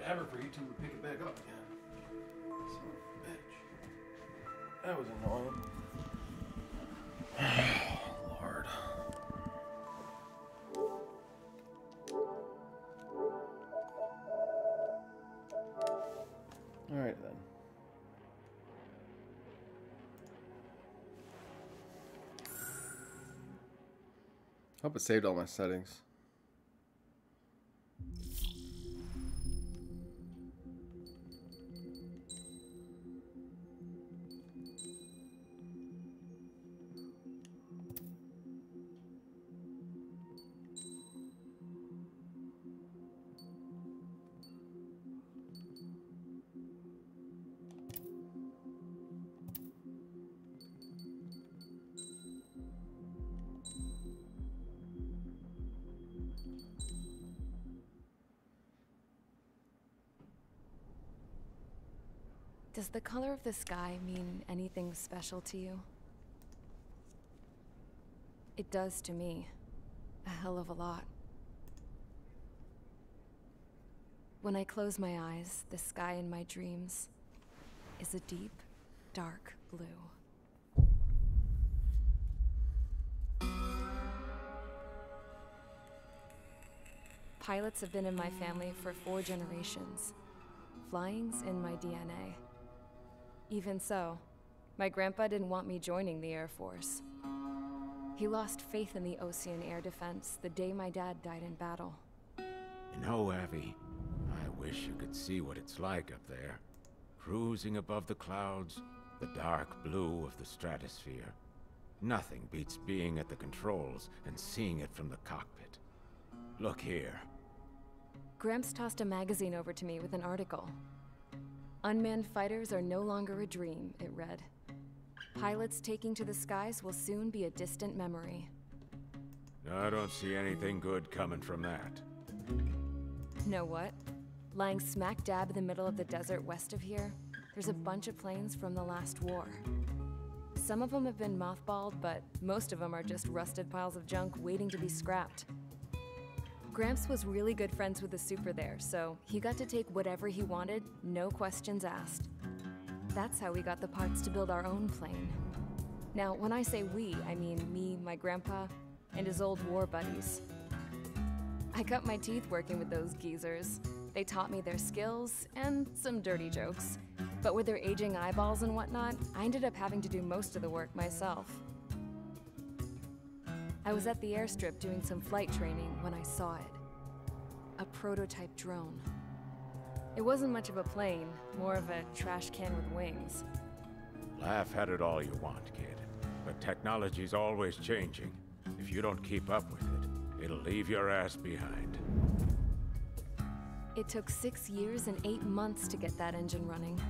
forever for YouTube to pick it back up again. Son of a bitch. That was annoying. Lord. Alright then. Hope it saved all my settings. Does the color of the sky mean anything special to you? It does to me. A hell of a lot. When I close my eyes, the sky in my dreams is a deep, dark blue. Pilots have been in my family for 4 generations. Flying's in my DNA. Even so, my grandpa didn't want me joining the Air Force. He lost faith in the Ocean Air Defense the day my dad died in battle. You know, Abby, I wish you could see what it's like up there. Cruising above the clouds, the dark blue of the stratosphere. Nothing beats being at the controls and seeing it from the cockpit. Look here. Gramps tossed a magazine over to me with an article. Unmanned fighters are no longer a dream, it read. Pilots taking to the skies will soon be a distant memory. I don't see anything good coming from that. Know what? Lying smack dab in the middle of the desert west of here, there's a bunch of planes from the last war. Some of them have been mothballed, but most of them are just rusted piles of junk waiting to be scrapped. Gramps was really good friends with the super there, so he got to take whatever he wanted, no questions asked. That's how we got the parts to build our own plane. Now, when I say we, I mean me, my grandpa, and his old war buddies. I cut my teeth working with those geezers. They taught me their skills and some dirty jokes. But with their aging eyeballs and whatnot, I ended up having to do most of the work myself. I was at the airstrip doing some flight training when I saw it. A prototype drone. It wasn't much of a plane, more of a trash can with wings. Laugh at it all you want, kid. But technology's always changing. If you don't keep up with it, it'll leave your ass behind. It took 6 years and 8 months to get that engine running.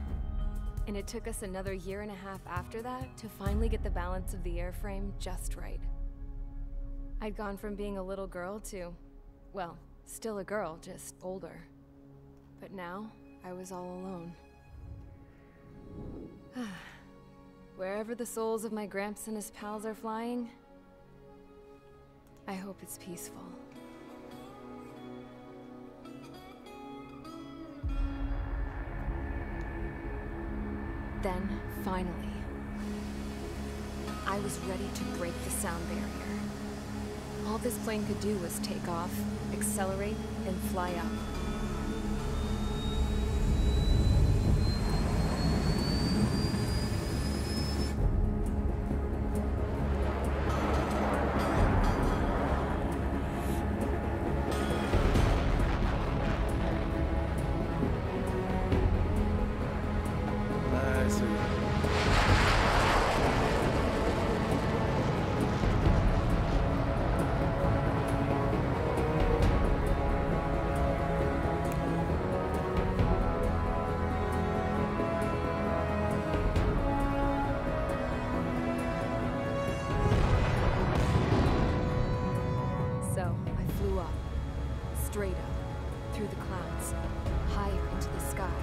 And it took us another 1.5 years after that to finally get the balance of the airframe just right. I'd gone from being a little girl to, well, still a girl, just older. But now, I was all alone. Wherever the souls of my Gramps and his pals are flying, I hope it's peaceful. Then, finally, I was ready to break the sound barrier. All this plane could do was take off, accelerate, and fly up. Straight up, through the clouds, higher into the sky.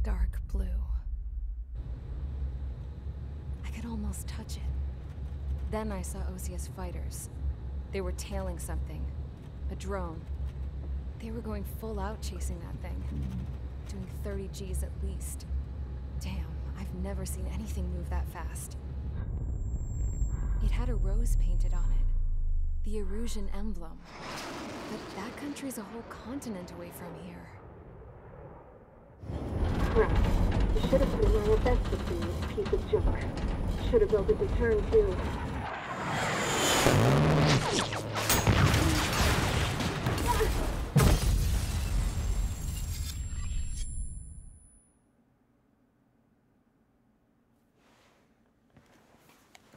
Dark blue. I could almost touch it. Then I saw Osia's fighters. They were tailing something. A drone. They were going full out chasing that thing. Doing 30 Gs at least. Damn, I've never seen anything move that fast. It had a rose painted on it. The Erusian emblem. But that country's a whole continent away from here. Crap. You should have been my best with this piece of junk. Should have built a return too.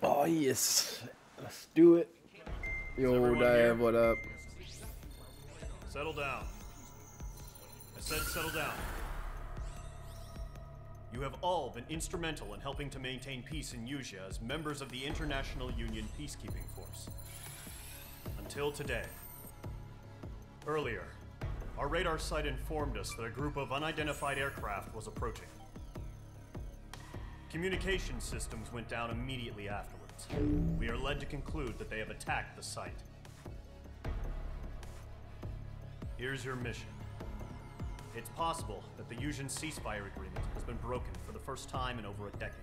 Oh yes, let's do it. Yo, Dive, what up? Settle down. I said settle down. You have all been instrumental in helping to maintain peace in Usea as members of the International Union Peacekeeping Force. Until today. Earlier, our radar site informed us that a group of unidentified aircraft was approaching. Communication systems went down immediately afterwards. We are led to conclude that they have attacked the site. Here's your mission. It's possible that the Usian ceasefire agreement has been broken for the first time in over a decade.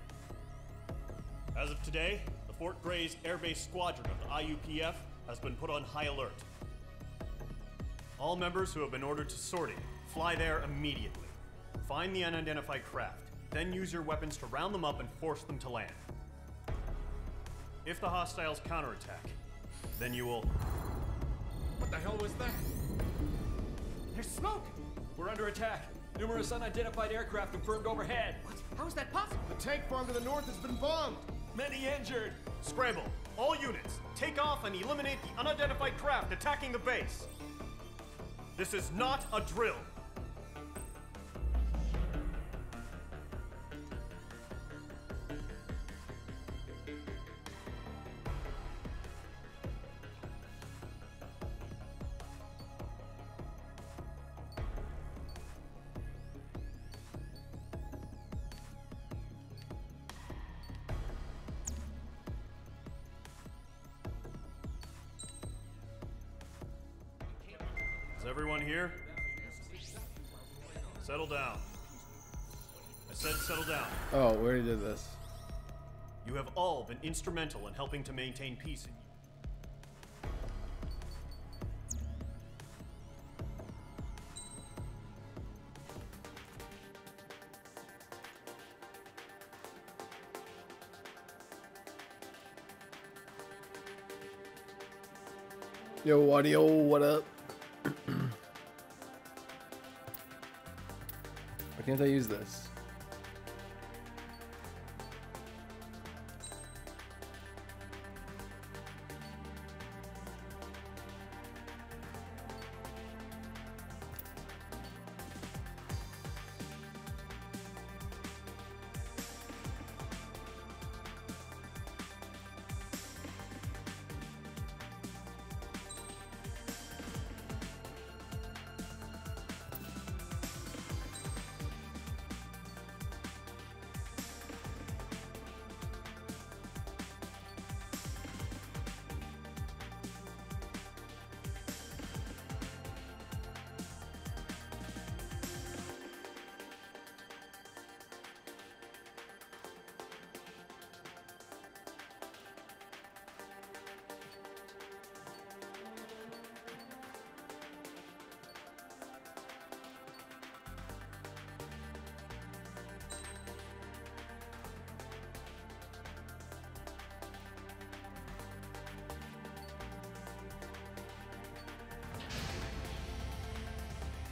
As of today, the Fort Gray's Air Base Squadron of the IUPF has been put on high alert. All members who have been ordered to sortie, fly there immediately. Find the unidentified craft, then use your weapons to round them up and force them to land. If the hostiles counterattack, then you will... What the hell was that? There's smoke! We're under attack. Numerous unidentified aircraft confirmed overhead. What? How is that possible? The tank farm to the north has been bombed. Many injured. Scramble! All units, take off and eliminate the unidentified craft attacking the base. This is not a drill. Is everyone here? Settle down. I said settle down. Oh, we already did this. You have all been instrumental in helping to maintain peace in Yo, audio, what up? Why can't I use this?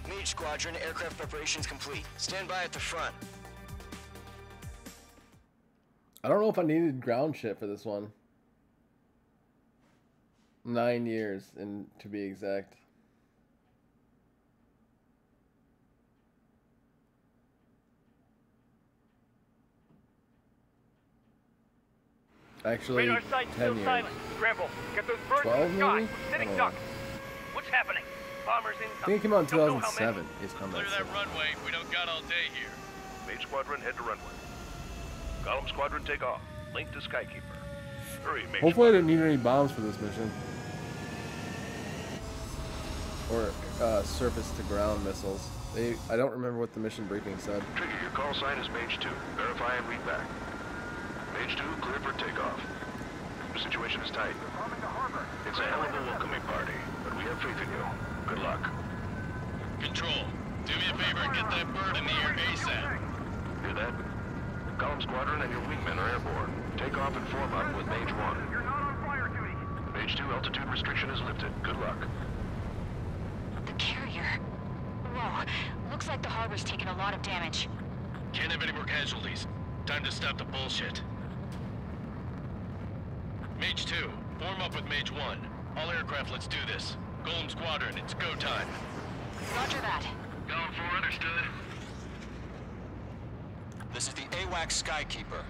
Mage Squadron, aircraft preparations complete. Stand by at the front. I don't know if I needed ground shit for this one. 9 years, and to be exact. Actually, Radar site 10 still years. silent. Scramble. Get those birds 12 in the sky. maybe? Sitting I don't ducks. What's happening? Bombers in. I think it came out in Don't know how many. 2007. Is Combat Clear that 7. runway. We don't got all day here. Mage Squadron, head to runway. Column Squadron, take off. Link to Skykeeper. Hurry, Mage Hopefully I Squadron. didn't need any bombs for this mission. or surface-to-ground missiles. I don't remember what the mission briefing said. Trigger, your call sign is Mage 2. Verify and read back. Mage 2, clear for takeoff. The situation is tight. It's a hell of a welcoming party, but we have faith in you. Good luck. Control, do me a favor and get that bird in the air ASAP. Hear that? Column Squadron and your wingmen are airborne. Take off and form up with Mage 1. You're not on fire duty. Mage 2, altitude restriction is lifted. Good luck. The carrier. Whoa. Looks like the harbor's taken a lot of damage. Can't have any more casualties. Time to stop the bullshit. Mage 2, form up with Mage 1. All aircraft, let's do this. Golem Squadron, it's go time. Roger that. Going for understood. This is the AWACS Skykeeper.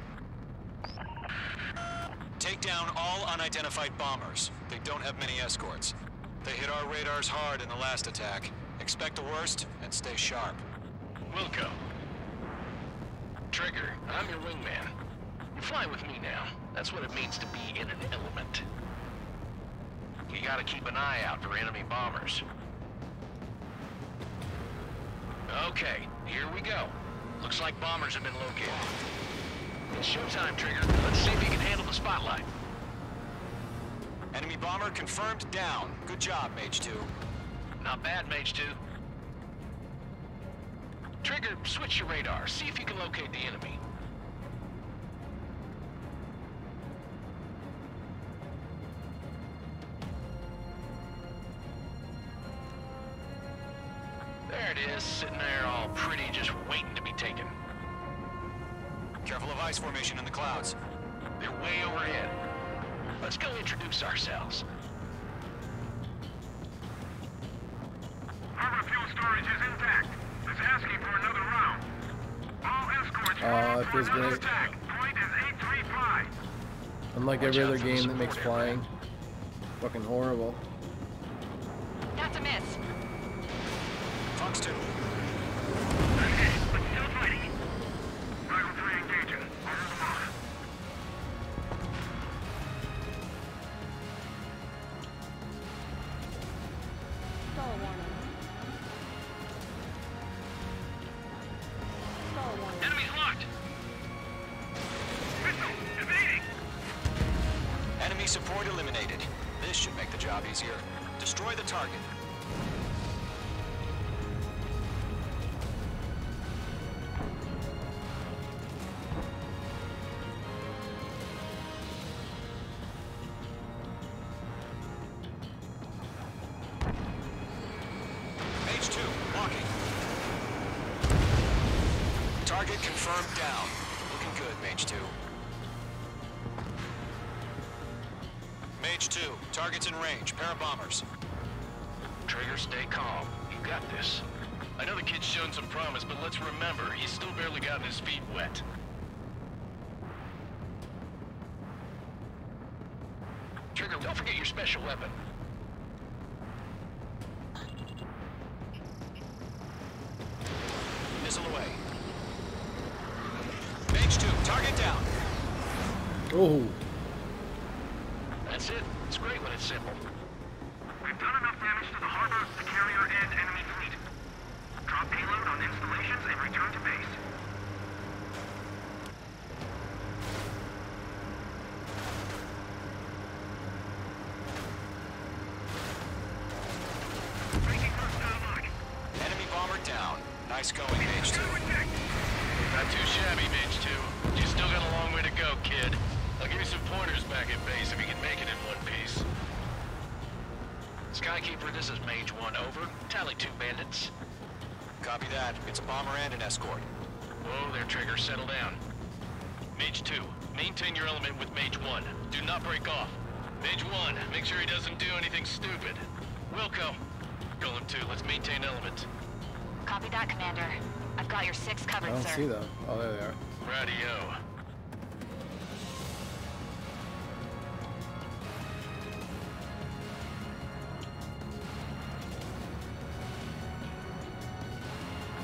Take down all unidentified bombers. They don't have many escorts. They hit our radars hard in the last attack. Expect the worst and stay sharp. Wilco. Trigger, I'm your wingman. You fly with me now. That's what it means to be in an element. You gotta keep an eye out for enemy bombers. Okay, here we go. Looks like bombers have been located. It's showtime, Trigger. Let's see if you can handle the spotlight. Enemy bomber confirmed down. Good job, Mage 2. Not bad, Mage 2. Trigger, switch your radar. See if you can locate the enemy. There it is, sitting there all pretty, just waiting to be taken. Careful of ice formation in the clouds. They're way overhead. Let's go introduce ourselves. Harbor fuel storage is intact. It's asking for another round. All escorts It feels for another great. attack. Point is 835. Unlike every other game that makes flying fucking horrible. That's a miss. Fox 2. Okay, but still fighting. Rival 3 engaging. Fire them off. Stall warning. Stall warning. Enemy's locked. Missile, evading. Enemy support eliminated. This should make the job easier. Destroy the target. Mage 2, walking. Target confirmed down. Looking good, Mage 2. Mage 2, target's in range. Pair of bombers. Trigger, stay calm. You got this. I know the kid's shown some promise, but let's remember, he's still barely gotten his feet wet. Trigger, don't forget your special weapon. Missile away. Mage 2, target down. Oh. That's it. It's great when it's simple. We've done enough damage to the harbor, the carrier, and enemy fleet. Drop payload on installations and return to base. Breaking hostile lock. Enemy bomber down. Nice going, Mage 2. Not too shabby, Mage 2. You still got a long way to go, kid. I'll give you some pointers back at base if you can make it in one piece. Skykeeper, this is Mage 1, over. Tally 2 bandits. Copy that. It's a bomber and an escort. Whoa there, Trigger. Settle down. Mage 2, maintain your element with Mage 1. Do not break off. Mage 1, make sure he doesn't do anything stupid. Wilco. Golem 2, let's maintain element. Copy that, Commander. I've got your 6 I covered, don't sir. see them. Oh, there they are. Radio.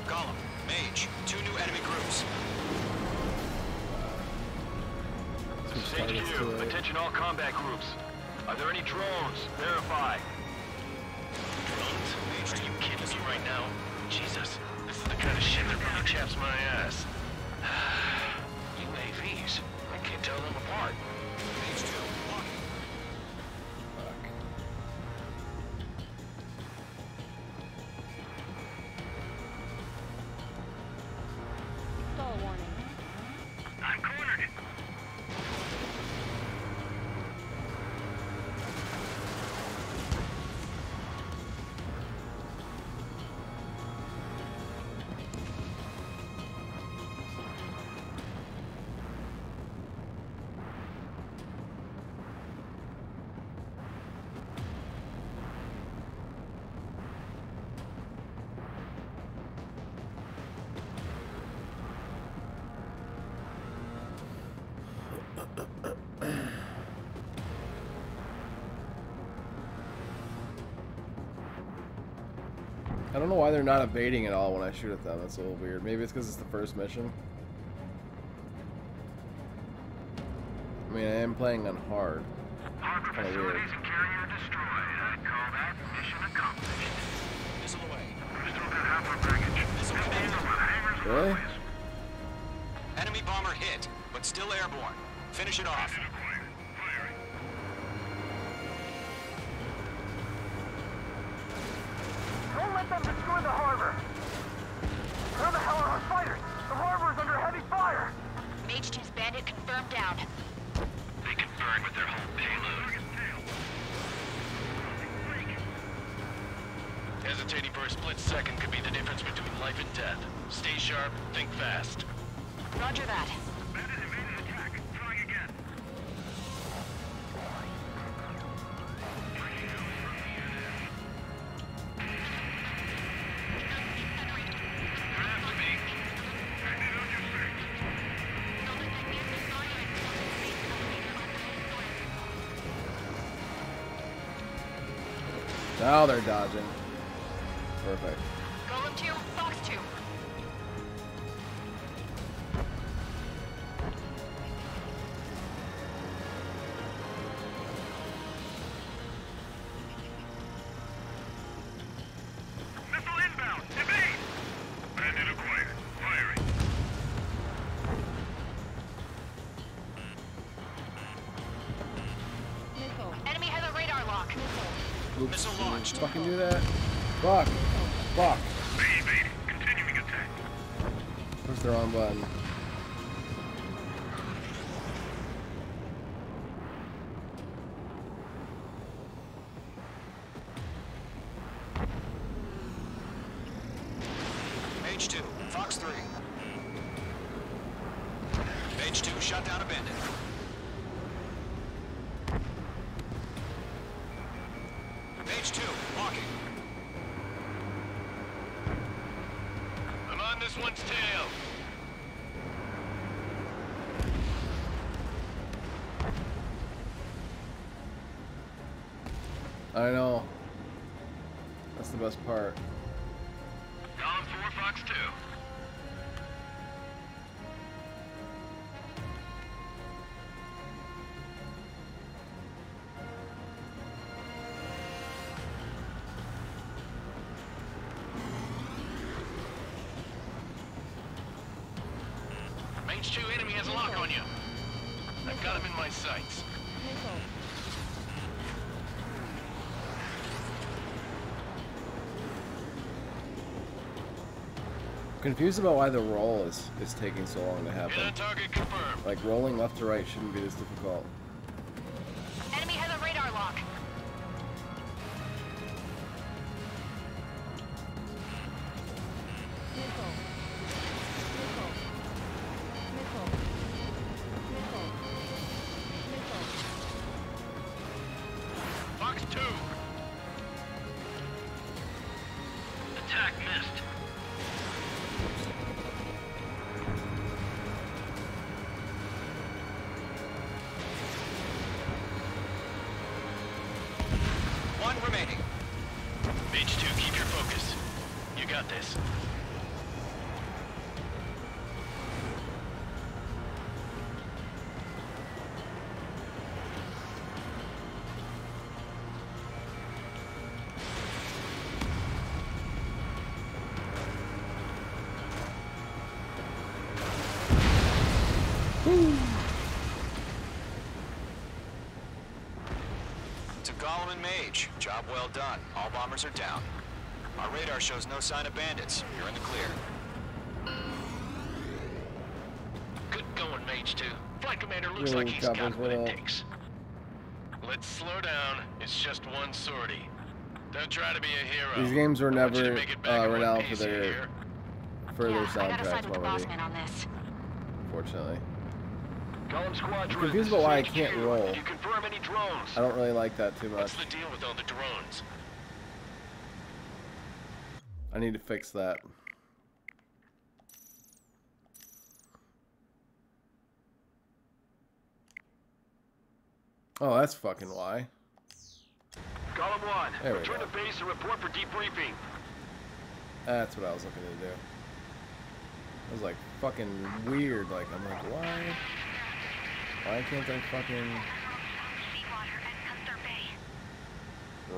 Column, Mage, 2 new enemy groups. This is HQ. Attention all combat groups. Are there any drones? Verify. guns? Are you kidding me right now? Jesus, this is the kind of shit that really chaps my ass. UAVs, I can't tell them apart. Mage 2, walking. Stall warning. I'm cornered. I don't know why they're not evading at all when I shoot at them. That's a little weird. Maybe it's because it's the first mission. I mean, I am playing on hard. Harbor Kind of weird. facilities and carrier destroyed. I'd call that mission accomplished. Missile away. We still got half our baggage. Missile Just away. deal with hangars and Really? runways. Enemy bomber hit, but still airborne. Finish it off. Don't let them destroy the harbor! Where the hell are our fighters? The harbor is under heavy fire! Mage 2's bandit confirmed down. They can burn with their whole payload. Hesitating for a split second could be the difference between life and death. Stay sharp, think fast. Roger that. Bandit evaded attack. Trying again. Now they're dodging. Perfect. Golem 2, Fox 2. Missile inbound! Evade! Bandit acquired. Firing. Enemy has a radar lock. Oops. Missile launched. Fucking do that. Fuck. Fuck. They evaded. Continuing attack. Push the wrong button. Mage 2, Fox 3. Mage 2 shot down a bandit. Mage 2, walking. I'm on this one's tail. I know. That's the best part. Column 4, Fox 2. Mage 2 enemy has a lock on you. I've got him in my sights. Confused about why the roll is taking so long to Hit on happen. target confirmed. Like rolling left to right shouldn't be this difficult. Enemy has a radar lock. Fox 2. Attack missed. One remaining. Mage 2, keep your focus. You got this. To Gollum and Mage, job well done. All bombers are down. Our radar shows no sign of bandits. You're in the clear. Good going, Mage 2. Flight commander looks like he's got what it takes. Let's slow down. It's just one sortie. Don't try to be a hero. These games were never renowned for their soundtrack quality. Unfortunately. I'm confused about why I can't roll. You confirm any drones? I don't really like that too much. What's the deal with all the drones? I need to fix that. Oh, that's fucking why. Column 1, there we return go. to base and report for debriefing. That's what I was looking to do. It was like fucking weird. Like, I'm like, why? Why can't I fucking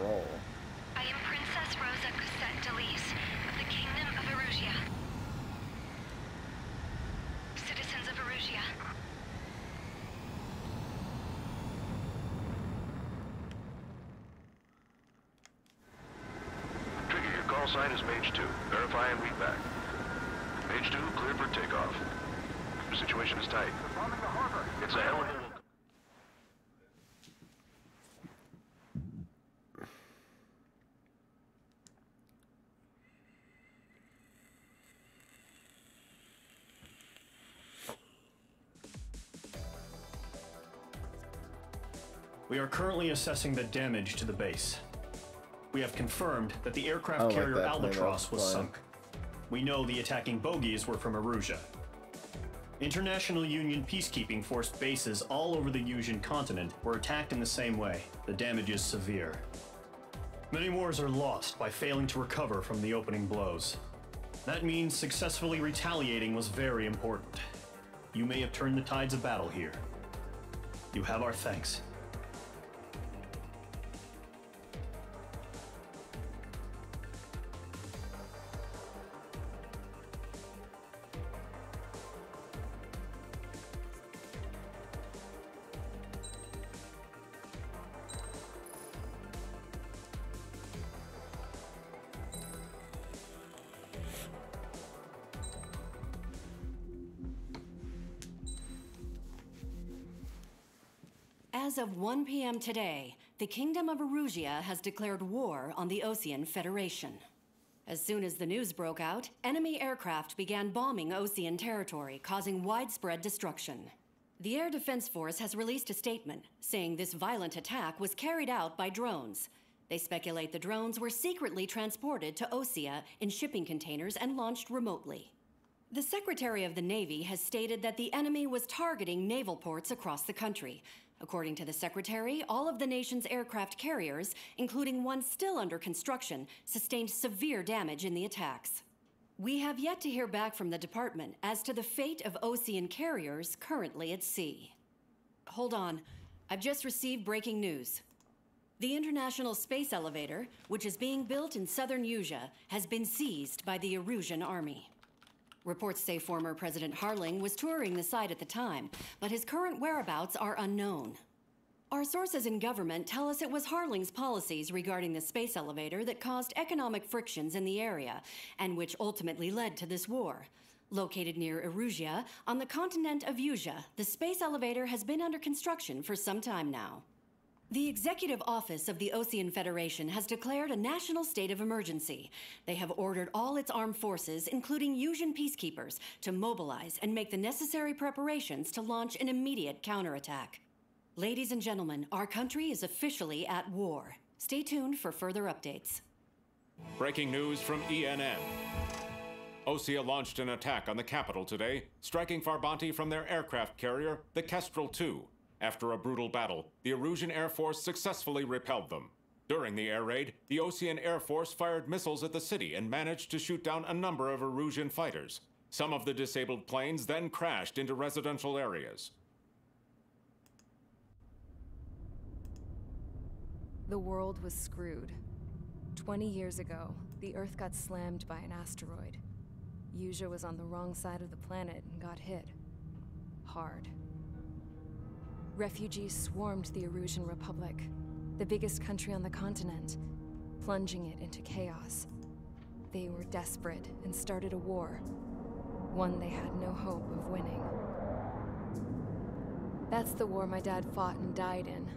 roll? I am Princess Rosa Cosette Delise of the Kingdom of Erusia. Citizens of Erusia. Trigger, your call sign is Mage 2. Verify and read back. Mage 2, clear for takeoff. The situation is tight. It's a hell of a... We are currently assessing the damage to the base. We have confirmed that the aircraft carrier Albatross was sunk. We know the attacking bogies were from Erusia. International Union peacekeeping force bases all over the Usian continent were attacked in the same way. The damage is severe. Many wars are lost by failing to recover from the opening blows. That means successfully retaliating was very important. You may have turned the tides of battle here. You have our thanks. As of 1 p.m. today, the Kingdom of Erusia has declared war on the Osean Federation. As soon as the news broke out, enemy aircraft began bombing Osean territory, causing widespread destruction. The Air Defense Force has released a statement saying this violent attack was carried out by drones. They speculate the drones were secretly transported to Osea in shipping containers and launched remotely. The Secretary of the Navy has stated that the enemy was targeting naval ports across the country. According to the Secretary, all of the nation's aircraft carriers, including one still under construction, sustained severe damage in the attacks. We have yet to hear back from the department as to the fate of Osean carriers currently at sea. Hold on, I've just received breaking news. The International Space Elevator, which is being built in southern Usia, has been seized by the Erusian army. Reports say former President Harling was touring the site at the time, but his current whereabouts are unknown. Our sources in government tell us it was Harling's policies regarding the space elevator that caused economic frictions in the area, and which ultimately led to this war. Located near Erusia, on the continent of Usia, the space elevator has been under construction for some time now. The Executive Office of the Osean Federation has declared a national state of emergency. They have ordered all its armed forces, including Usian peacekeepers, to mobilize and make the necessary preparations to launch an immediate counterattack. Ladies and gentlemen, our country is officially at war. Stay tuned for further updates. Breaking news from ENN. Osea launched an attack on the capital today, striking Farbanti from their aircraft carrier, the Kestrel II. After a brutal battle, the Erusian Air Force successfully repelled them. During the air raid, the Osean Air Force fired missiles at the city and managed to shoot down a number of Erusian fighters. Some of the disabled planes then crashed into residential areas. The world was screwed. 20 years ago, the Earth got slammed by an asteroid. Usia was on the wrong side of the planet and got hit. Hard. refugees swarmed the Erusian Republic, the biggest country on the continent, plunging it into chaos. They were desperate and started a war, one they had no hope of winning. That's the war my dad fought and died in.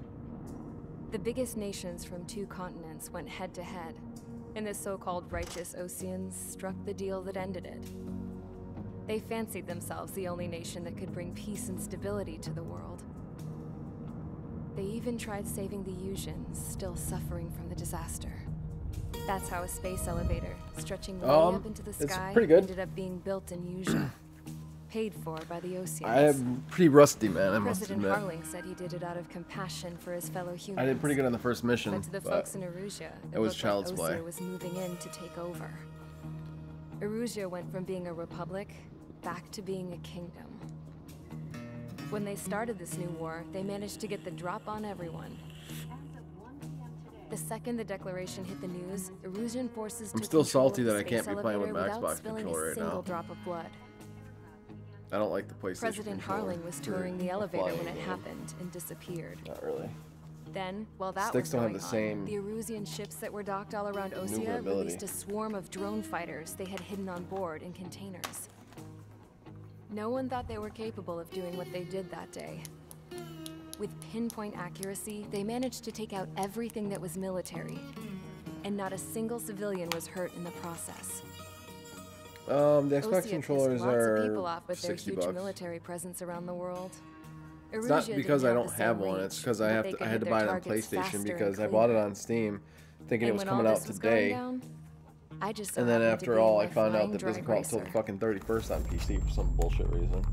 The biggest nations from 2 continents went head-to-head, and the so-called righteous Oseans struck the deal that ended it. They fancied themselves the only nation that could bring peace and stability to the world. They even tried saving the Usians, still suffering from the disaster. That's how a space elevator, stretching way up into the sky, ended up being built in Usia. Paid for by the Oceans. I am pretty rusty, man, I must admit. President Harling said he did it out of compassion for his fellow humans. I did pretty good on the first mission, but to the folks in Erusia, it was child's play. Osia was moving in to take over. Erusia went from being a republic back to being a kingdom. When they started this new war, they managed to get the drop on everyone. The second the declaration hit the news, Erusian forces I'm still salty that I can't be playing with my Xbox controller right now. Single drop of blood. I don't like the PlayStation President Harling was touring the elevator when it happened and disappeared. Not really. Then, while that Sticks was going don't have the same the Erusian ships that were docked all around Osia released a swarm of drone fighters they had hidden on board in containers. No one thought they were capable of doing what they did that day. With pinpoint accuracy, they managed to take out everything that was military, and not a single civilian was hurt in the process. The Xbox controllers are people off with their huge $60. military presence around the world. It's not because I don't have one, it's because I had to buy it on PlayStation because I bought it on Steam thinking it was coming out today. And then after all, I found out that it doesn't come out until the fucking 31st on PC for some bullshit reason.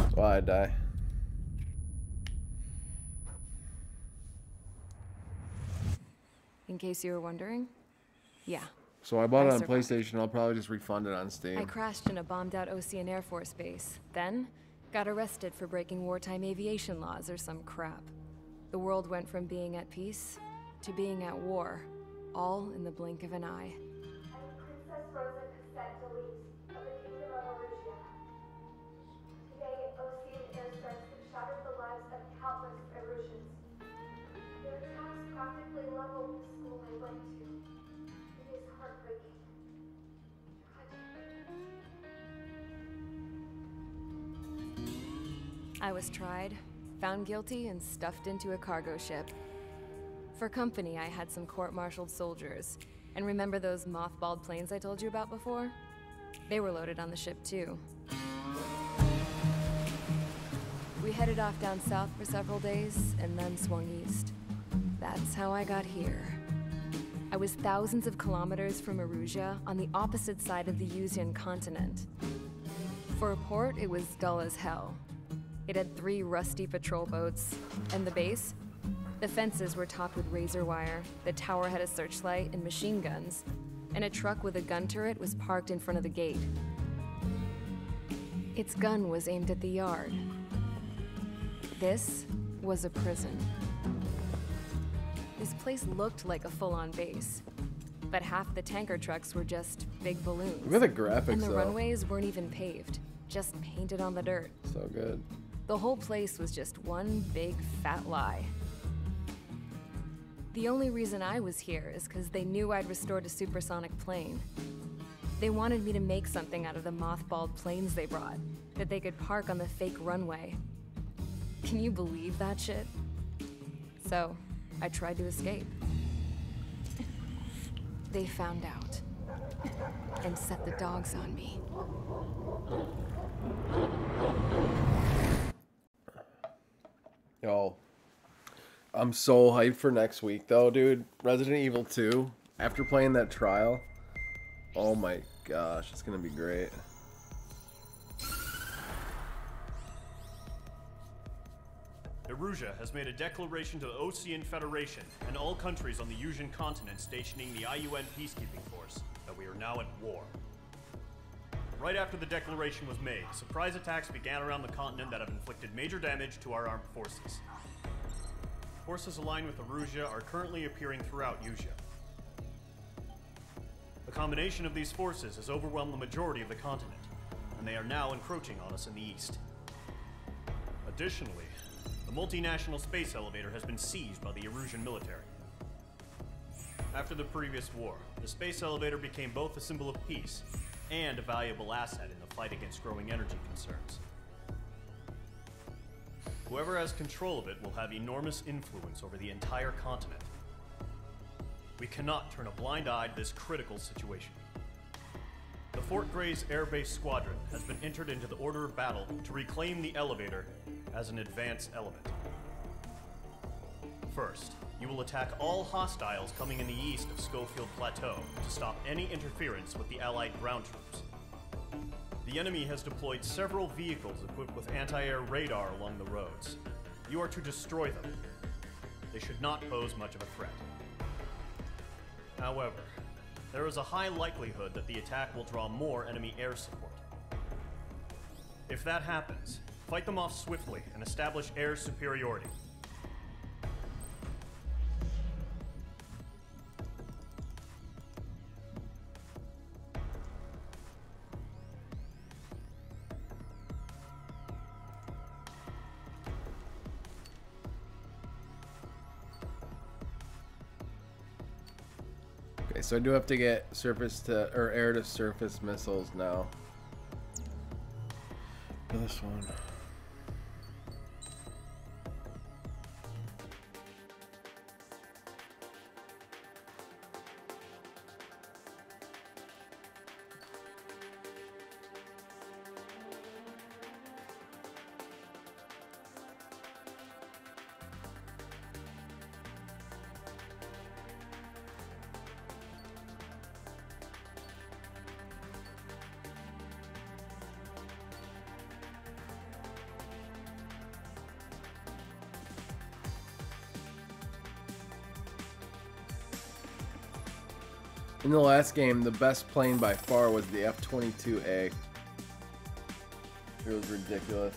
That's why I die. In case you were wondering, yeah. So I bought it on PlayStation, I'll probably just refund it on Steam. I crashed in a bombed-out Ocean Air Force base, then got arrested for breaking wartime aviation laws or some crap. The world went from being at peace to being at war, all in the blink of an eye. Princess Rosa Cassette Delise of the Kingdom of Erusia. Today, Ocean airstrikes have shattered the lives of countless Erusians. Their attacks practically leveled the school I went to. It is heartbreaking. I was tried, found guilty, and stuffed into a cargo ship. For company, I had some court-martialed soldiers. And remember those mothballed planes I told you about before? They were loaded on the ship, too. We headed off down south for several days, and then swung east. That's how I got here. I was thousands of kilometers from Erusia, on the opposite side of the Usian continent. For a port, it was dull as hell. It had 3 rusty patrol boats, and the base? The fences were topped with razor wire, the tower had a searchlight and machine guns, and a truck with a gun turret was parked in front of the gate. Its gun was aimed at the yard. This was a prison. This place looked like a full-on base, but half the tanker trucks were just big balloons. Look at the graphics, and the though. runways weren't even paved, just painted on the dirt. So good. The whole place was just one big fat lie. The only reason I was here is because they knew I'd restored a supersonic plane. They wanted me to make something out of the mothballed planes they brought, that they could park on the fake runway. Can you believe that shit? So, I tried to escape. They found out, and set the dogs on me. Yo, I'm so hyped for next week, though, dude. Resident Evil 2, after playing that trial, oh my gosh, it's gonna be great. Erusia has made a declaration to the Ocean Federation and all countries on the Usian continent stationing the IUN peacekeeping force that we are now at war. Right after the declaration was made, surprise attacks began around the continent that have inflicted major damage to our armed forces. Forces aligned with Erusia are currently appearing throughout Usia. The combination of these forces has overwhelmed the majority of the continent. and they are now encroaching on us in the east. Additionally, the multinational space elevator has been seized by the Erusian military. After the previous war, the space elevator became both a symbol of peace and a valuable asset in the fight against growing energy concerns. Whoever has control of it will have enormous influence over the entire continent. We cannot turn a blind eye to this critical situation. The Fort Gray's Air Base Squadron has been entered into the order of battle to reclaim the elevator as an advance element. First, you will attack all hostiles coming in the east of Schofield Plateau to stop any interference with the Allied ground troops. The enemy has deployed several vehicles equipped with anti-air radar along the roads. You are to destroy them. They should not pose much of a threat. However, there is a high likelihood that the attack will draw more enemy air support. If that happens, fight them off swiftly and establish air superiority. Okay, so I do have to get surface to or air to surface missiles now for this one. In the last game, the best plane by far was the F-22A. It was ridiculous.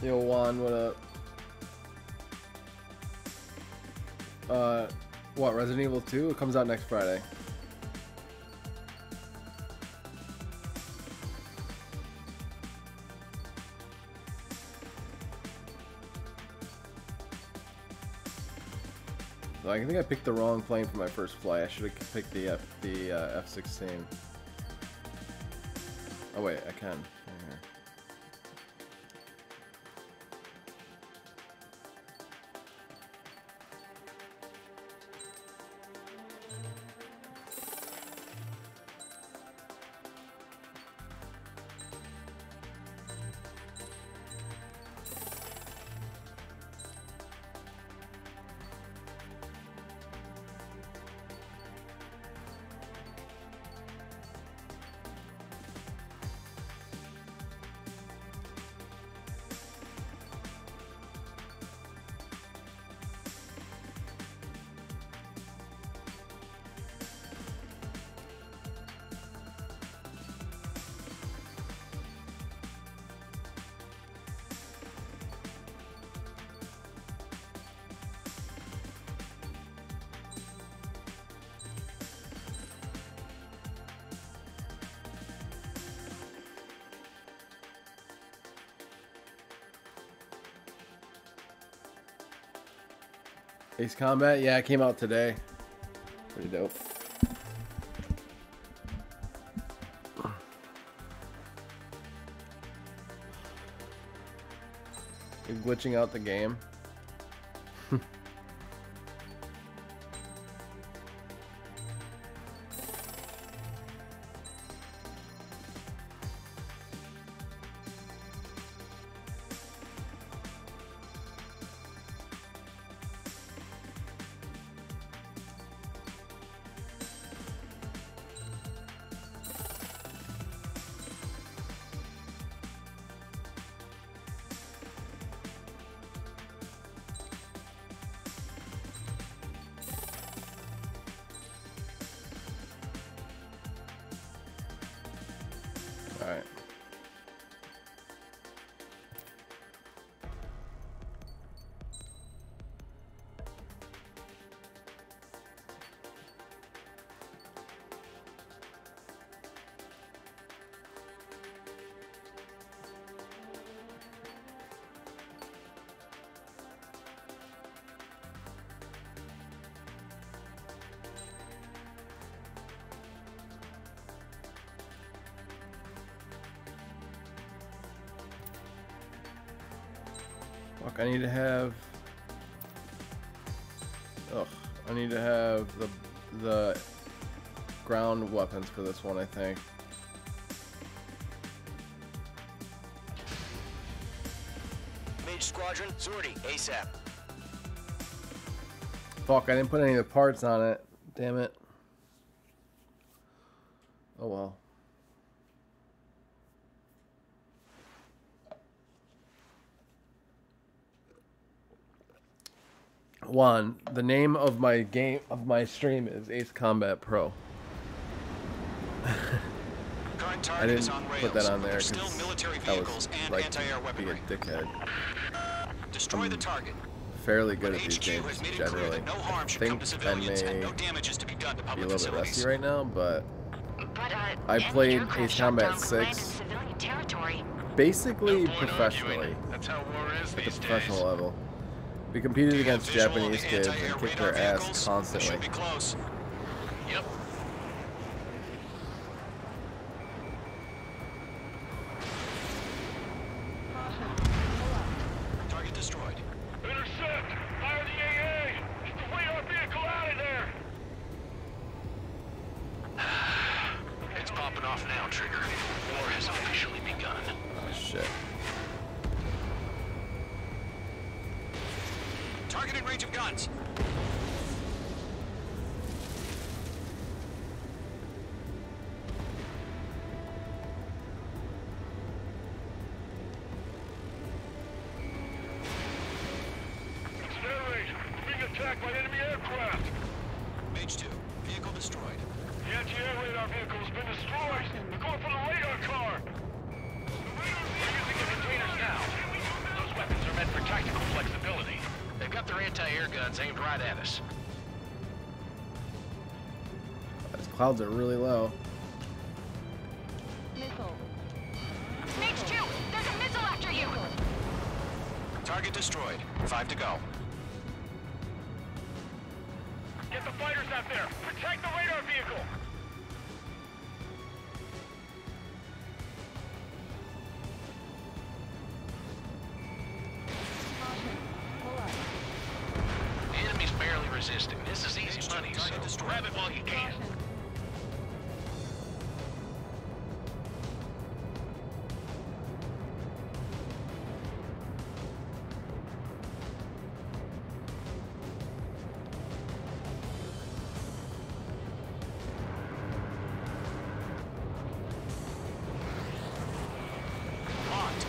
Yo, Juan, what up? What, Resident Evil 2? It comes out next Friday. So I think I picked the wrong plane for my first flight. I should have picked the F-16. Oh wait, I can. Ace Combat, yeah, it came out today. Pretty dope. You're glitching out the game. I need to have. Ugh, I need to have the ground weapons for this one, I think. Mage Squadron, sortie, ASAP. Fuck, I didn't put any of the parts on it. Damn it. Oh well. One, the name of my stream is Ace Combat Pro. I didn't put that on there because I was like being a dickhead. Destroy the target. Fairly good at these games generally. I think I may be a little bit rusty right now, but I played Ace Combat 6 basically professionally at the professional level. We competed against Japanese kids and kicked their ass constantly. Yep. Target destroyed. Intercept! Fire the AA! Get the radar vehicle out of there! It's popping off now, Trigger. War has officially begun. Oh shit. Target in range of guns. Accelerate! We're being attacked by enemy aircraft! Mage 2, vehicle destroyed. The anti-air radar vehicle has been destroyed! We're going for the radar car! We're using the containers now. Those weapons are meant for tactical flexibility. They've got their anti-air guns aimed right at us. These clouds are really low. Missile. Mage 2, there's a missile after you! Target destroyed. 5 to go. Get the fighters out there! Protect the radar vehicle! The enemy's barely resisting. This is easy money, so grab it while you can. Locked.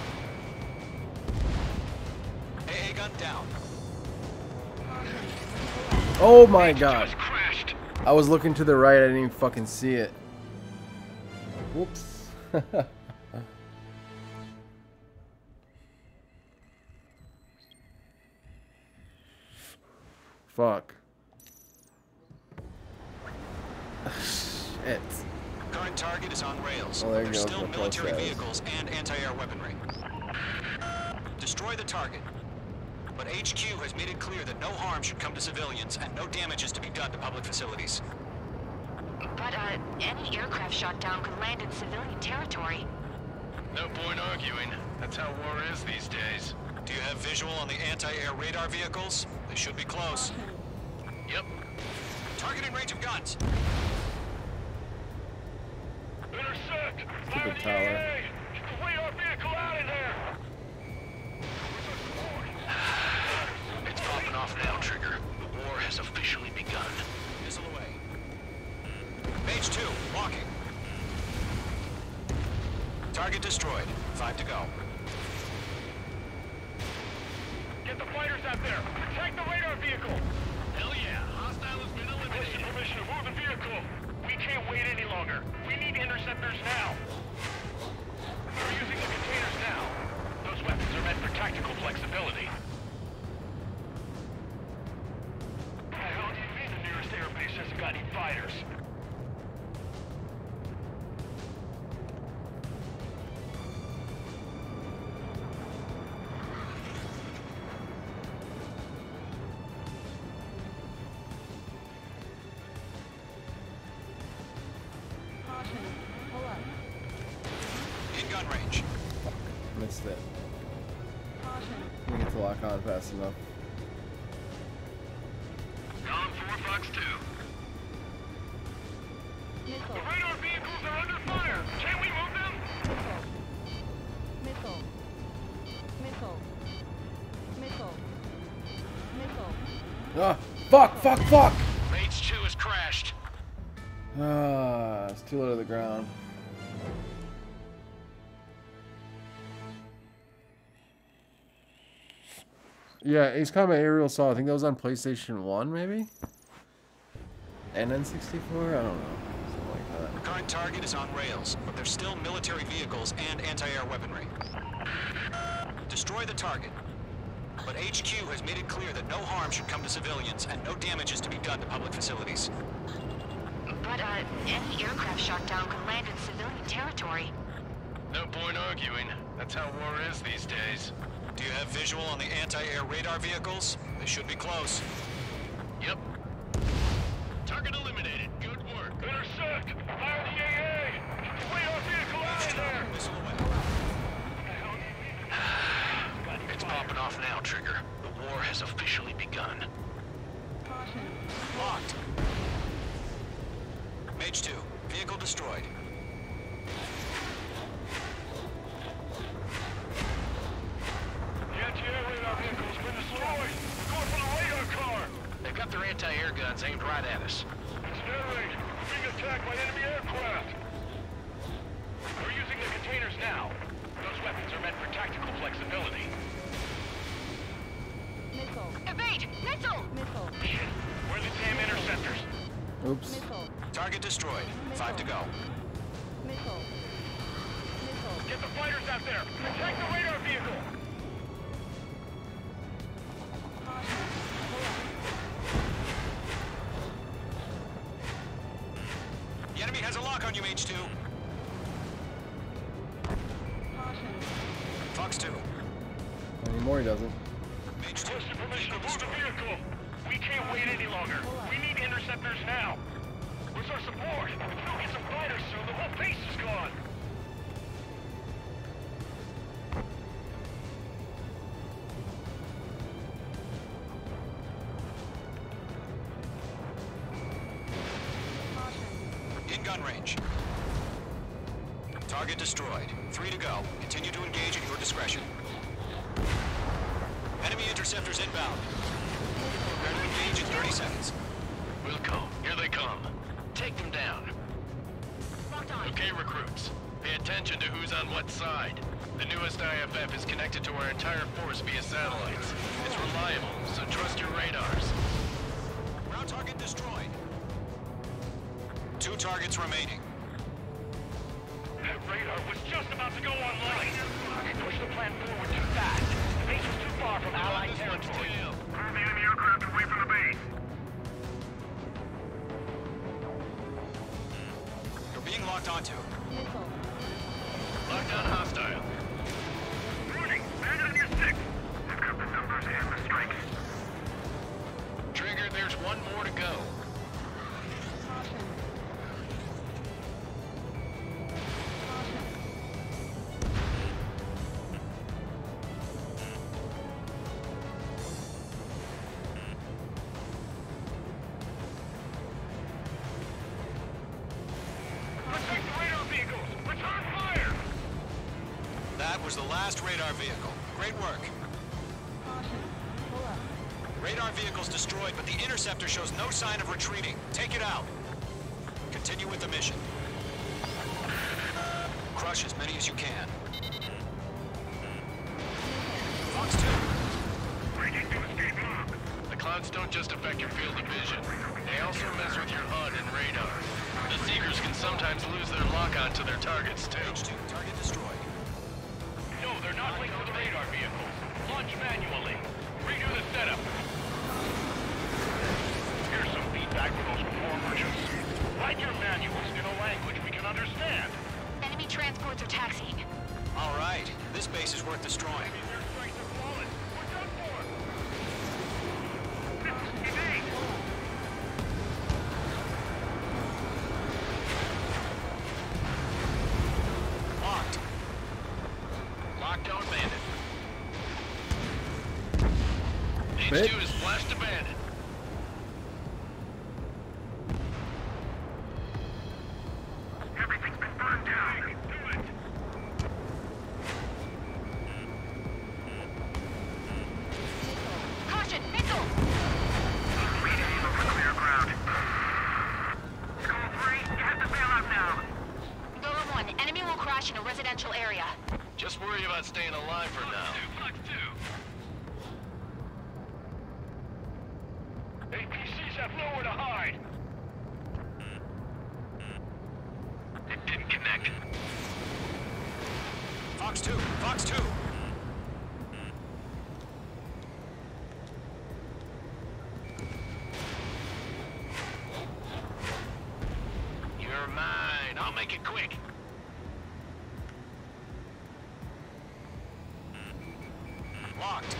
AA gun down. Oh my god. I was looking to the right, I didn't even fucking see it. Whoops. Fuck. Shit. Current target is on rails. Oh, there There's goes still my military process. vehicles and anti-air weaponry. Destroy the target. But HQ has made it clear that no harm should come to civilians and no damage is to be done to public facilities. But, any aircraft shot down could land in civilian territory. No point arguing. That's how war is these days. Do you have visual on the anti-air radar vehicles? They should be close. Yep. Target in range of guns. Intercept! Stupid tower. Get the radar vehicle out of there! It's popping off now, Trigger. The war has officially begun. Missile away. Mage 2, walking. Target destroyed. 5 to go. Get the fighters out there! Protect the radar vehicle! Hell yeah, hostile has been Requesting eliminated. permission to move the vehicle! We can't wait any longer! We need interceptors now! We're using the containers now! Those weapons are meant for tactical flexibility. The hell do you mean the nearest airbase hasn't got any fighters? In gun range. Missed it. Let me get to to lock on fast enough. Column 4, Fox 2. Missile. The radar vehicles are under fire. Can we move them? Missile. Missile. Missile. Missile. Ah, fuck! Mage 2 has crashed. Ah, it's too low to the ground. Yeah, Ace Combat Aerial Assault. I think that was on PlayStation 1, maybe? And N64? I don't know. Something like that. The current target is on rails, but there's still military vehicles and anti-air weaponry. Destroy the target. But HQ has made it clear that no harm should come to civilians and no damage is to be done to public facilities. But, any aircraft shot down could land in civilian territory. No point arguing. That's how war is these days. Do you have visual on the anti-air radar vehicles? They should be close. Yep. Target eliminated. Good work. Intersect! Fire the AA! Get the radar vehicle out of there! Missile away. It's popping off now, Trigger. The war has officially begun. Locked. Mage 2, vehicle destroyed. The anti-air radar vehicle's been destroyed! We're going for the radar car! They've got their anti-air guns aimed right at us. It's their range. We're being attacked by enemy aircraft! We're using the containers now. Those weapons are meant for tactical flexibility. Missile. Evade! Missile! Missile. Shit! Where are the damn interceptors? Oops. Missile. Target destroyed. 5 to go. Missile. Missile. Get the fighters out there! Protect the radar vehicle! The enemy has a lock on you, Mage 2. Fox 2. Anymore he doesn't. Mage 2. Requesting permission to move the vehicle! We can't wait any longer! We need interceptors now! Where's our support? If we don't get some fighters soon, the whole base is gone! In gun range. Target destroyed. 3 to go. Continue to engage at your discretion. Enemy interceptors inbound. Prepare to engage in 30 seconds. Wilco, here they come. Take them down. Locked on. Okay, recruits. Pay attention to who's on what side. The newest IFF is connected to our entire force via satellites. It's reliable, so trust your radars. Ground target destroyed. 2 targets remaining. That radar was just about to go online! We pushed the plan forward too fast. The base was too far from Allied territory. Move the enemy aircraft away from the base! You're being locked onto. Missile. Lockdown hostile. Rudy, man on your 6! I've got the numbers and the strike. Trigger, there's one more to go. Protect the radar vehicles! Return fire! That was the last radar vehicle. Great work. Radar vehicle's destroyed, but the interceptor shows no sign of retreating. Take it out. Continue with the mission. Crush as many as you can. Fox 2. Breaking to escape lock. The clouds don't just affect your field of vision. They also mess with your HUD and radar. The Seekers can sometimes lose their lock-on to their targets, too. H2, target destroyed. No, they're not linked to the radar vehicles. Launch manually. Redo the setup. Here's some feedback for those core merchants. Write your manuals in a language we can understand. Enemy transports are taxiing. All right, this base is worth destroying. Their strikes are flawless. We're done for. Evade! Locked. Lockdown bandit. bitch. Mage 2 is flashed abandoned. Everything's been burned down. Do it. Caution, missile! Reading you over clear ground. Call 3, you have to bail out now. Golem 1, enemy will crash in a residential area. Just worry about staying alive for now. Fox 2. APCs have nowhere to hide. It didn't connect. Fox 2, Fox 2. You're mine. I'll make it quick. Locked.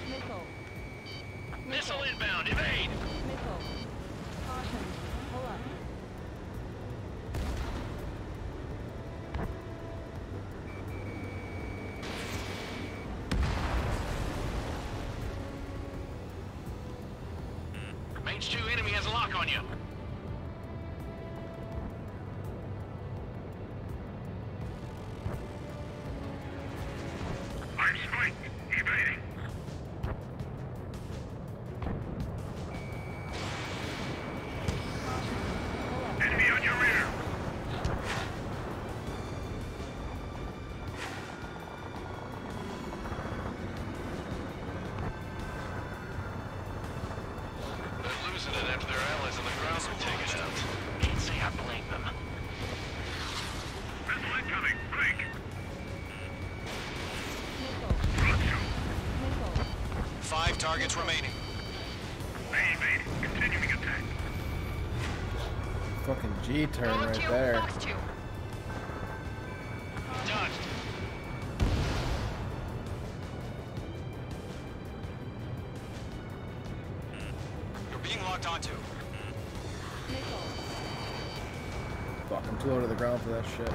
Missile. Missile inbound. Evade. Missile. Caution. Pull up. Mage 2 enemy has a lock on you. I'm spiked. Evading. Enemy on your rear. They're losing it after their allies on the ground were taken out. Can't say I blame them. Missile incoming. Break. Missile. Missile. 5 targets remaining. They evade. Continuing attack. Fucking G-turn Golem right 2, there. Fox 2. Dodged. You're being locked onto. Missile. Fuck, I'm too low to the ground for that shit.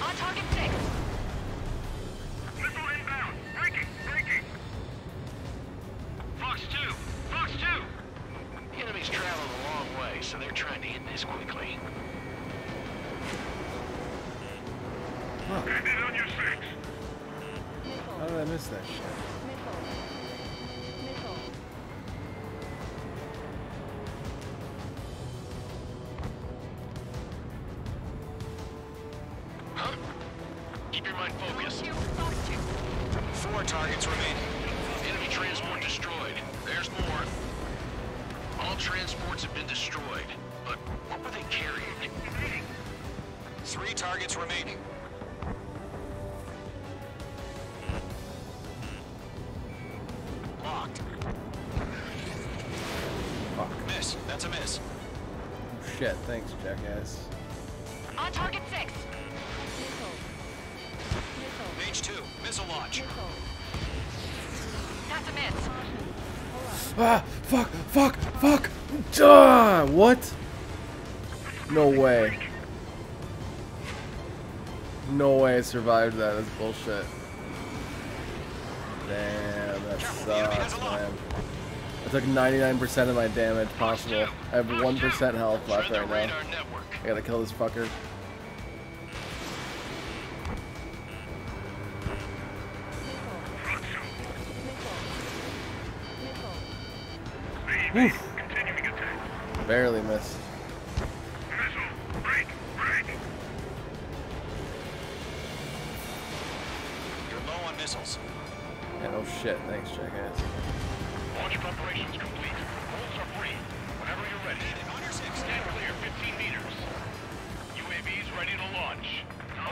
On target 6. Missile inbound. Breaking. Breaking. Fox 2. Fox 2. The enemy's traveled a long way, so they're trying to end this quickly. Bandit on your 6. How did I miss that shit? Missile. Missile. Huh? Keep your mind Golem focused. 2, Fox 2. 4 targets remaining. Enemy transport destroyed. There's more. All transports have been destroyed. But what were they carrying? 3 targets remaining. Locked. Fuck. Miss. That's a miss. Shit, thanks, jackass. On target 6. Missile. Missile. Mage 2, missile launch. Missile. That's a miss. Pull up. Ah! Fuck! Fuck! Fuck! Ah! What? No way. No way I survived that. That's bullshit. Damn, that sucks, man. I took 99% of my damage possible. I have 1% health left right now. I gotta kill this fucker. Woof. Continuing attack. Barely missed. Missile. Break. Break. You're low on missiles. Yeah, no shit. Thanks, jackass. Launch preparations complete. Bolts are free. Whenever you're ready. On your 6. Stand clear 15 meters. UAVs ready to launch.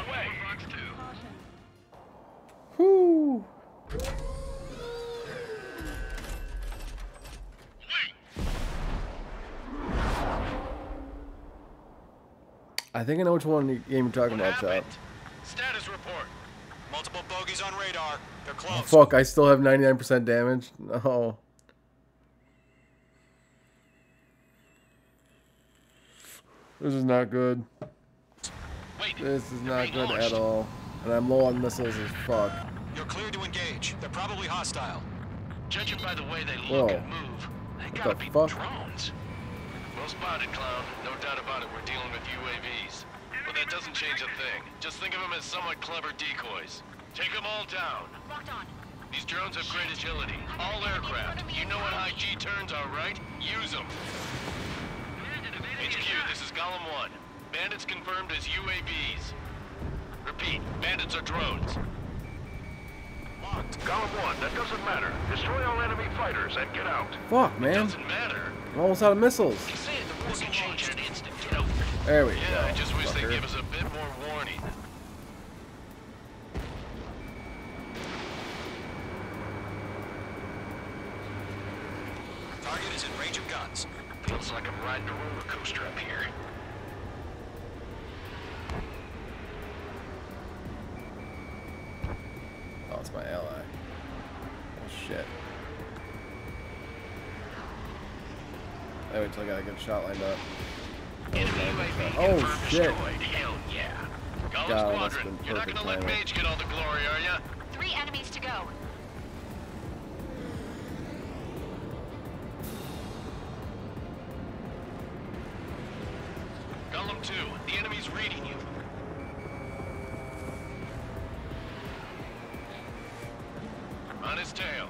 Away. Fox 2. Whoo! I think I know which one game you're talking about, Chop. Status report. Multiple bogeys on radar. They're close. Fuck, I still have 99% damage? No. This is not good. Wait, This is not good launched. at all. And I'm low on missiles as fuck. You're clear to engage. They're probably hostile. Judging by the way they look and move, they gotta be drones. Well spotted, clown. No doubt about it, we're dealing with UAVs. But that doesn't change a thing. Just think of them as somewhat clever decoys. Take them all down. Locked on. These drones have great agility. All aircraft. You know what high G turns are, right? Use them. HQ, this is Golem 1. Bandits confirmed as UAVs. Repeat, bandits are drones. Locked. Golem 1, that doesn't matter. Destroy all enemy fighters and get out. Fuck, man. It doesn't matter. I'm almost out of missiles. The rules can change in an instant, you know. There we go. Yeah, I just wish they'd give us a bit more warning. Target is in range of guns. Feels like I'm riding a roller coaster up here. Oh, it's my ally. Oh, shit. Wait till I got a good shot lined up. Oh, shit. Hell yeah. Golem God, that's been Squadron, you're not perfect gonna let timing. Mage get all the glory, are ya? 3 enemies to go. Golem 2, the enemy's reading you. On his tail.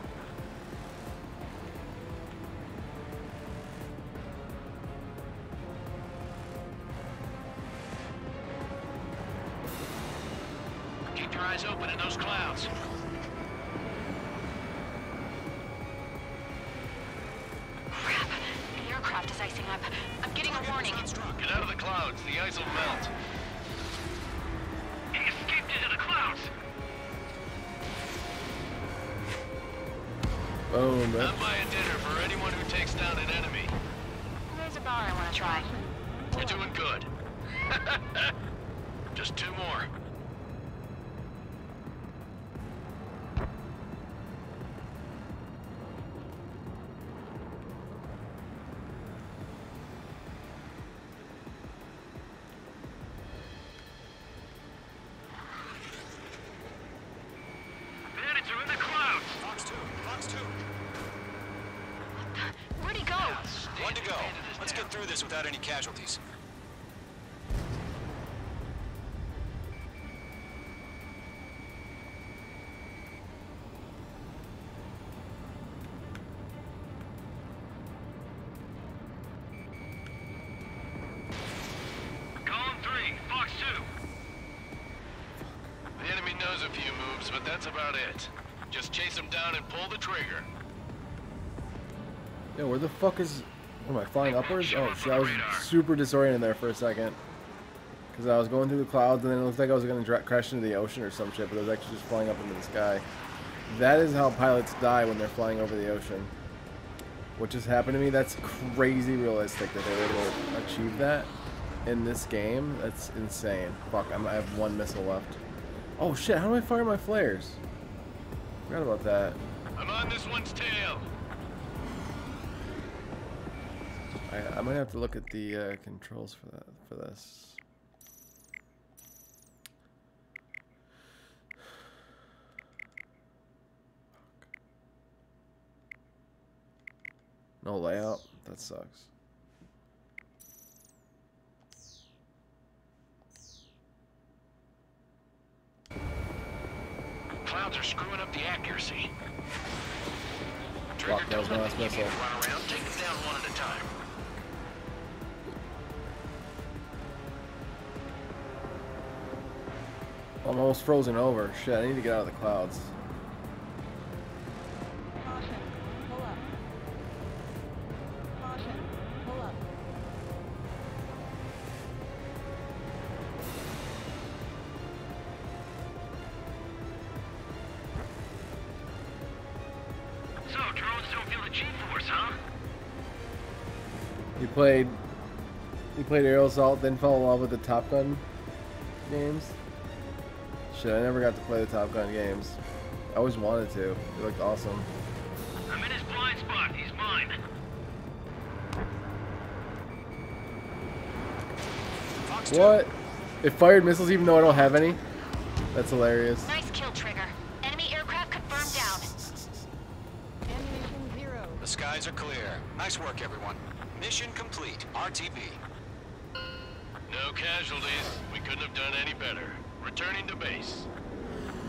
Keep your eyes open in those clouds. Crap. The aircraft is icing up. I'm getting a warning. Get out of the clouds, the ice will melt. He escaped into the clouds. Boom, man. Not buy a dinner for anyone who takes down an enemy. There's a bar I want to try. You're doing good. Just 2 more. Bandits are in the clouds. Fox 2. Fox 2. Where'd he go? 1 to go. Let's get through this without any casualties. Column 3, Fox 2. The enemy knows a few moves, but that's about it. Just chase him down and pull the trigger. Yeah, where the fuck is... What am I, flying upwards? Oh shit, I was super disoriented there for a second. Because I was going through the clouds and then it looked like I was going to crash into the ocean or some shit, but I was actually just flying up into the sky. That is how pilots die when they're flying over the ocean. What just happened to me, that's crazy realistic that they were able to achieve that in this game. That's insane. Fuck, I have 1 missile left. Oh shit, how do I fire my flares? Forgot about that. I'm on this one's tail. I might have to look at the controls for this. No layout? That sucks. Clouds are screwing up the accuracy. Fuck, that was my last missile. Run around, take them down one at a time. I'm almost frozen over. Shit, I need to get out of the clouds. Caution, pull up. Caution, pull up. So, drones don't feel the G-force, huh? You played Aerial Assault, then fell in love with the Top Gun games? Shit, I never got to play the Top Gun games. I always wanted to. They looked awesome. I'm in his blind spot. He's mine. What? It fired missiles even though I don't have any? That's hilarious. Nice kill, Trigger. Enemy aircraft confirmed down. Ammunition 0. The skies are clear. Nice work, everyone. Mission complete. RTB. No casualties. We couldn't have done any better. Returning to base.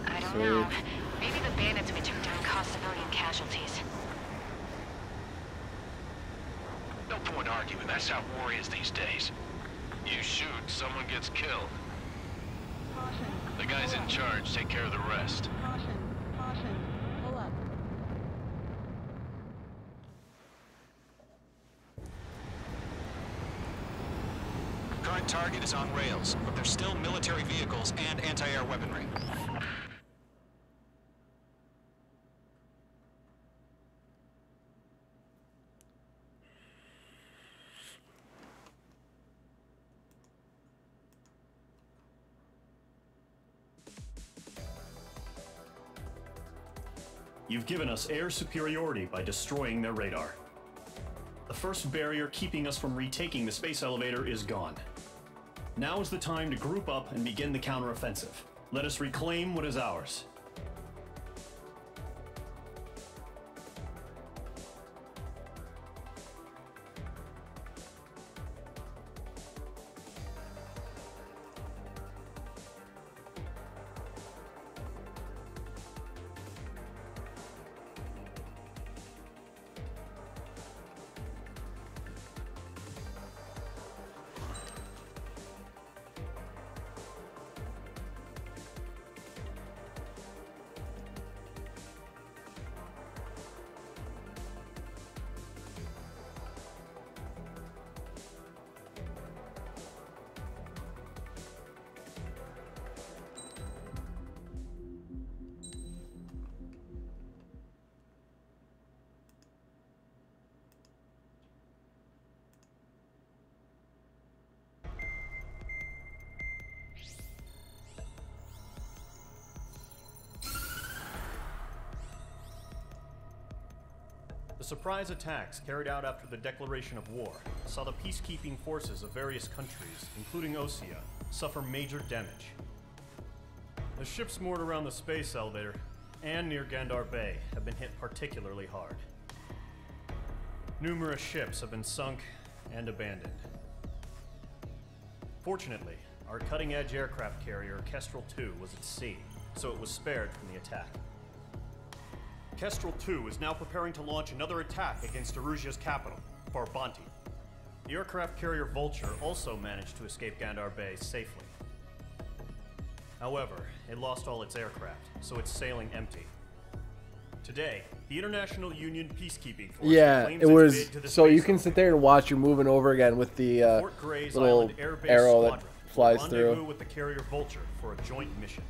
I don't know. Maybe the bandits we took down caused civilian casualties. No point arguing. That's how war is these days. You shoot, someone gets killed. Caution. The guys in charge take care of the rest. Caution. Caution. Pull up. Current target is on rails, but there's still military vehicles and anti-air weaponry. You've given us air superiority by destroying their radar. The first barrier keeping us from retaking the space elevator is gone. Now is the time to group up and begin the counteroffensive. Let us reclaim what is ours. The surprise attacks carried out after the declaration of war saw the peacekeeping forces of various countries, including Osea, suffer major damage. The ships moored around the space elevator and near Gandar Bay have been hit particularly hard. Numerous ships have been sunk and abandoned. Fortunately, our cutting-edge aircraft carrier Kestrel II was at sea, so it was spared from the attack. Kestrel II is now preparing to launch another attack against Erusia's capital, Farbanti. The aircraft carrier Vulture also managed to escape Gandar Bay safely. However, it lost all its aircraft, so it's sailing empty. Today, the International Union Peacekeeping Force claims it was its bid to the so you space can sit there and watch you moving over again with the little arrow that flies through. With the carrier Vulture for a joint mission.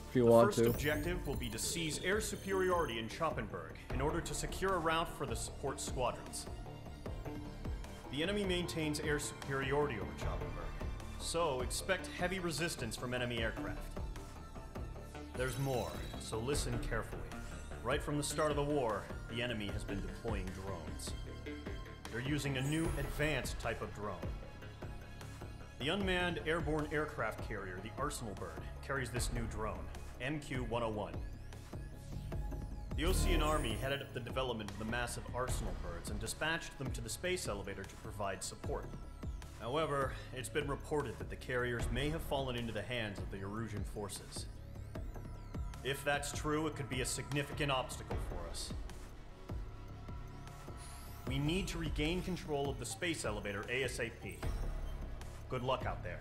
If you want to. The first objective will be to seize air superiority in Schoppenberg in order to secure a route for the support squadrons. The enemy maintains air superiority over Schoppenberg, so expect heavy resistance from enemy aircraft. There's more, so listen carefully. Right from the start of the war, the enemy has been deploying drones. They're using a new advanced type of drone. The unmanned airborne aircraft carrier, the Arsenal Bird, carries this new drone, MQ-101. The Osean Army headed up the development of the massive Arsenal Birds and dispatched them to the space elevator to provide support. However, it's been reported that the carriers may have fallen into the hands of the Erusian forces. If that's true, it could be a significant obstacle for us. We need to regain control of the space elevator ASAP. Good luck out there.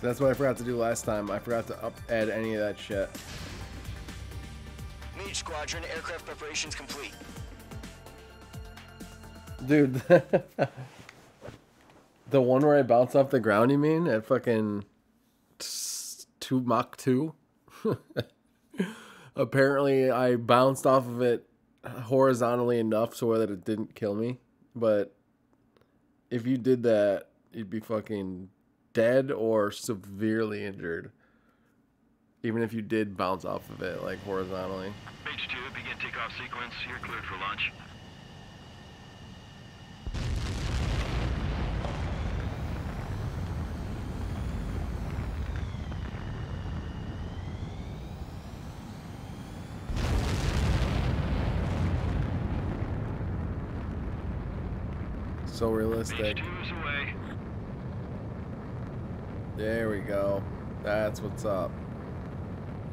That's what I forgot to do last time. I forgot to add any of that shit. Mage Squadron, aircraft preparations complete. Dude, the one where I bounce off the ground, you mean? At fucking Mach 2? Apparently, I bounced off of it horizontally enough so that it didn't kill me. But if you did that, you'd be fucking dead or severely injured. Even if you did bounce off of it, like, horizontally. Mage 2, begin takeoff sequence. You're cleared for launch. So realistic. There we go. That's what's up.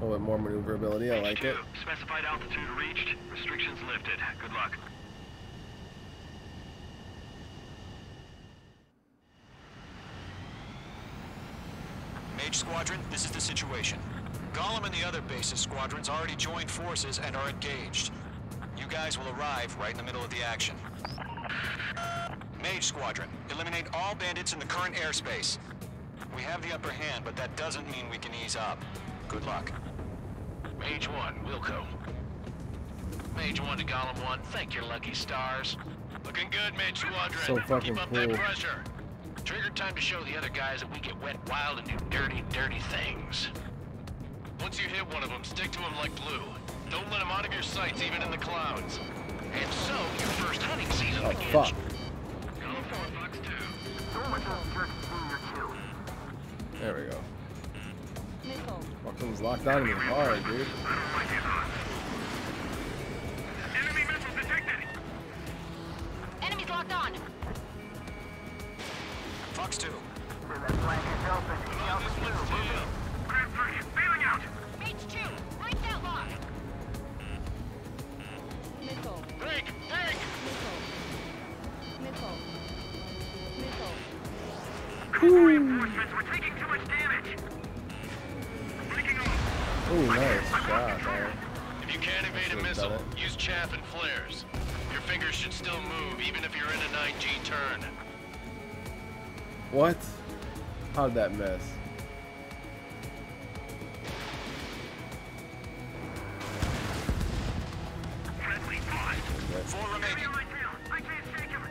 A little bit more maneuverability. I like it. Specified altitude reached. Restrictions lifted. Good luck. Mage Squadron, this is the situation. Gollum and the other bases squadrons already joined forces and are engaged. You guys will arrive right in the middle of the action. Mage Squadron, eliminate all bandits in the current airspace. We have the upper hand, but that doesn't mean we can ease up. Good luck. Mage 1, Wilco. Mage 1 to Gollum 1, thank your lucky stars. Looking good, Mage Squadron. So fucking Keep up cool. that pressure. Trigger time to show the other guys that we get wet wild and do dirty, dirty things. Once you hit one of them, stick to them like glue. Don't let them out of your sights, even in the clouds. And so, your first hunting season begins. Fuck. There we go. Fucking locked on me hard, dude. Enemy missile detected. Enemies locked on. Fox 2. That flank is open. Grand 3, bailing out. Mage 2, break that lock. Missile. Break! Break! Missile. Missile. Reinforcements, we're taking too much damage. Breaking off. Ooh, nice shot, man. If you can't evade a missile, use chaff and flares. Your fingers should still move, even if you're in a 9G turn. What? How'd that miss? Friendly pause. 4 remaining. I can't shake him.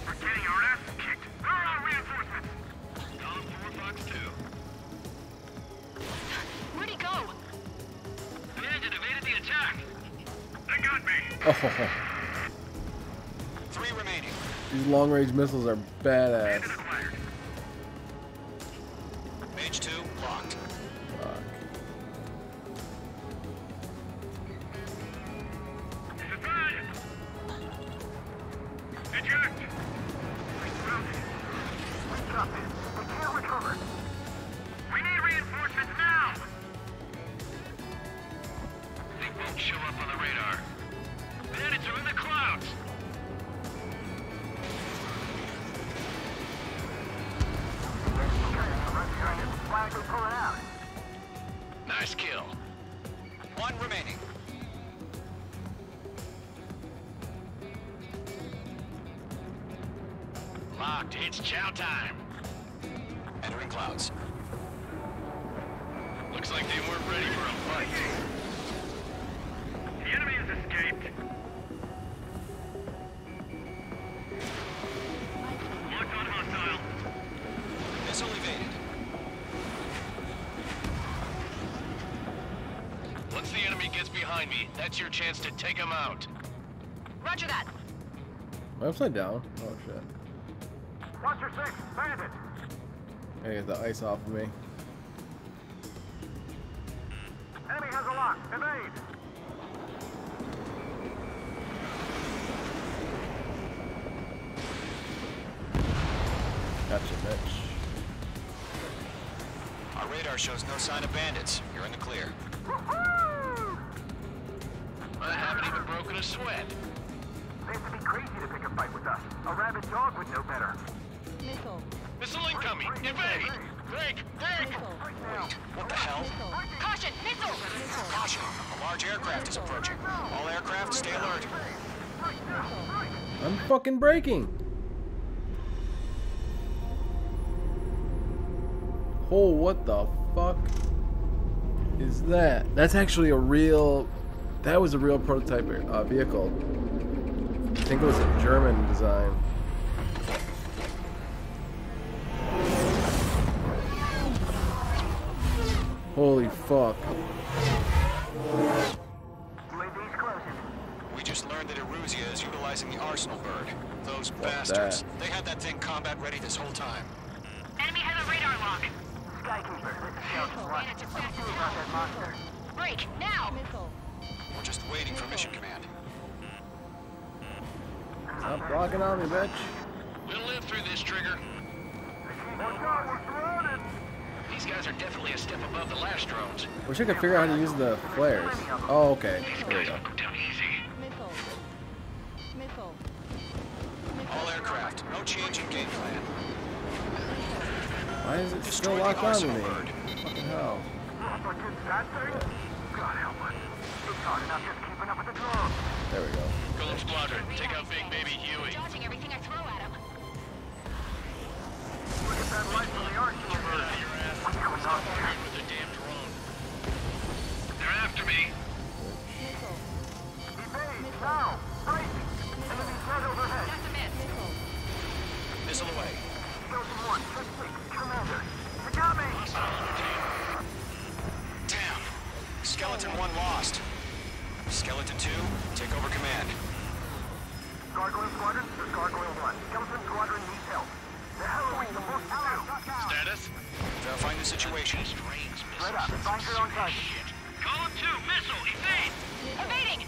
We're getting our ass kicked. Where are our reinforcements? Down 4, Fox 2. Where'd he go? Bandit evaded the attack. They got me. Oh, 3 remaining. these long-range missiles are badass. Mage 2, locked. Fuck. This is bad. Eject. We're surrounded. We got this. We can't recover. We need reinforcements now. They won't show up on the radar. Bandits are in the clouds. Nice kill. 1 remaining. Locked. It's chow time. Entering clouds. Looks like they weren't ready for a fight. The enemy has escaped. Locked on hostile. Missile evaded. Once the enemy gets behind me, that's your chance to take him out. Roger that. Am I upside down? Oh shit. Cluster 6, bandit. Gotta get the ice off of me. Enemy has a lock. Evade. Gotcha, bitch. Our radar shows no sign of bandits. You're in the clear. I haven't even broken a sweat. They have to be crazy to pick a fight with us. A rabid dog would know better. Missile. Missile incoming! Evade! Break! Break! Wait, what the hell? Caution, missile! Caution, a large aircraft is approaching. All aircraft, stay alert. I'm fucking braking. Oh, what the fuck is that? That's actually a real... That was a real prototype vehicle. I think it was a German design. Holy fuck. We just learned that Erusia is utilizing the Arsenal bird. Those bastards. They had that thing combat ready this whole time. Enemy has a radar lock. Skykeeper, this is Skillz. What? Manage to fast Do about that monster. Break, now! We're just waiting for mission command. Stop blocking on me, bitch. We'll live through this, Trigger. Watch out, we're surrounded. These guys are definitely a step above the last drones. Wish I could figure out how to use the flares. Oh, okay. There we go. Go down easy. Missile. All aircraft, no change in game plan. Why is it still Destroy the locked on to Arsenal me? bird. Fucking hell. But it's that thing? God help us. It's hard enough just keeping up with the drones. There we go. Golem Squadron, take out Big Baby Huey. Dodging everything I throw at him. Look at that light from the Arsenal bird. What's going on here? With the damn drone. They're after me. Evade, now! Break! Enemy's dead overhead. That's a miss. Missile away. Skeleton 1, check 6, Commander. You got me! Damn. Skeleton 1 lost. Skeleton 2, take over command. Gargoyle Squadron, this is Gargoyle 1. Skeleton Squadron needs help. The hell are we supposed to do? Status? Verifying the situation. Straight up, find your own target. Column 2, missile, evade! Evading!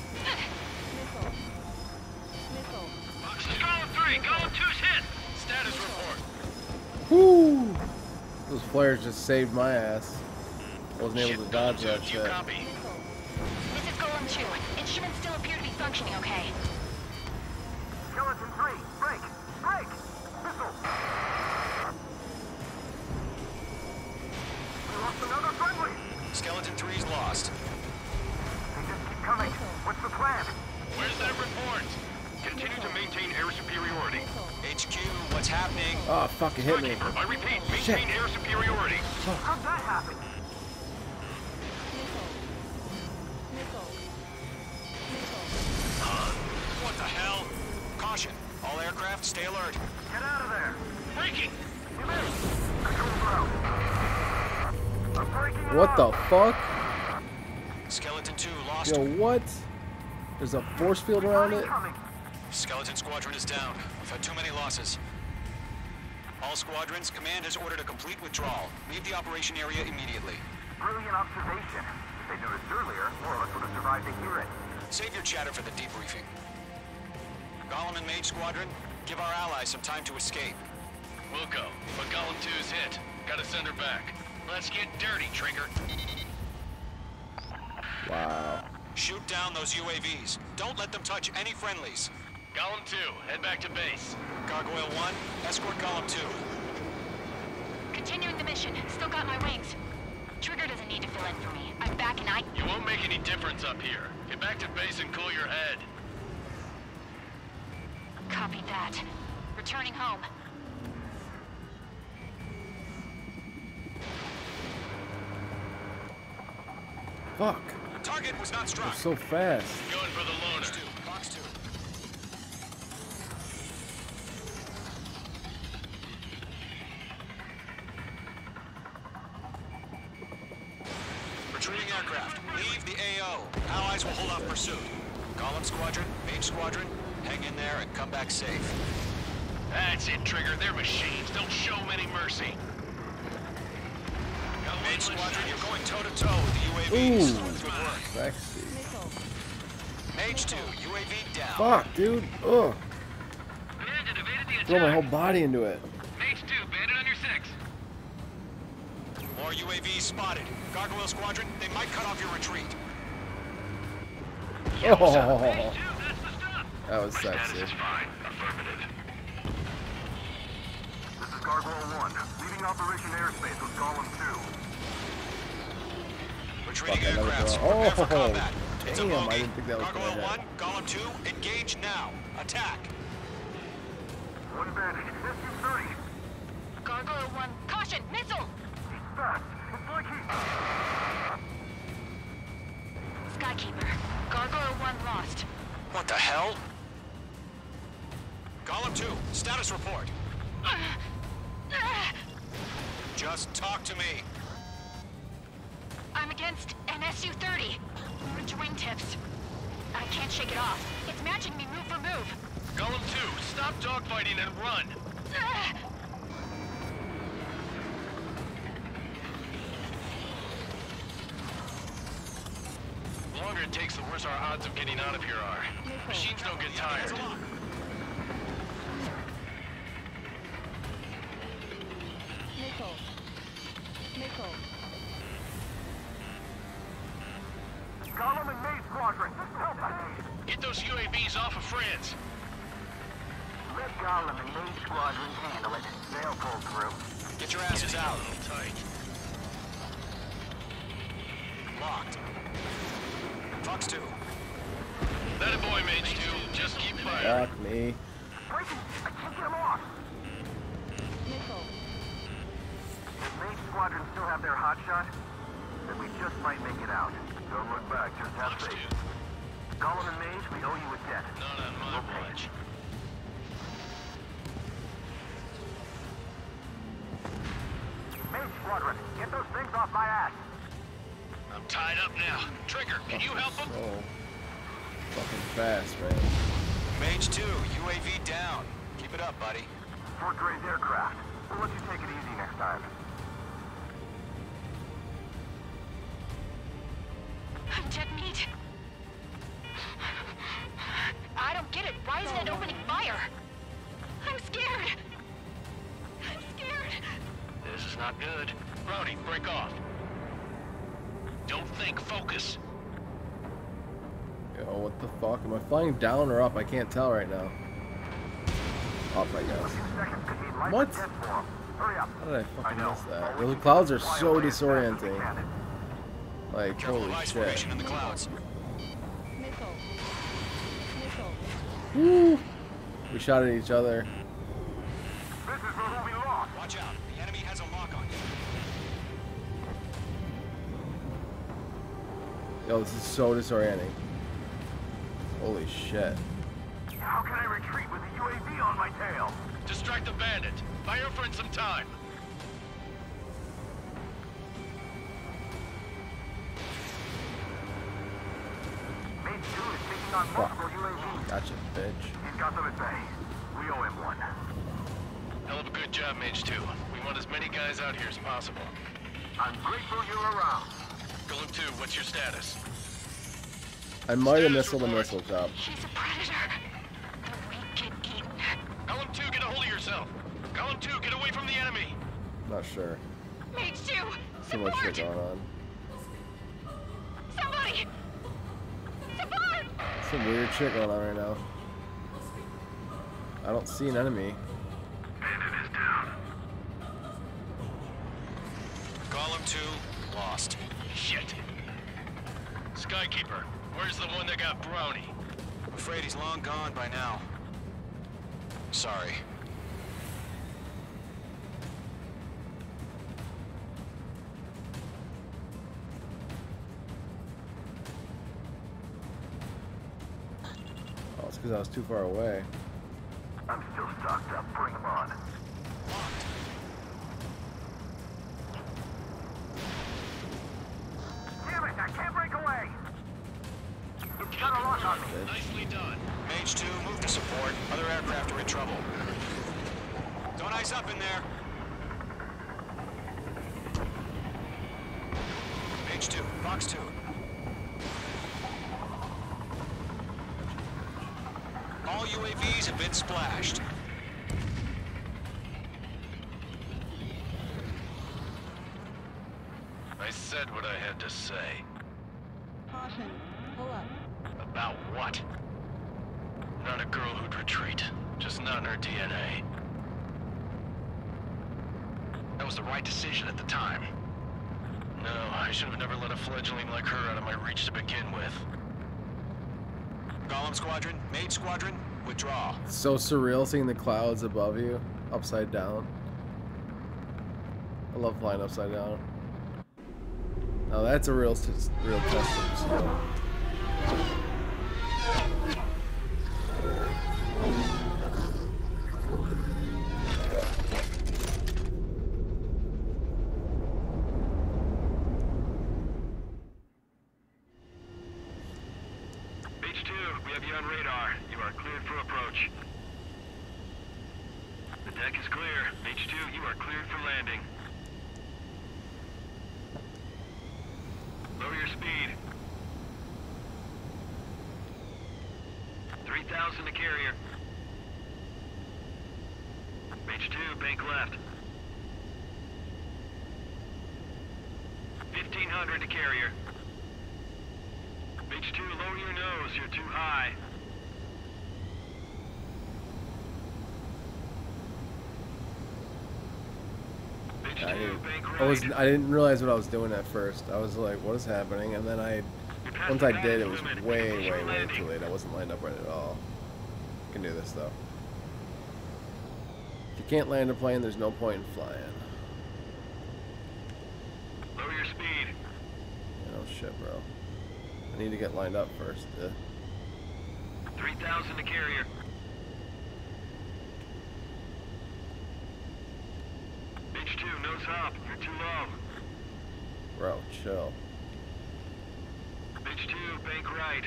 This is Column 3, Column 2's hit! Status report. Whoo! Those flares just saved my ass. I wasn't able to dodge that Do you shit. copy? This is Golem 2. Instruments still appear to be functioning okay. Skeleton 3, break! Break! Missile! We lost another friendly! Skeleton 3's lost. They just keep coming. What's the plan? Where's that report? Continue to maintain air superiority. HQ, what's happening? Oh, fuck, it hit me. Skykeeper, I repeat, maintain air superiority. How'd that happen? What the hell? Caution. All aircraft, stay alert. Get out of there! Breaking! You missed! Control ground. I'm breaking it What the up. fuck? Skeleton 2 lost. Yo, what? There's a force field around it? Coming. Skeleton Squadron is down. We've had too many losses. All squadrons, command has ordered a complete withdrawal. Leave the operation area immediately. Brilliant observation. If they'd noticed earlier, more of us would have survived to hear it. Save your chatter for the debriefing. Golem and Mage Squadron, give our allies some time to escape. We'll go, but Column 2's hit. Gotta send her back. Let's get dirty, Trigger. Wow. Shoot down those UAVs. Don't let them touch any friendlies. Column 2, head back to base. Gargoyle 1, escort Column 2. Continuing the mission. Still got my wings. Trigger doesn't need to fill in for me. I'm back and I... You won't make any difference up here. Get back to base and cool your head. Copy that. Returning home. Fuck. Target was not struck. They're so fast. Going for the loaner. Box 2. Retreating aircraft. Leave the AO. Allies will hold off pursuit. Golem Squadron, Mage Squadron, hang in there and come back safe. That's it, Trigger. They're machines. Don't show them any mercy. Mage Squadron, you're going toe-to-toe with the UAVs. Ooh. Good work. Sexy. Mage 2, UAV down. Fuck, dude. Ugh. Bandit evaded the attack. Throw my whole body into it. Mage 2, bandit on your 6. More UAVs spotted. Gargoyle Squadron, they might cut off your retreat. Oh, Mage 2, that's the stuff. that was sexy. fine. Affirmative. This is Gargoyle 1. Leaving Operation Airspace with Retreating Fuck, aircrafts. oh, Prepare for combat. It's a damn, bogey. I didn't think that was Gargoyle gonna 1, hit. Golem 2, engage now. Attack. One advantage. SU-30. Gargoyle 1, caution, missile! He's fast. It's like he's... Skykeeper, Gargoyle 1 lost. What the hell? Golem 2, status report. Just talk to me. I'm against an SU-30. Orange wingtips. I can't shake it off. It's matching me move for move. Golem 2, stop dogfighting and run! The longer it takes, the worse our odds of getting out of here are. Machines don't get tired. Nickel. Nickel. Golem and Maze Squadron. Help us. Get those UAVs off of France. Let Golem and Maze Squadron handle it. They'll pull through. Get your asses out. Tight. Locked. Fox 2. That a boy, Mage 2. Just keep firing. Fuck me. Breaking! I can't get him off! Nickel. If Maze Squadron still have their hotshot, then we just might make it out. Don't look back, just have Fox 2. faith. Golem and Mage, we owe you a debt. Not on my watch. Maze Squadron, get those things off my ass! I'm tied up now. Trigger, can you help him? So fucking fast, man. Mage 2, UAV down. Keep it up, buddy. Fort Gray's aircraft. We'll let you take it easy next time. I'm dead meat. I don't get it. Why isn't it opening fire? I'm scared. I'm scared. This is not good. Brownie, break off. Don't think, focus. Yo, what the fuck? Am I flying down or up? I can't tell right now. Up, I guess. What? Hurry up. How did I fucking miss that? The clouds are so disorienting. Like, holy shit. In the clouds. Nickel. Nickel. Woo! We shot at each other. This is where we lost. Watch out. The enemy has a lock on you. Yo, this is so disorienting. Holy shit. How can I retreat with a UAV on my tail? Distract the bandit. Buy your friend some time. Mage 2 is taking on multiple UAVs. Gotcha, bitch. He's got them at bay. We owe him one. Hell of a good job, Mage 2. We want as many guys out here as possible. I'm grateful you're around. Golem 2, what's your status? I might have missed the missile drop. He's a predator. The weak get eaten. Golem 2, get a hold of yourself. Golem 2, get away from the enemy. Not sure. Mage 2, So much support! shit going on. Somebody! Support! Some weird shit going on right now. I don't see an enemy. Bandit is down. Golem 2, lost. Shit. Skykeeper, where's the one that got Brownie? I'm afraid he's long gone by now. Sorry. Oh, it's because I was too far away. I'm still stocked up. Bring him on. Damn it! I can't break away! It's got a lock on me. Nicely done. Mage 2, move to support. Other aircraft are in trouble. Don't ice up in there. Mage 2, Fox 2. All UAVs have been splashed. I said what I had to say. Caution. Pull up. About what? Not a girl who'd retreat. Just not in her DNA. That was the right decision at the time. No, I should have never let a fledgling like her out of my reach to begin with. Golem Squadron, Mage Squadron, withdraw. It's so surreal seeing the clouds above you, upside down. I love flying upside down. Now that's a real test of skill. H2, we have you on radar. You are cleared for approach. The deck is clear. H2, you are cleared for landing. Lower your speed. 3,000 to carrier. H2, bank left. 1,500 to carrier. H2, lower your nose, you're too high. I didn't realize what I was doing at first. I was like, what is happening? And then once I did, it was way too late. I wasn't lined up right at all. I can do this though. If you can't land a plane, there's no point in flying. Lower your speed. Oh shit, bro. I need to get lined up first. 3,000 to carrier. H2, nose up. You're too low. Bro, chill. H2, bank right.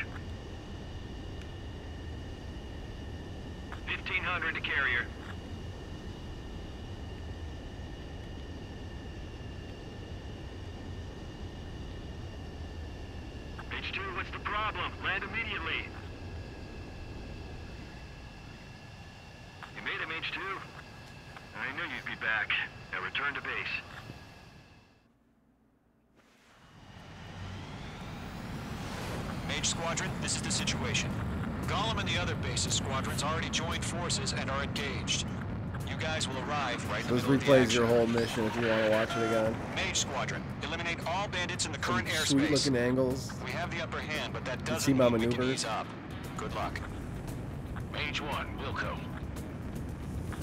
1,500 to carrier. H2, what's the problem? Land immediately. You made him, H2. I knew you'd be back. Now return to base. Mage Squadron, this is the situation. Golem and the other bases squadrons already joined forces and are engaged. You guys will arrive right in the middle of the action. This replays your whole mission if you want to watch it again. Mage Squadron, eliminate all bandits in the current airspace. Sweet looking angles. We have the upper hand, but that You doesn't see my mean we can maneuvers? ease up. Good luck. Mage 1, Wilco.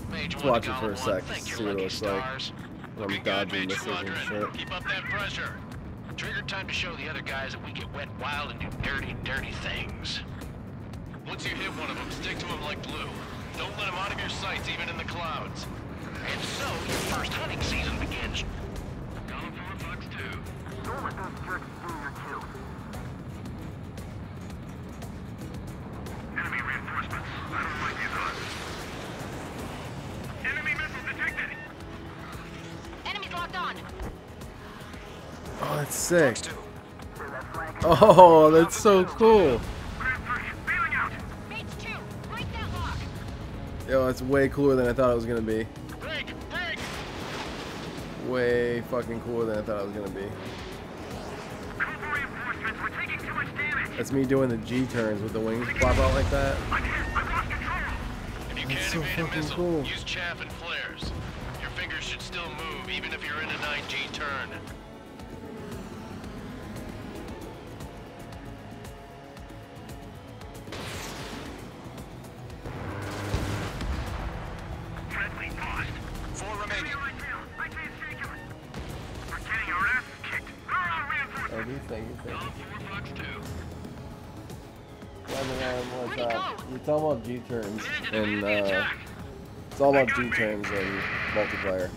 Mage Let's 1 watch to it for a Golem sec 1, to thank your see what it lucky looks like. stars. When I'm Looking good, dodging Mage missiles and Squadron. shit. Keep up that pressure. Trigger time to show the other guys that we get wet wild and do dirty, dirty things. Once you hit one of them, stick to them like glue. Don't let them out of your sights, even in the clouds. And so, your first hunting season begins. Golem 4, Fox 2. Don't let those jerks steal your kill. Enemy reinforcements. I don't like these odds. Enemy missile detected. Enemies locked on. Oh, that's sick. Oh, that's so cool. Mage 2, break that lock. Yo, it's way cooler than I thought it was gonna be. Break! Break! Way fucking cooler than I thought it was gonna be. Reinforcements, we're taking too much damage. That's me doing the G turns with the wings pop out like that. I've lost control. If you That's can't so evade a fucking missile, cool. use chaff and flares. Your fingers should still move, even if you're in a 9G turn. Friendly paused. 4 remaining. I can't shake him. We're getting our asses kicked. Where are our reinforcements? Thank you. Golem 4, Fox 2. You're talking about G turns, and it's all about G turns in multiplayer.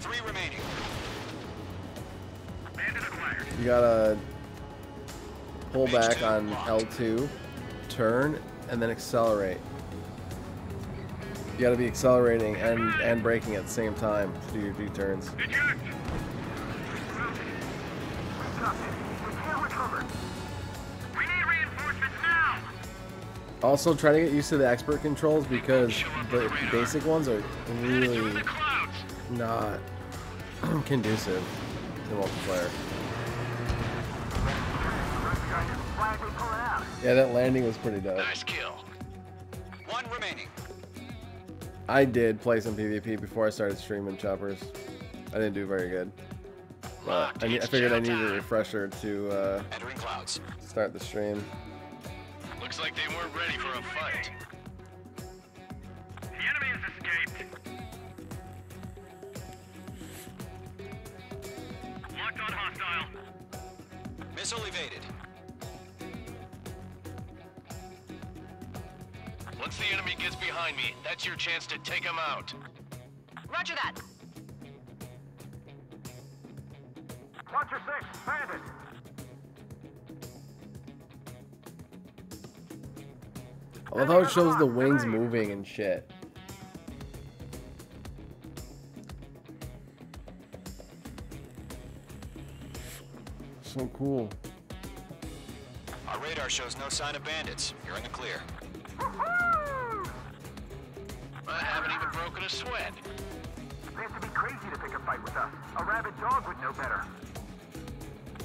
3 remaining. Bandit acquired. You gotta pull back on L2, turn, and then accelerate. You gotta be accelerating and braking at the same time to do your D turns. Eject. We need reinforcements now. Also, try to get used to the expert controls because the basic ones are really not conducive to multiplayer. Yeah, that landing was pretty dope. Nice kill. 1 remaining. I did play some PvP before I started streaming choppers. I didn't do very good. But I figured I needed a refresher to Entering clouds. start the stream. Looks like they weren't ready for a fight. The enemy has escaped. Locked on hostile. Missile evaded. Once the enemy gets behind me, that's your chance to take him out. Roger that. Watcher 6, bandit. I love how it shows the wings moving and shit. So cool. Our radar shows no sign of bandits. You're in the clear. I haven't even broken a sweat. They have to be crazy to pick a fight with us. A rabid dog would know better.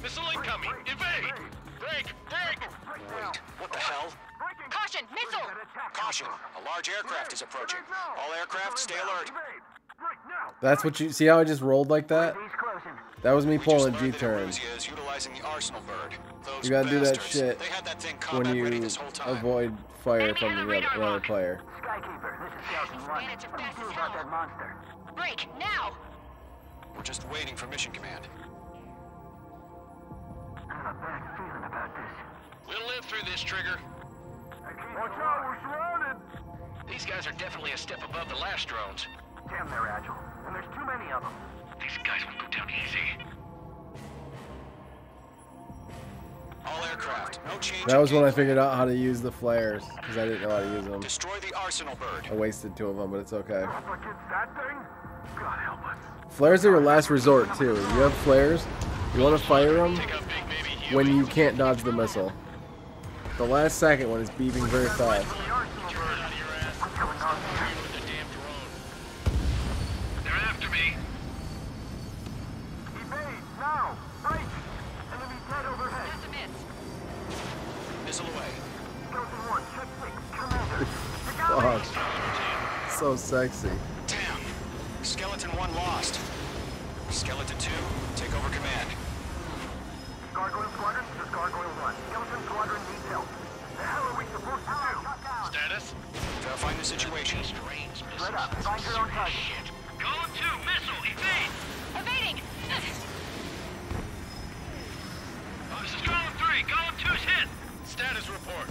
Missile incoming! Evade! Break! Break! Wait, what the hell? Caution, missile! Caution, a large aircraft is approaching. All aircraft, stay alert. That's what you see how I just rolled like that? That was me pulling a G-turn. Is utilizing the arsenal bird. Those You gotta do that bastards, shit they had that thing when combat you ready this whole time. avoid fire from the other player. Skykeeper, this is Scout 1. Bandits are fast Who as knew about hell. that monster? Break, now! We're just waiting for mission command. I have a bad feeling about this. We'll live through this, Trigger. Watch out, we're surrounded! These guys are definitely a step above the last drones. Damn, they're agile. And there's too many of them. These guys won't go down easy. All aircraft, no change. That was when I figured out how to use the flares, because I didn't know how to use them. Destroy the arsenal bird. I wasted 2 of them, but it's okay. But it's that thing? God help us. Flares are your last resort, too. You have flares, you want to fire them when you can't dodge the missile. The last second when it's beeping very fast. They're after me. Evade, now! Break! Enemy dead overhead. That's a miss. Missile away. Skeleton 1, check 6, commander. Fuck. So sexy. Damn. Skeleton 1 lost. Skeleton 2, take over command. Gargoyle Squadron, this is Gargoyle 1. Skeleton Squadron needs help. The hell are we supposed to do? Status? Verifying the situation. Strange Let up, find your own target. Golem 2, missile, evade! Evading! This is Golem 3, Golem 2's hit! Status report.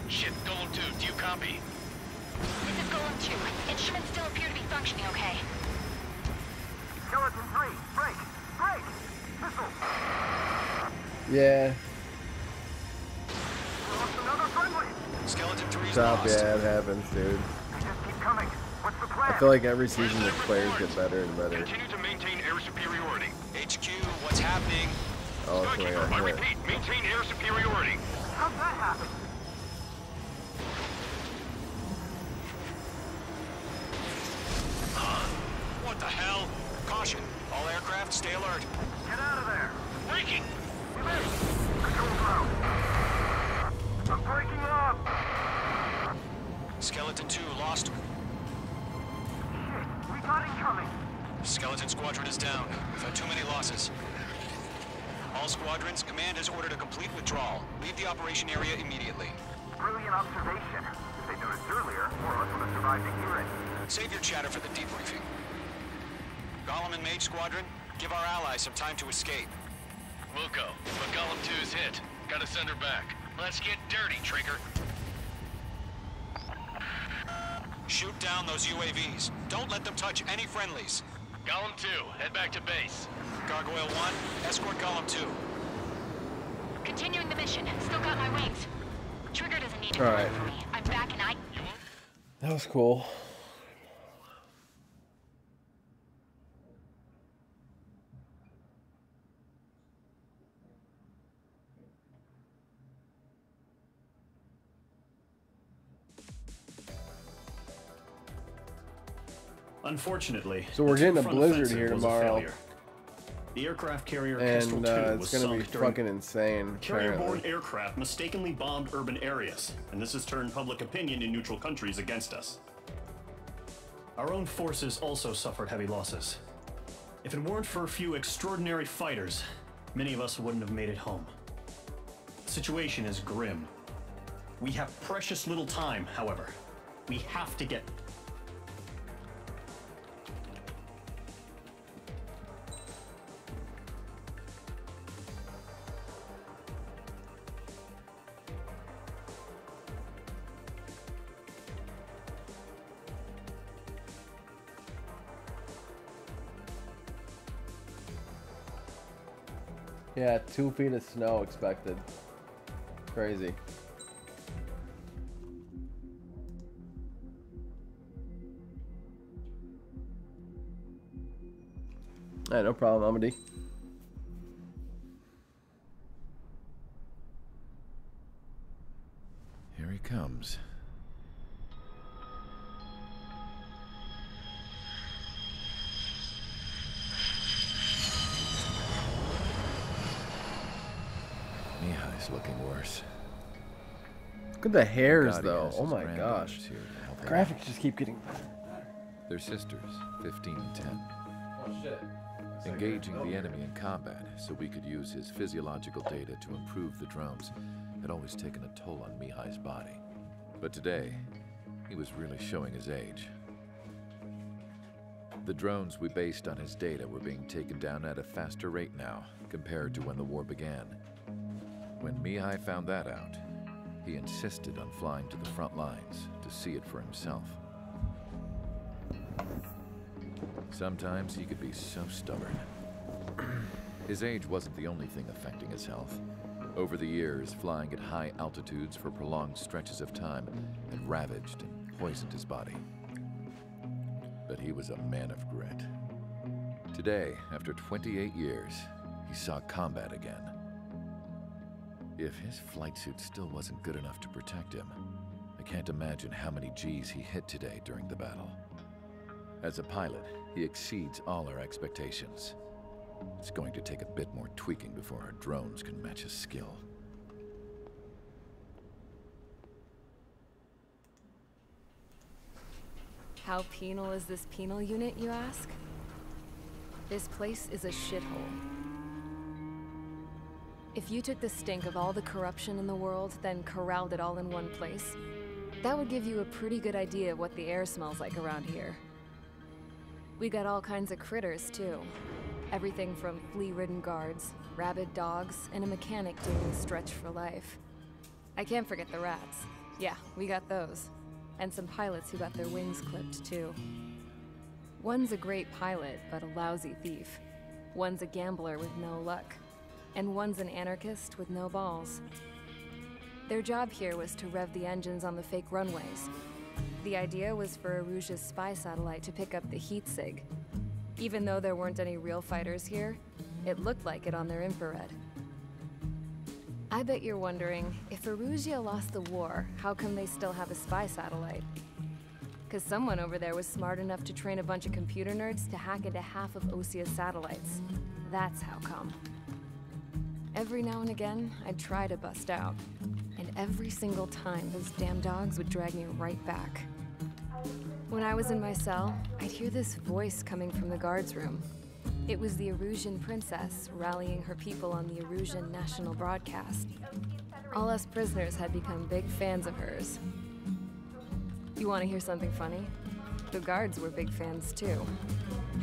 Shit, Golem 2, do you copy? This is Golem 2. Instruments still appear to be functioning okay. Skeleton 3, break! Break! Missile! Yeah. Lost another friendly! Skeleton 3's Stop, lost. yeah, it happens, dude. They just keep coming. What's the plan? I feel like every season the players get better and better. Continue to maintain air superiority. HQ, what's happening? Oh, that's what I Skykeeper, got I hit. repeat, maintain air superiority. How'd that happen? What the hell? Caution, all aircraft, stay alert. Get out of there! Breaking! Evade! Control ground! I'm breaking up! Skeleton 2 lost. Shit, we got incoming! Skeleton Squadron is down. We've had too many losses. All squadrons, command has ordered a complete withdrawal. Leave the operation area immediately. Brilliant observation. If they'd noticed earlier, more of us would have survived to hear it. Save your chatter for the debriefing. Golem and Mage Squadron, give our allies some time to escape. We'll go, but Golem 2's hit. Gotta send her back. Let's get dirty, Trigger. Shoot down those UAVs. Don't let them touch any friendlies. Golem 2, head back to base. Gargoyle 1, escort Golem 2. Continuing the mission. Still got my wings. Trigger doesn't need to All come right. for me. I'm back and I... That was cool. Unfortunately, So we're the getting a two-front blizzard offensive here was a tomorrow. failure. The aircraft carrier And Kestrel 2 it's was gonna be sunk during fucking insane, carrier-borne apparently. aircraft mistakenly bombed urban areas, and this has turned public opinion in neutral countries against us. Our own forces also suffered heavy losses. If it weren't for a few extraordinary fighters, many of us wouldn't have made it home. The situation is grim. We have precious little time, however. We have to get... Yeah, 2 feet of snow expected. Crazy. Alright, no problem, Amity. Here he comes. Mihai's looking worse. Look at the hairs, though. Oh my gosh. The graphics just keep getting better. They're sisters, 15 and 10. Oh shit. Engaging the enemy in combat so we could use his physiological data to improve the drones had always taken a toll on Mihai's body. But today, he was really showing his age. The drones we based on his data were being taken down at a faster rate now compared to when the war began. When Mihai found that out, he insisted on flying to the front lines to see it for himself. Sometimes he could be so stubborn. His age wasn't the only thing affecting his health. Over the years, flying at high altitudes for prolonged stretches of time had ravaged and poisoned his body. But he was a man of grit. Today, after 28 years, he saw combat again. If his flight suit still wasn't good enough to protect him, I can't imagine how many Gs he hit today during the battle. As a pilot, he exceeds all our expectations. It's going to take a bit more tweaking before our drones can match his skill. How penal is this penal unit, you ask? This place is a shithole. If you took the stink of all the corruption in the world, then corralled it all in one place, that would give you a pretty good idea of what the air smells like around here. We got all kinds of critters, too. Everything from flea-ridden guards, rabid dogs, and a mechanic doing a stretch for life. I can't forget the rats. Yeah, we got those. And some pilots who got their wings clipped, too. One's a great pilot, but a lousy thief. One's a gambler with no luck. And one's an anarchist with no balls. Their job here was to rev the engines on the fake runways. The idea was for Arusia's spy satellite to pick up the heat sig. Even though there weren't any real fighters here, it looked like it on their infrared. I bet you're wondering, if Arusia lost the war, how come they still have a spy satellite? Because someone over there was smart enough to train a bunch of computer nerds to hack into half of Osia's satellites. That's how come. Every now and again, I'd try to bust out. And every single time, those damn dogs would drag me right back. When I was in my cell, I'd hear this voice coming from the guards room. It was the Arusian princess rallying her people on the Arusian national broadcast. All us prisoners had become big fans of hers. You want to hear something funny? The guards were big fans too.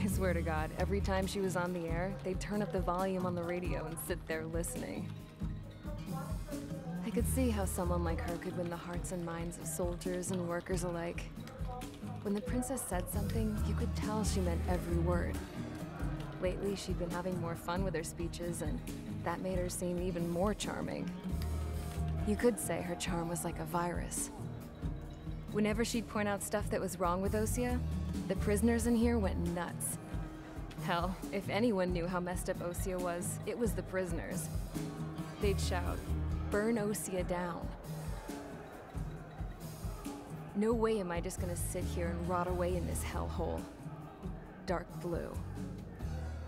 I swear to God, every time she was on the air, they'd turn up the volume on the radio and sit there listening. I could see how someone like her could win the hearts and minds of soldiers and workers alike. When the princess said something, you could tell she meant every word. Lately, she'd been having more fun with her speeches, and that made her seem even more charming. You could say her charm was like a virus. Whenever she'd point out stuff that was wrong with Osia, the prisoners in here went nuts. Hell, if anyone knew how messed up Osia was, it was the prisoners. They'd shout, "Burn Osia down." No way am I just gonna sit here and rot away in this hellhole. Dark blue.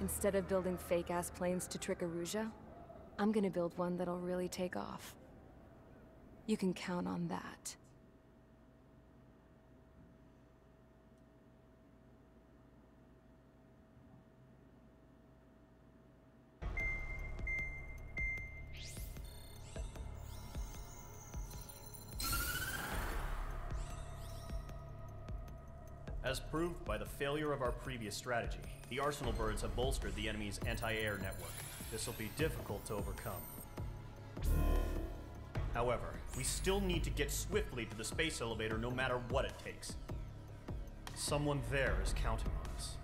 Instead of building fake-ass planes to trick Arusia, I'm gonna build one that'll really take off. You can count on that. As proved by the failure of our previous strategy, the Arsenal birds have bolstered the enemy's anti-air network. This will be difficult to overcome. However, we still need to get swiftly to the space elevator no matter what it takes. Someone there is counting on us.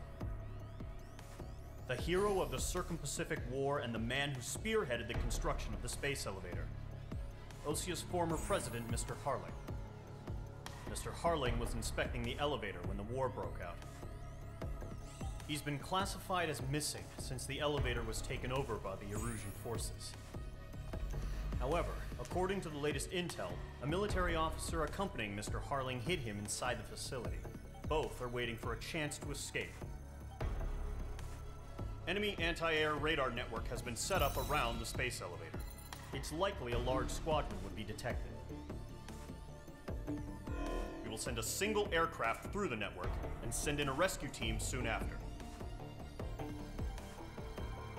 The hero of the Circum-Pacific War and the man who spearheaded the construction of the space elevator. Osia's former president, Mr. Harling. Mr. Harling was inspecting the elevator when the war broke out. He's been classified as missing since the elevator was taken over by the Erusian forces. However, according to the latest intel, a military officer accompanying Mr. Harling hid him inside the facility. Both are waiting for a chance to escape. Enemy anti-air radar network has been set up around the space elevator. It's likely a large squadron would be detected. We will send a single aircraft through the network and send in a rescue team soon after.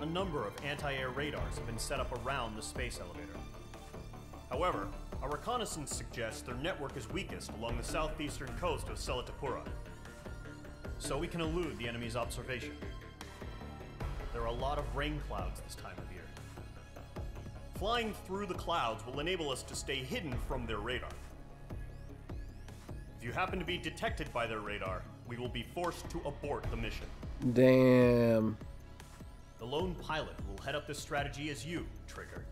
A number of anti-air radars have been set up around the space elevator. However, our reconnaissance suggests their network is weakest along the southeastern coast of Selatapura, so we can elude the enemy's observation. There are a lot of rain clouds this time of year. Flying through the clouds will enable us to stay hidden from their radar. If you happen to be detected by their radar, we will be forced to abort the mission. Damn. The lone pilot will head up this strategy as you, Trigger.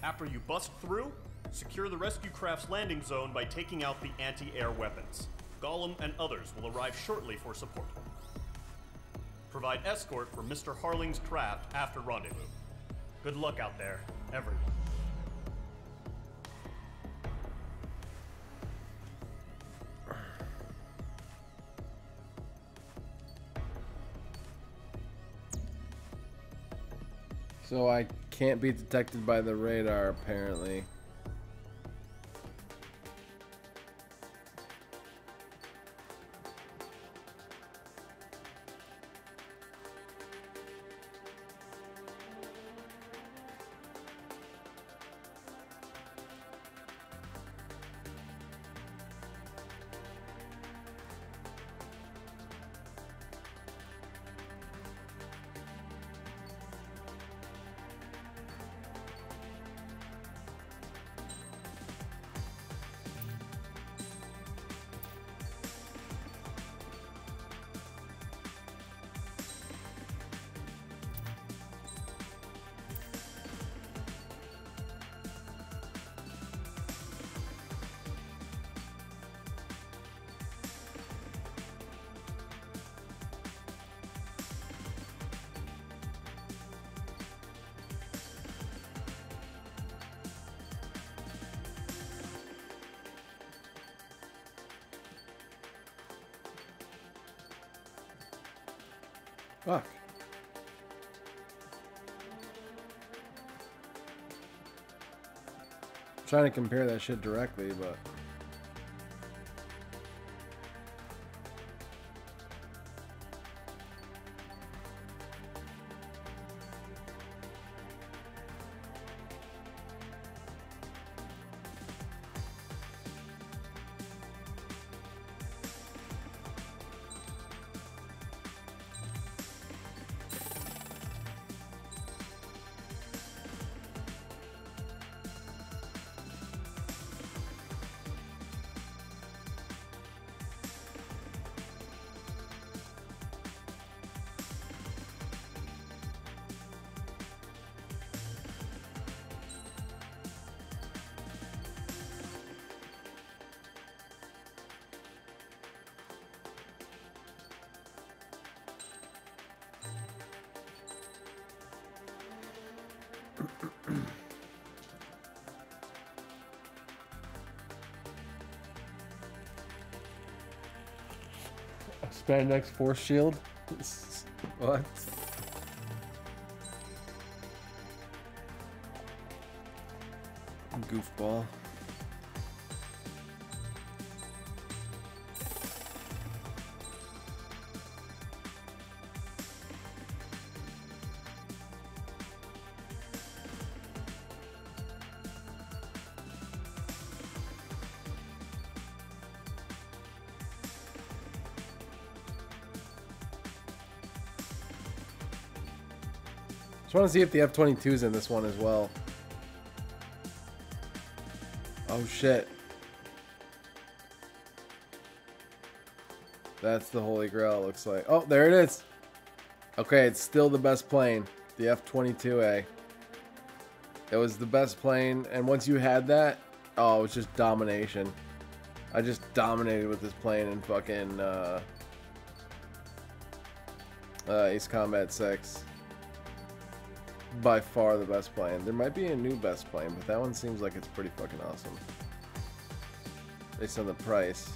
After you bust through, secure the rescue craft's landing zone by taking out the anti-air weapons. Gollum and others will arrive shortly for support. Provide escort for Mr. Harling's craft after rendezvous. Good luck out there, everyone. So I can't be detected by the radar, apparently. Fuck. I'm trying to compare that shit directly, but... Spandex force shield? What? Goofball. Just want to see if the F-22's in this one as well. Oh shit. That's the Holy Grail, it looks like. Oh, there it is. Okay, it's still the best plane. The F-22A. It was the best plane, and once you had that, oh, it was just domination. I just dominated with this plane in fucking Ace Combat 6. By far the best plane. There might be a new best plane, but that one seems like it's pretty fucking awesome. Based on the price.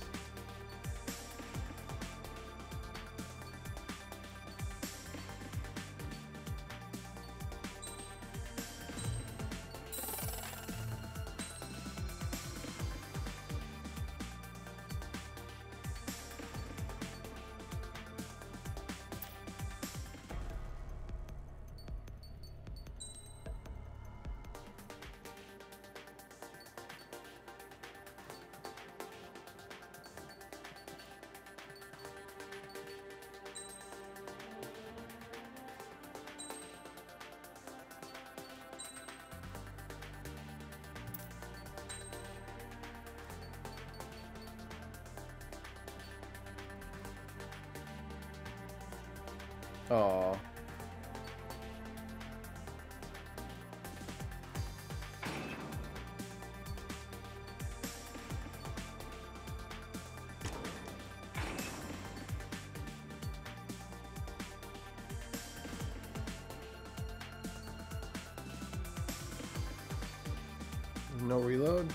Aww. No reload.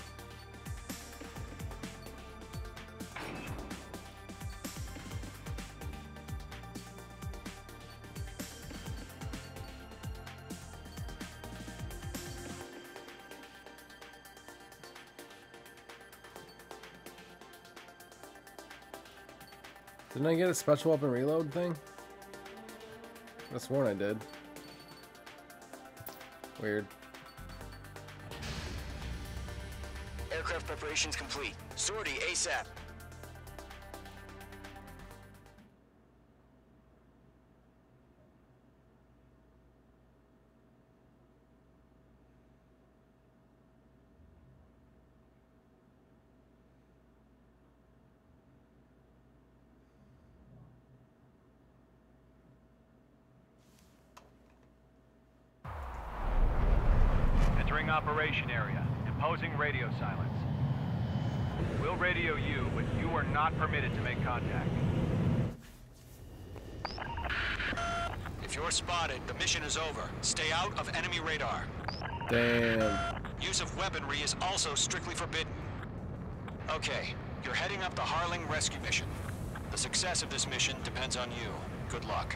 Didn't I get a special weapon reload thing? I sworn I did. Weird. Aircraft preparations complete. Sortie ASAP. Operation area. Imposing radio silence. We'll radio you, but you are not permitted to make contact. If you're spotted, the mission is over. Stay out of enemy radar. Damn. Use of weaponry is also strictly forbidden. Okay, you're heading up the Harling rescue mission. The success of this mission depends on you. Good luck.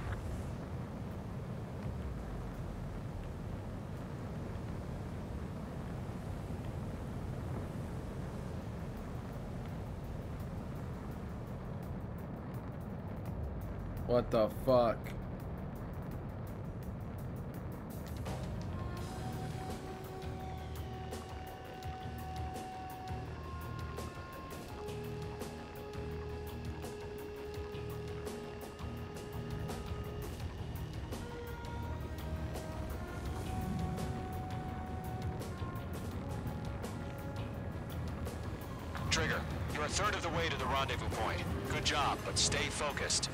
What the fuck? Trigger, you're a third of the way to the rendezvous point. Good job, but stay focused.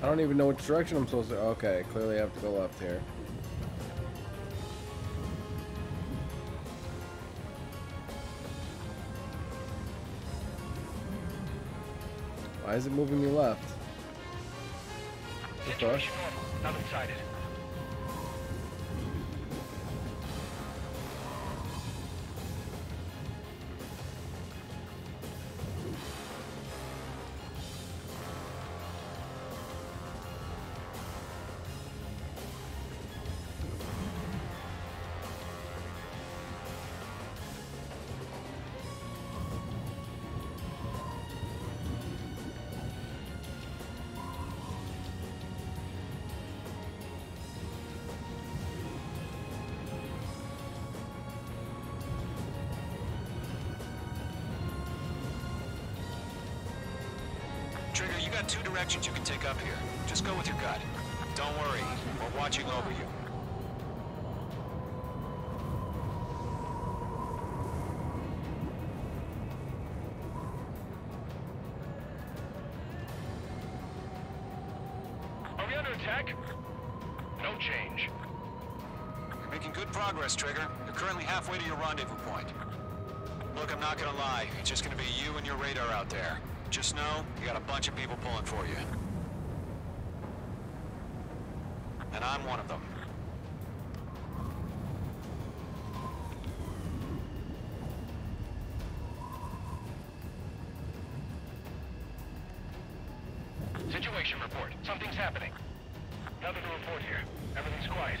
I don't even know which direction I'm supposed to. Okay, clearly I have to go left here. Why is it moving me left? Situation normal. Nothing sighted. Trigger, you got two directions you can take up here. Just go with your gut. Don't worry, we're watching over you. Are we under attack? No change. You're making good progress, Trigger. You're currently halfway to your rendezvous point. Look, I'm not gonna lie. It's just gonna be you and your radar out there. Just know, you got a bunch of people pulling for you. And I'm one of them. Situation report. Something's happening. Nothing to report here. Everything's quiet.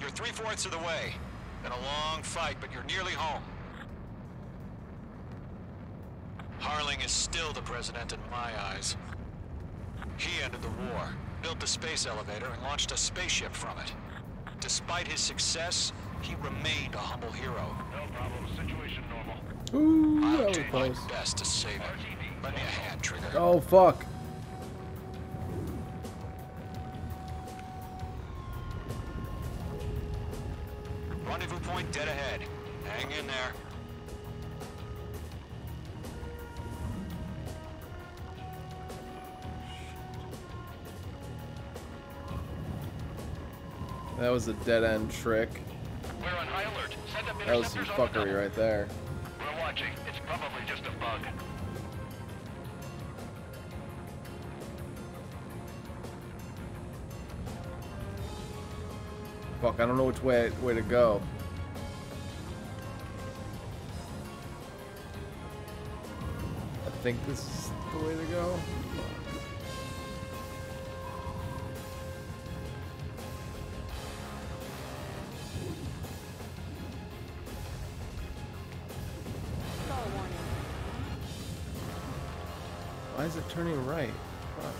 You're 3/4 of the way. Been a long fight, but you're nearly home. Harling is still the president in my eyes. He ended the war, built the space elevator, and launched a spaceship from it. Despite his success, he remained a humble hero. No problem. Situation normal. Ooh, I'll that was do my close. best to save him. Lend me a hand, Trigger. Oh, fuck. Rendezvous point dead ahead. Hang in there. That was a dead-end trick. We're on high alert. Send up That was some interceptors on the fuckery double. right there. We're watching. It's probably just a bug. Fuck, I don't know which way to go. I think this is the way to go. Why is it turning right? Fuck.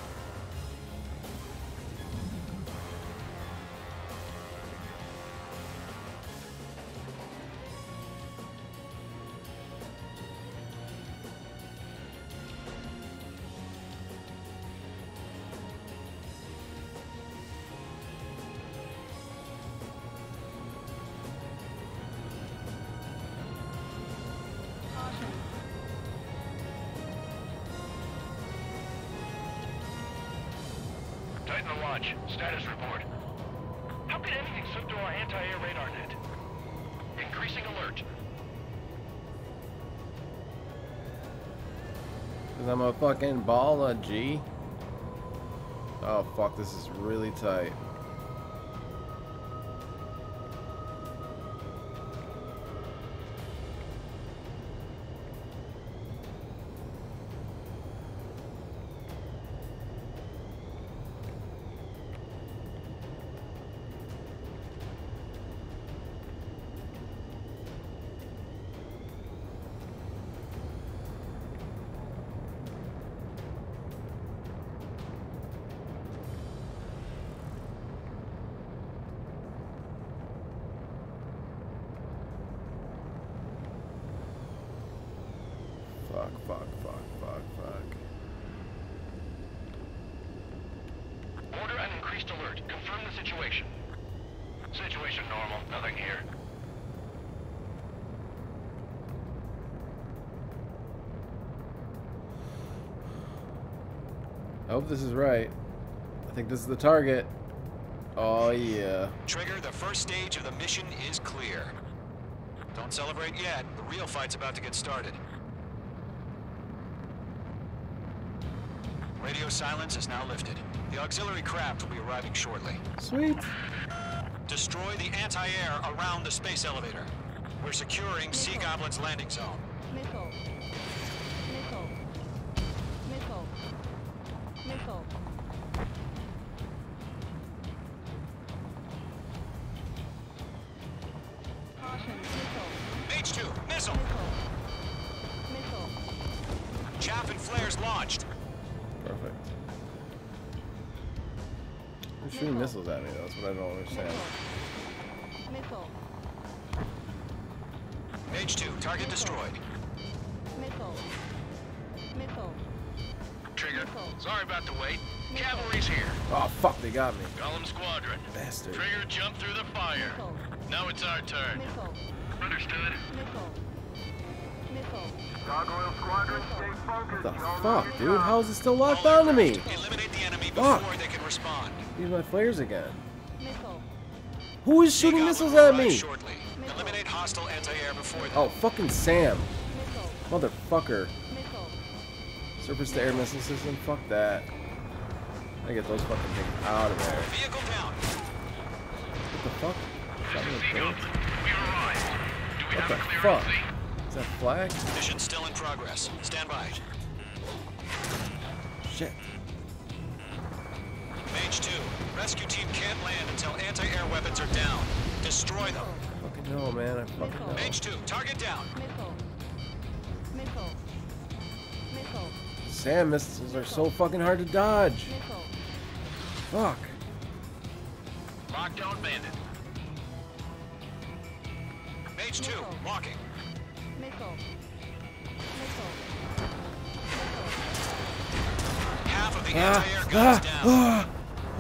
Tighten the watch. Status report. How could anything slip through our anti-air radar net? Increasing alert. Cause I'm a fucking ball of G. Oh fuck, this is really tight. Fuck. Order an increased alert. Confirm the situation. Situation normal. Nothing here. I hope this is right. I think this is the target. Oh yeah. Trigger, the first stage of the mission is clear. Don't celebrate yet. The real fight's about to get started. Radio silence is now lifted. The auxiliary craft will be arriving shortly. Sweet. Destroy the anti-air around the space elevator. We're securing Sea Goblin's landing zone. Missile. Missile. Missile. Missile. Caution. Missile. H2, missile. Missile. Chaff and flares launched. Perfect. They're shooting missiles at me though, that's what I don't understand. Missile. Mage 2, target destroyed. Missile. Missile. Trigger, sorry about the wait. Cavalry's here. Oh, fuck, they got me. Golem Squadron. Bastard. Trigger jumped through the fire. Missile. Now it's our turn. Missile. Understood. Missile. Missile. Gargoyle Squadron, stay focused. What the fuck, dude? How is it still locked onto me? Eliminate the enemy Fuck. before they can respond. Use my flares again. Missile. Who is shooting missiles at me? Shortly. Eliminate hostile anti-air before them. Oh, fucking Sam. Missile. Motherfucker. Missile. Surface-to-air missile system? Fuck that. I get those fucking things out of there. Vehicle down. What the fuck? Shot me in the face? We arrived. Do we What have the a clear fuck? exit? Is that flag? Mission still in progress. Stand by. Shit. Mage 2, rescue team can't land until anti-air weapons are down. Destroy them. Fucking hell, man. I fucking know. Mage 2, target down. Missile. Missile. Missile. Sam missiles are so fucking hard to dodge. Missile. Fuck. Lockdown bandit. Mage 2, walking. Missile. Missile. Half of the anti-air guns down.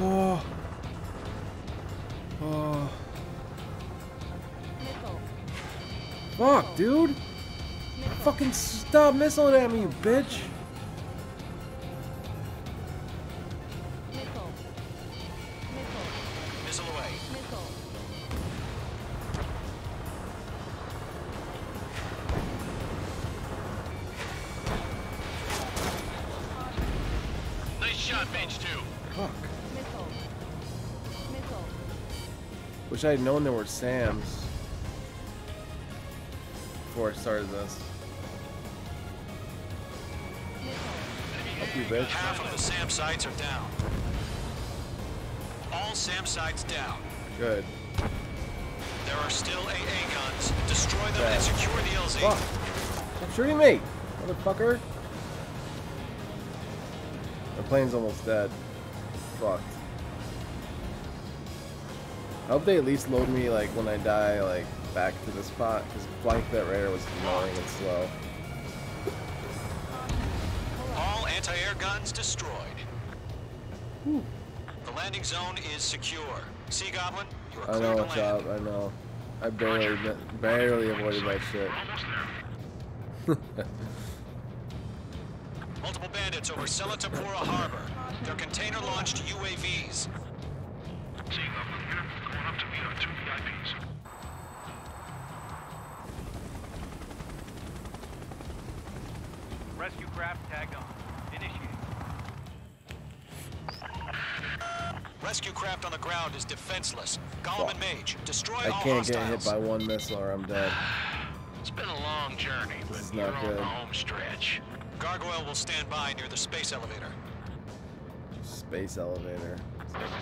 Oh. Missile. Fuck, dude. Fucking stop missiling at me, you bitch. Missile. Missile. Missile away. Missile. Nice shot, Mage 2. Fuck. Missile. Missile. Wish I had known there were Sams before I started this. Fuck you, bitch. Half of the SAM sites are down. All SAM sites down. Good. There are still AA guns. Destroy them and secure the LZ. Fuck. Stop shooting me, motherfucker. My plane's almost dead. Fucked. I hope they at least load me, like, when I die, like, back to the spot, because flying that radar was annoying and slow. All anti-air guns destroyed. Whew. The landing zone is secure. Sea Goblin, you are I clear know to what's land. up, I know. I barely avoided that shit. Multiple bandits over Selatapura Harbor. They're container-launched UAVs. Sea Goblin here, going up to meet our 2 VIPs. Rescue craft tagged on. Initiate. Rescue craft on the ground is defenseless. Golem and Mage, destroy I all can't get hostiles. hit by one missile or I'm dead. It's been a long journey, but This is you're not on good. the home stretch. Gargoyle will stand by near the space elevator. Space elevator.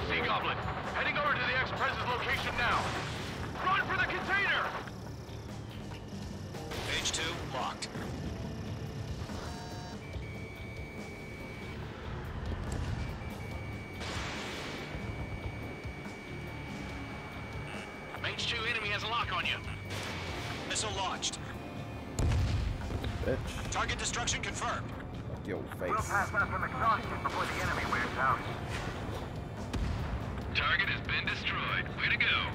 Sea Goblin, heading over to the Express's location now. Run for the container! Mage 2, locked. Mage 2 enemy has a lock on you. Missile launched. Bitch. Target destruction confirmed. Fuck your We'll face. pass that from exhaustion before the enemy wears out. Target has been destroyed. Way to go.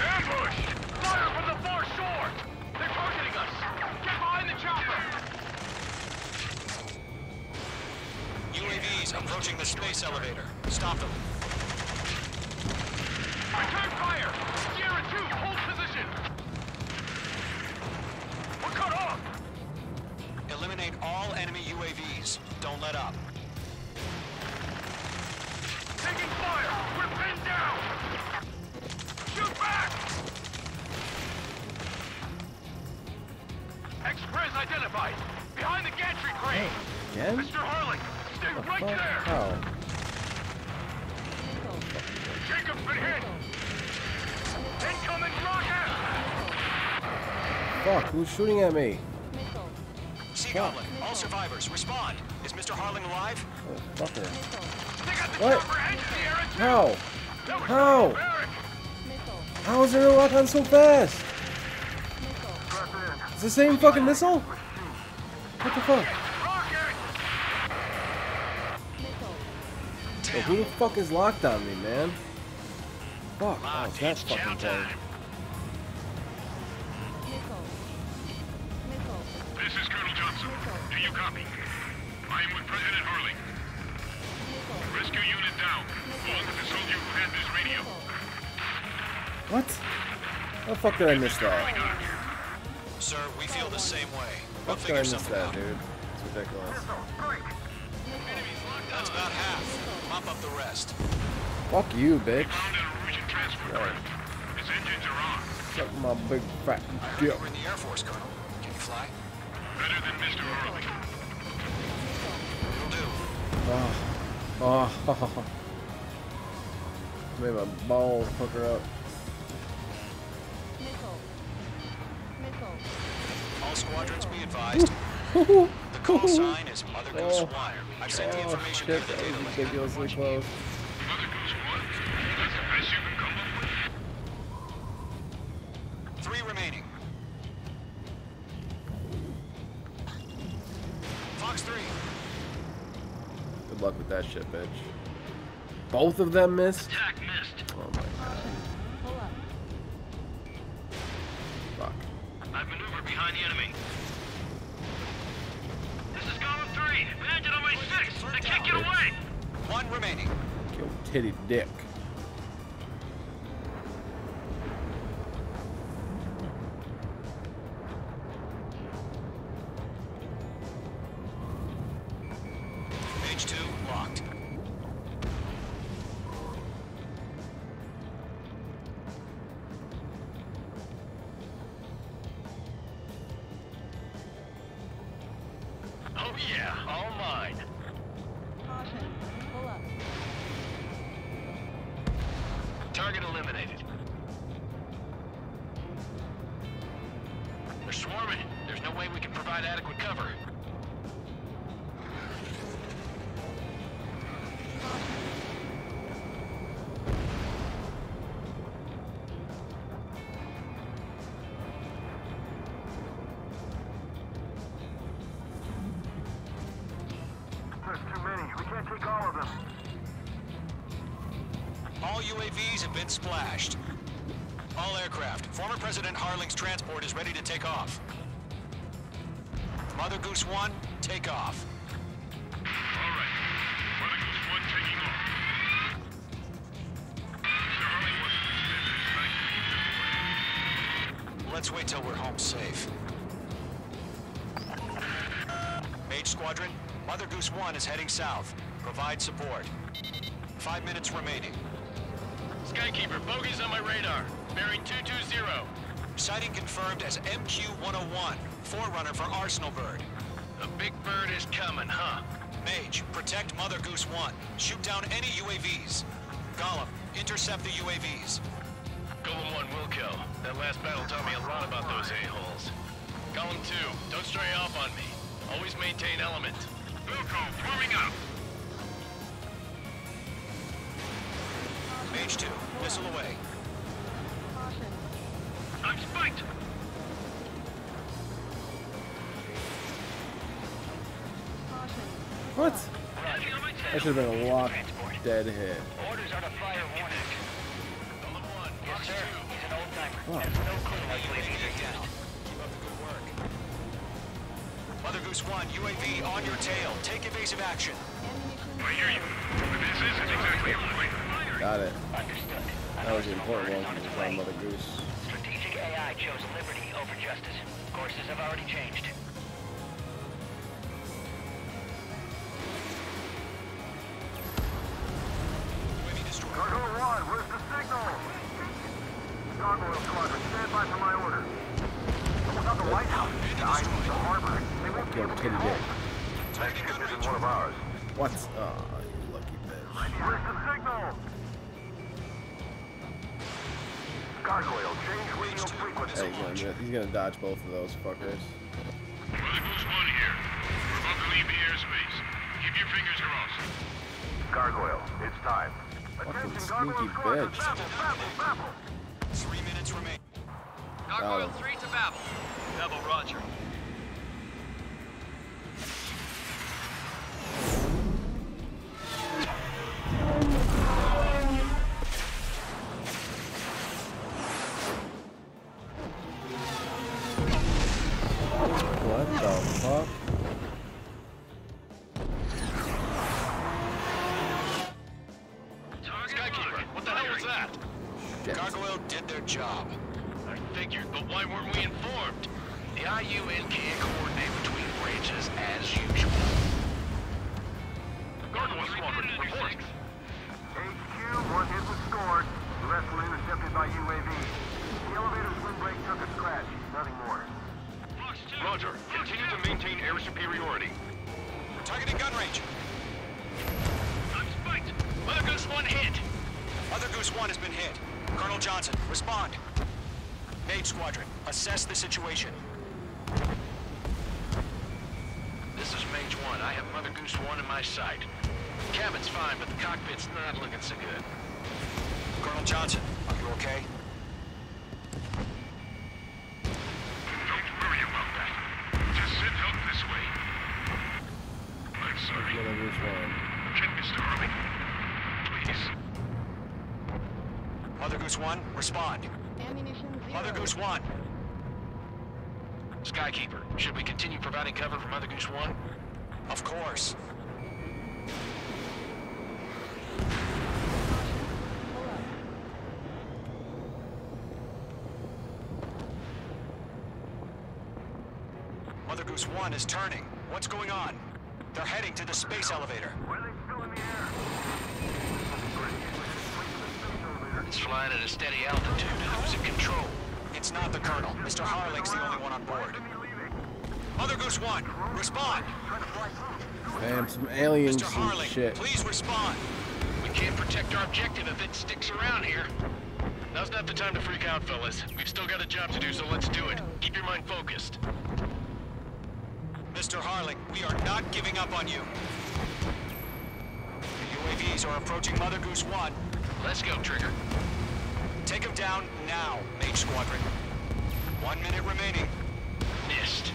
Ambush! Fire from the far shore! They're targeting us! Get behind the chopper! UAVs approaching the space elevator. Stop them. Return fire! Sierra 2, hold position! We're cut off! Eliminate all enemy UAVs. Don't let up. Taking fire! We're pinned down! Shoot back! Express identified! Behind the gantry crane! Again? Mr. Harling, stay What the right fuck? there! How? Jacob's been hit! Incoming rocket! Fuck, who's shooting at me? Sea Goblin, all survivors, respond. Is Mr. Harling alive? Oh, fucker. What? How? How? How is there a lock on so fast? It's the same fucking missile? What the fuck? Yo, who the fuck is locked on me, man? Fuck. Oh, that's fucking tight. This is Colonel Johnson. Do you copy? I am with President Harling. Rescue unit down. Hold the soldier who had this radio. What? How the fuck did I miss that? Sir, we feel the same way. How the fuck did I miss that, dude? It's ridiculous. That's about half. Mop up the rest. Fuck you, bitch. Right. His engines are on. Suck my big fat dick. You're in the Air Force, Colonel. Can you fly? Better than Mr. Harling. Will do. Oh. Made my balls pucker up. All squadrons be advised. The call sign is Mother Goose 1. I've sent the information shit, to the that data was link. ridiculously close. Mother Goose 1? That's the best you can come up with? 3 remaining. Fox 3. Good luck with that shit, bitch. Both of them missed? Attack missed. Oh my god. Fuck. I've maneuvered behind the enemy. This is column 3. Imagine on my 6. I can't get away. 1 remaining. Kill titty dick. Page 2 locked. Oh yeah, all mine. Caution. Pull up. Target eliminated. They're swarming. There's no way we can provide adequate cover. There's too many. We can't take all of them. All UAVs have been splashed. All aircraft. Former President Harling's transport is ready to take off. Mother Goose 1, take off. All right. Mother Goose 1 taking off. Mr. Harling wasn't expected. Let's wait till we're home safe. Mage Squadron, Mother Goose 1 is heading south. Provide support. 5 minutes remaining. Skykeeper, bogeys on my radar. Bearing 220. Sighting confirmed as MQ-101, forerunner for Arsenal Bird. The big bird is coming, huh? Mage, protect Mother Goose 1. Shoot down any UAVs. Gollum, intercept the UAVs. Golem 1 will kill. That last battle taught me a lot about those a-holes. Golem 2, don't stray off on me. Always maintain element. Wilco, forming up. Mage 2, missile away. Caution. I'm spiked. Caution. What? That should have been a lock dead hit. Orders are to fire warning. Golem 1, yes sir. He's an old timer. What? Has no clue how UAVs are used. Keep up the good work. Mother Goose 1, UAV on your tail. Take evasive action. I hear you. But this isn't exactly a point. Got it. Understood. That was the important one because it's Mother Goose. Strategic AI chose liberty over justice. Courses have already changed. Cargo 1, where's the signal? Gargoyle Squadron, stand by for my orders. Someone's on the White House. I need the harbor. They won't be able to get home. That ship isn't one of ours. What? Oh, you lucky bitch. Where's the signal? Gargoyle, change radio frequency. Hey, he's gonna dodge both of those fuckers. Mother Goose 1 here. We're about to leave the airspace. Keep your fingers crossed. Gargoyle, it's time. Fucking sneaky bitch. 3 minutes remain. Gargoyle 3 to Babel. Babel, roger. What the fuck? Skykeeper, what the hell was that? Gargoyle did their job. I figured, but why weren't we informed? The IUN can't coordinate between branches as usual. Gargoyle Squadron, report. HQ, one hit was scored. The rest were intercepted by UAV. The elevator's windbreak took a scratch. Nothing more. Roger. Continue to maintain air superiority. We're targeting gun range. I'm spiked. Mother Goose 1 hit. Mother Goose 1 has been hit. Colonel Johnson, respond. Mage Squadron, assess the situation. This is Mage 1. I have Mother Goose 1 in my sight. Cabin's fine, but the cockpit's not looking so good. Colonel Johnson, are you okay? Don't worry about that. Just send help this way. I'm sorry. Get Mr. Harley. Please. Mother Goose 1, respond. Ammunition 0. Mother Goose 1. Skykeeper, should we continue providing cover for Mother Goose 1? Of course. Mother Goose 1 is turning. What's going on? They're heading to the space elevator. It's flying at a steady altitude. Who's in control? It's not the Colonel. Mr. Harling's the only one on board. Mother Goose 1, respond! Damn, some aliens Mr. Harling, shit. please respond! We can't protect our objective if it sticks around here. Now's not the time to freak out, fellas. We've still got a job to do, so let's do it. Keep your mind focused. Mr. Harling, we are not giving up on you. The UAVs are approaching Mother Goose 1. Let's go, Trigger. Take him down now, Mage Squadron. 1 minute remaining. Missed.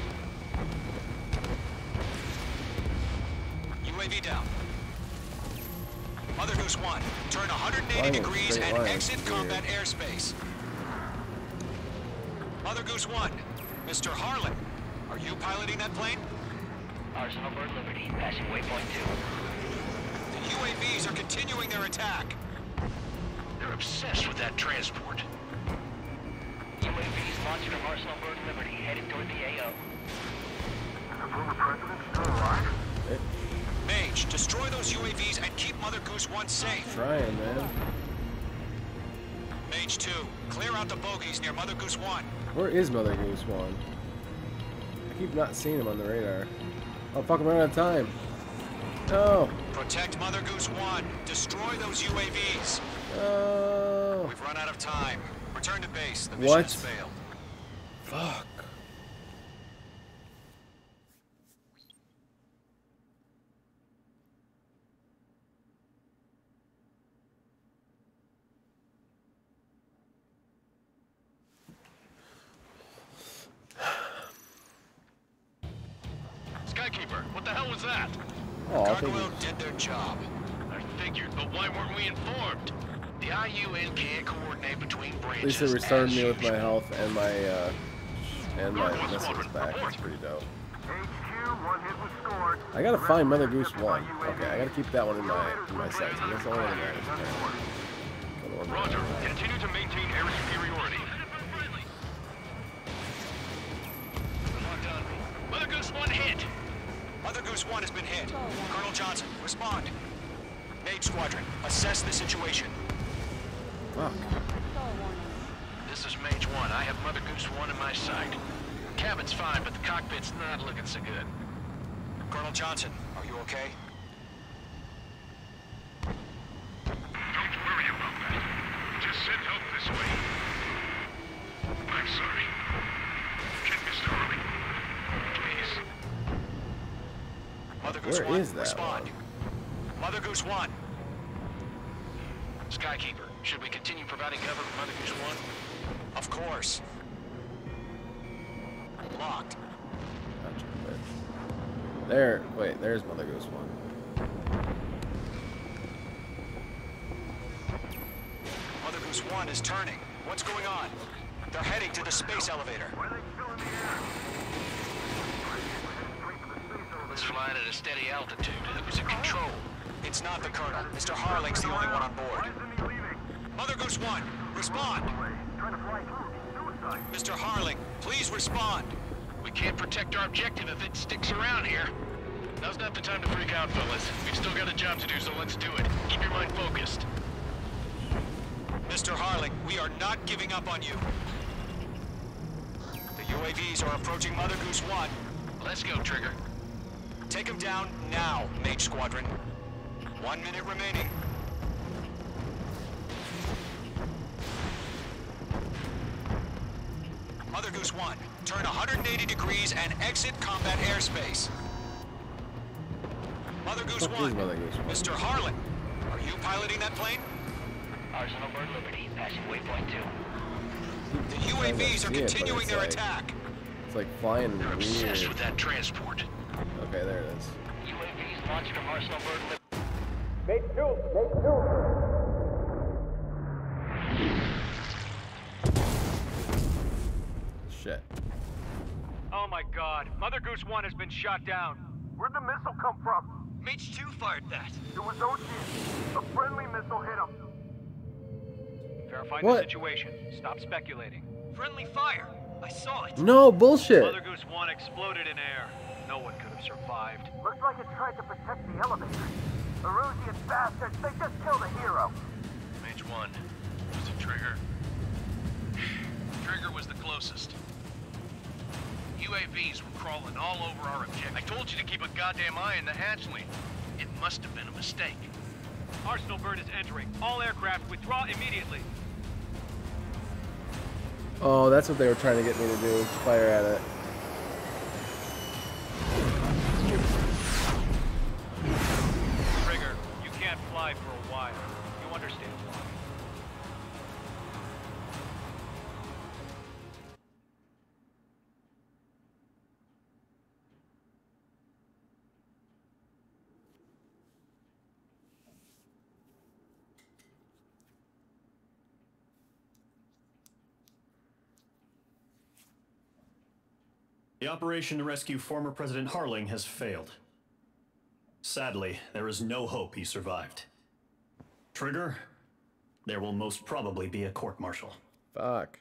UAV down. Mother Goose 1, turn 180 degrees and exit combat airspace. Mother Goose 1, Mr. Harling, are you piloting that plane? Arsenal Bird Liberty, passing waypoint 2. The UAVs are continuing their attack. They're obsessed with that transport. UAVs launched from Arsenal Bird Liberty, headed toward the AO. The former president still alive? Mage, destroy those UAVs and keep Mother Goose 1 safe. Trying, man. Mage 2, clear out the bogies near Mother Goose 1. Where is Mother Goose 1? I keep not seeing him on the radar. Oh, fuck, I'm running out of time. No. Protect Mother Goose 1. Destroy those UAVs. No. We've run out of time. Return to base. The mission has failed. Fuck. Skykeeper, what the hell was that? Oh, Gargoyle did their job. I figured, but why weren't we informed? The IUN can't coordinate between branches. At least they restarted me with my health and my missiles back. That's pretty dope. I gotta find Mother Goose 1. Okay, I gotta keep that one in my sights. That's the only one that matters. Roger. Continue to maintain air superiority. Mother Goose 1 hit. Mother Goose 1 has been hit. Colonel Johnson, respond. Mage Squadron, assess the situation. Fuck. This is Mage 1. I have Mother Goose 1 in my sight. Cabin's fine, but the cockpit's not looking so good. Colonel Johnson, are you okay? Don't worry about that. Just send help this way. I'm sorry. Get Mr. Harley. Please. Mother Goose Where 1, is that respond. Mother Goose 1, Skykeeper, should we continue providing cover for Mother Goose 1? Of course. Locked. Gotcha. There, wait, there's Mother Goose 1. Mother Goose 1 is turning. What's going on? They're heading to the space elevator. Let's fly at a steady altitude. Who's in control? It's not the Colonel. Mr. Harling's the only one on board. Mother Goose 1, respond! Mr. Harling, please respond! We can't protect our objective if it sticks around here. Now's not the time to freak out, fellas. We've still got a job to do, so let's do it. Keep your mind focused. Mr. Harling, we are not giving up on you. The UAVs are approaching Mother Goose 1. Let's go, Trigger. Take them down now, Mage Squadron. 1 minute remaining. Mother Goose 1, turn 180 degrees and exit combat airspace. Mother Goose 1, Mr. Harlan, are you piloting that plane? Arsenal Bird Liberty, passing waypoint 2. The UAVs are continuing their attack. It's like flying They're weird. obsessed with that transport. Okay, there it is. UAVs launched from Arsenal Bird Liberty. Mate 2, Mate 2. Shit. Oh my god, Mother Goose 1 has been shot down. Where'd the missile come from? Mage 2 fired that. It was Ocean. A friendly missile hit him. Verifying What? the situation. Stop speculating. Friendly fire. I saw it. No, bullshit. Mother Goose 1 exploded in air. No one could have survived. Looks like it tried to protect the elevator. Erusian bastards, they just killed a hero. Mage 1. Was it Trigger? Trigger was the closest. UAVs were crawling all over our objective. I told you to keep a goddamn eye on the hatchling. It must have been a mistake. Arsenal Bird is entering. All aircraft withdraw immediately. Oh, that's what they were trying to get me to do. Fire at it. Trigger, you can't fly for a while. You understand why. The operation to rescue former President Harling has failed. Sadly, there is no hope he survived. Trigger, there will most probably be a court-martial. Fuck.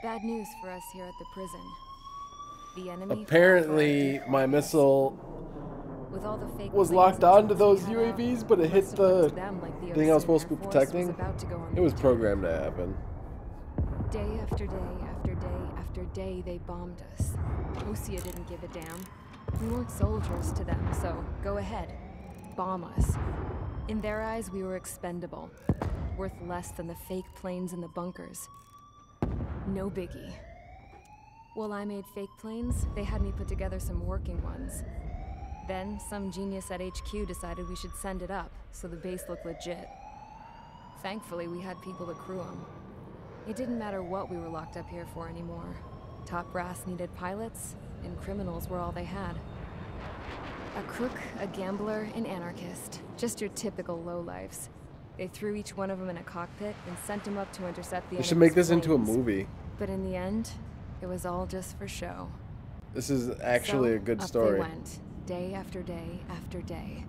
Bad news for us here at the prison. The enemy Apparently, my missile with all the fake was locked onto those UAVs, but it hit the thing I was supposed to be protecting. It was programmed to happen. Day after day after day after day, they bombed us. Osea didn't give a damn. We weren't soldiers to them, so go ahead. Bomb us. In their eyes, we were expendable. Worth less than the fake planes in the bunkers. No biggie. While I made fake planes, they had me put together some working ones. Then, some genius at HQ decided we should send it up, so the base looked legit. Thankfully, we had people to crew them. It didn't matter what we were locked up here for anymore. Top brass needed pilots, and criminals were all they had. A crook, a gambler, an anarchist. Just your typical lowlifes. They threw each one of them in a cockpit and sent them up to intercept the They should make this enemy's into a planes. movie. But in the end, it was all just for show. This is actually a good up story. They went, day after day after day.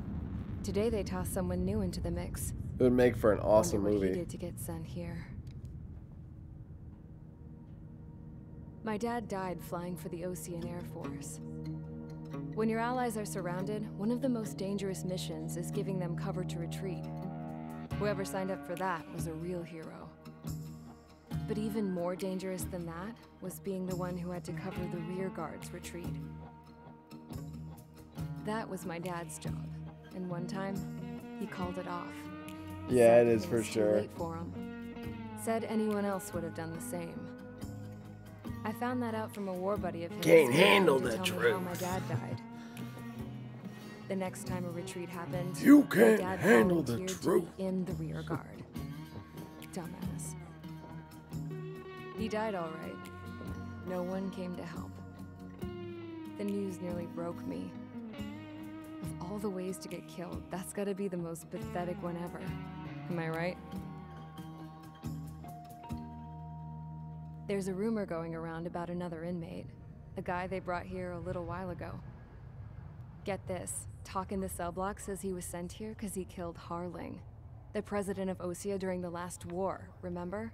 Today they tossed someone new into the mix. It would make for an awesome Wonder what movie. he did to get sent here. My dad died flying for the Ocean Air Force. When your allies are surrounded, one of the most dangerous missions is giving them cover to retreat. Whoever signed up for that was a real hero. But even more dangerous than that was being the one who had to cover the rear guard's retreat. That was my dad's job, And one time, he called it off. Yeah, Said it is it for was too sure. late for him. Said anyone else would have done the same. I found that out from a war buddy of his. Can't handle to the tell me truth. how my dad died. The next time a retreat happened, You my can't dad handle the volunteered to truth. be in the rear guard. Dumbass. He died all right. No one came to help. The news nearly broke me. Of all the ways to get killed, that's gotta be the most pathetic one ever. Am I right? There's a rumor going around about another inmate. A guy they brought here a little while ago. Get this, talk in the cell block says he was sent here because he killed Harling, the president of Osea during the last war, remember?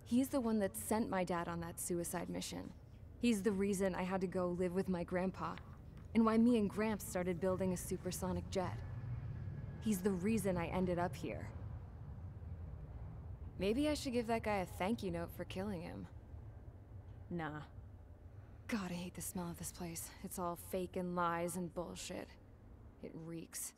He's the one that sent my dad on that suicide mission. He's the reason I had to go live with my grandpa, and why me and Gramps started building a supersonic jet. He's the reason I ended up here. Maybe I should give that guy a thank you note for killing him. Nah. God, I hate the smell of this place. It's all fake and lies and bullshit. It reeks.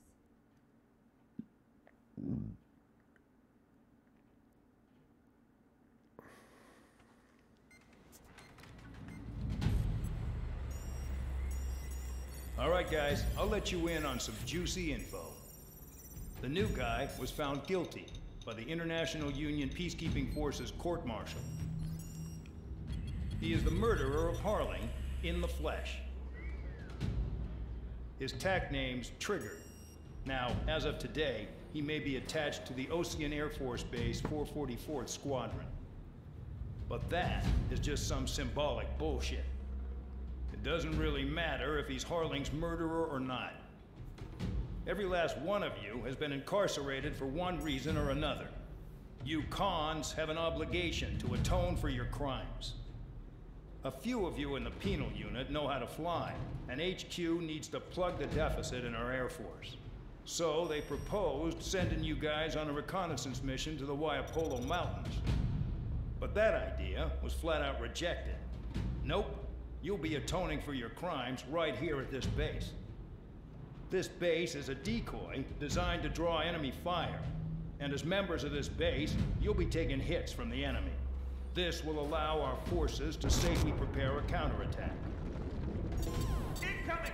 All right, guys, I'll let you in on some juicy info. The new guy was found guilty by the International Union Peacekeeping Forces court-martial. He is the murderer of Harling in the flesh. His TAC name's Trigger. Now, as of today, he may be attached to the Ocean Air Force Base 444th Squadron. But that is just some symbolic bullshit. It doesn't really matter if he's Harling's murderer or not. Every last one of you has been incarcerated for one reason or another. You cons have an obligation to atone for your crimes. A few of you in the penal unit know how to fly, and HQ needs to plug the deficit in our Air Force. So they proposed sending you guys on a reconnaissance mission to the Waiapolo Mountains. But that idea was flat out rejected. Nope, you'll be atoning for your crimes right here at this base. This base is a decoy designed to draw enemy fire, and as members of this base, you'll be taking hits from the enemy. This will allow our forces to safely prepare a counterattack. Incoming!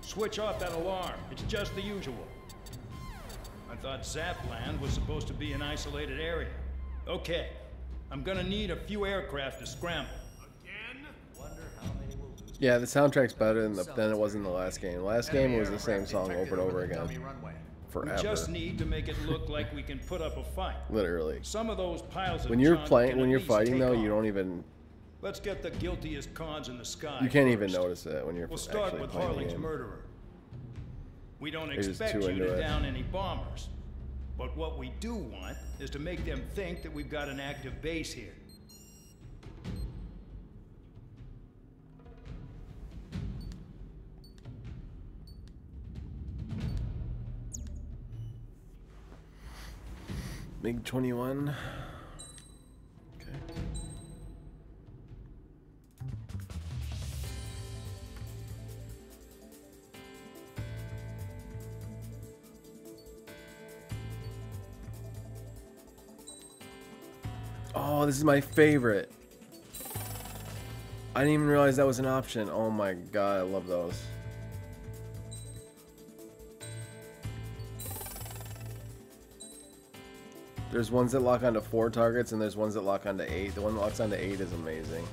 Switch off that alarm. It's just the usual. I thought Zapland was supposed to be an isolated area. Okay, I'm gonna need a few aircraft to scramble. Again? Wonder how many will lose. Yeah, the soundtrack's better than it was in the last game. The last game was the same song over and over again. Forever. We just need to make it look like we can put up a fight. Literally. Some of those piles of When you're junk playing, can when at you're least fighting take though, off. you don't even. Let's get the guiltiest cons in the sky. You can't first. even notice it when you're We'll start actually with playing the Harling's game. murderer. We don't You're just expect too you into to it. down any bombers. But what we do want is to make them think that we've got an active base here. MiG-21. Okay. Oh, this is my favorite. I didn't even realize that was an option. Oh my god, I love those. There's ones that lock onto 4 targets and there's ones that lock onto 8. The one that locks onto 8 is amazing.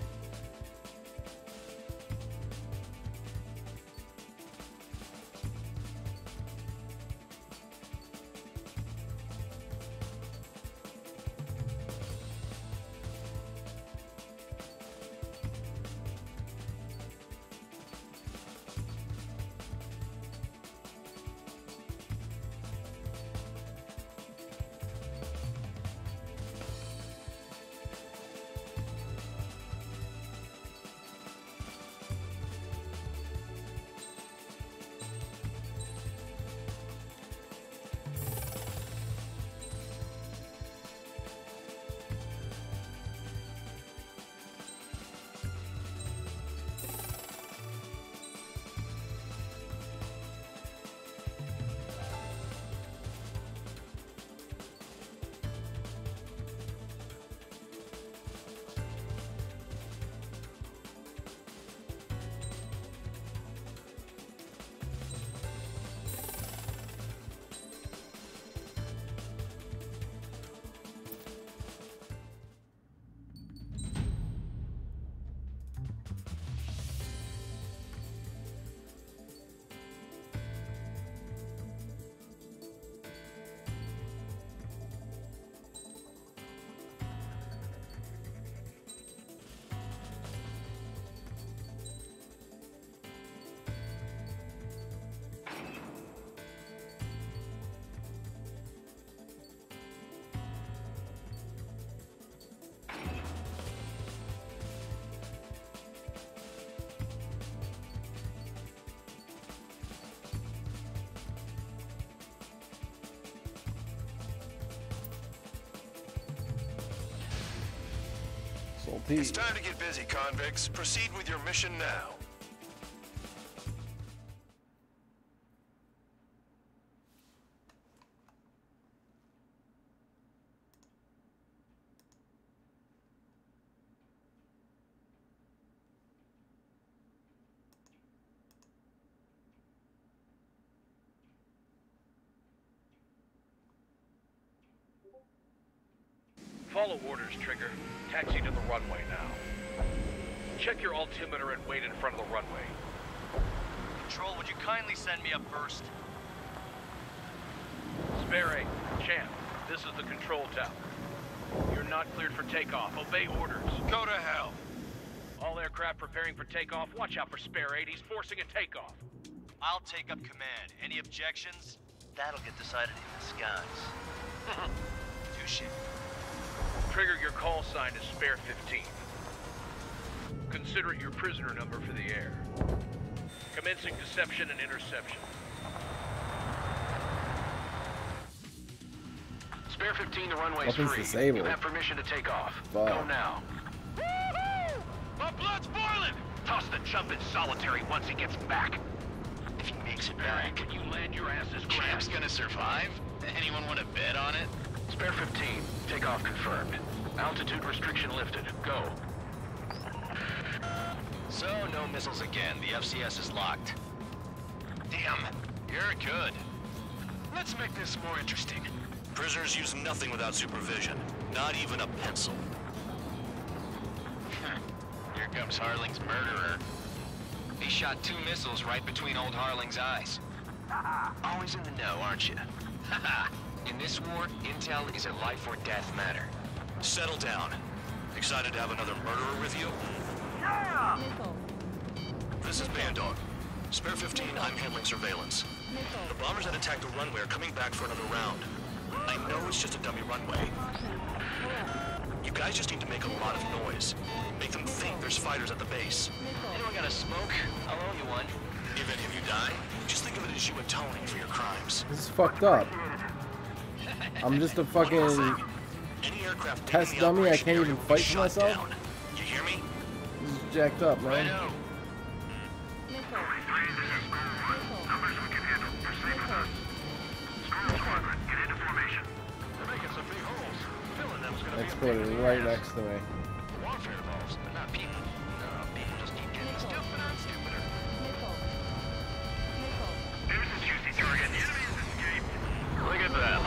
Capital T. It's time to get busy, convicts. Proceed with your mission now. Follow orders, Trigger. Taxi to the runway now. Check your altimeter and wait in front of the runway. Control, would you kindly send me up first? Spare 8, Champ, this is the control tower. You're not cleared for takeoff. Obey orders. Go to hell. All aircraft preparing for takeoff. Watch out for Spare 8. He's forcing a takeoff. I'll take up command. Any objections? That'll get decided in the skies. Touche. Trigger, your call sign is Spare 15. Consider it your prisoner number for the air. Commencing deception and interception. Spare 15, the runway's Weapons free. disabled. You have permission to take off. Fuck. Go now. Woo-hoo! My blood's boiling! Toss the chump in solitary once he gets back. If he makes it back. Can you land your asses grabbed? Champ's gonna survive? Anyone want to bet on it? Spare 15, takeoff confirmed. Altitude restriction lifted. Go. So, no missiles again. The FCS is locked. Damn, you're good. Let's make this more interesting. Prisoners use nothing without supervision. Not even a pencil. Here comes Harling's murderer. He shot 2 missiles right between old Harling's eyes. Always in the know, aren't you? In this war, intel is a life or death matter. Settle down. Excited to have another murderer with you? Yeah! This is Bandog. Spare 15, I'm handling surveillance. The bombers that attacked the runway are coming back for another round. I know it's just a dummy runway. You guys just need to make a lot of noise. Make them think there's fighters at the base. Anyone got a smoke? I'll owe you one. If any of you die, just think of it as you atoning for your crimes. This is fucked up. I'm just a fucking Any aircraft test dummy. I can't even fight for myself. down. You hear me? This is jacked up, man. Righto. Exploded right next to me. Warfare evolves, but not people. No, people just keep getting stupider and stupider. There's a juicy target. The enemy has escaped. Look at them.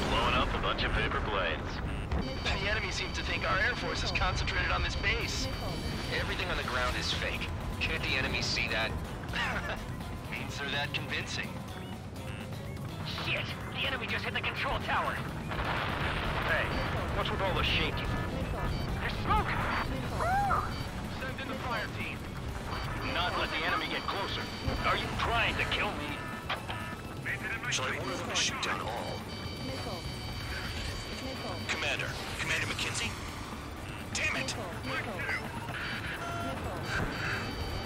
Blowing up a bunch of paper planes. The enemy seems to think our Air Force is concentrated on this base. Everything on the ground is fake. Can't the enemy see that? Means they're that convincing. Shit! The enemy just hit the control tower. Hey, what's with all the shaking? There's smoke! Send in the fire team. Do not let the enemy get closer. Are you trying to kill me? Shall I order them to shoot down all? Commander McKenzie? Damn it!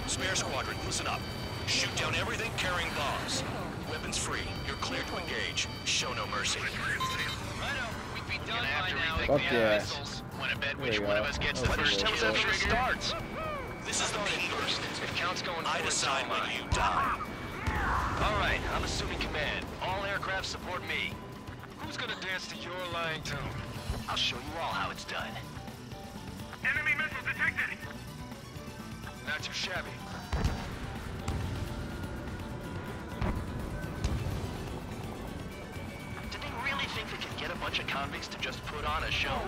Spare squadron, listen up. Shoot down everything carrying bombs. Weapons free. You're cleared to engage. Show no mercy. Righto, we'd be done by now. Fuck yeah. Want to bet There which you one go. of us gets That the was first cool. kill when it starts? This is the pit burst. If count's going I forward, decide so when am I. you die. All right, I'm assuming command. All aircraft support me. Who's gonna dance to your lying tune? I'll show you all how it's done. Enemy missile detected! Not too shabby. Did they really think they could get a bunch of convicts to just put on a show?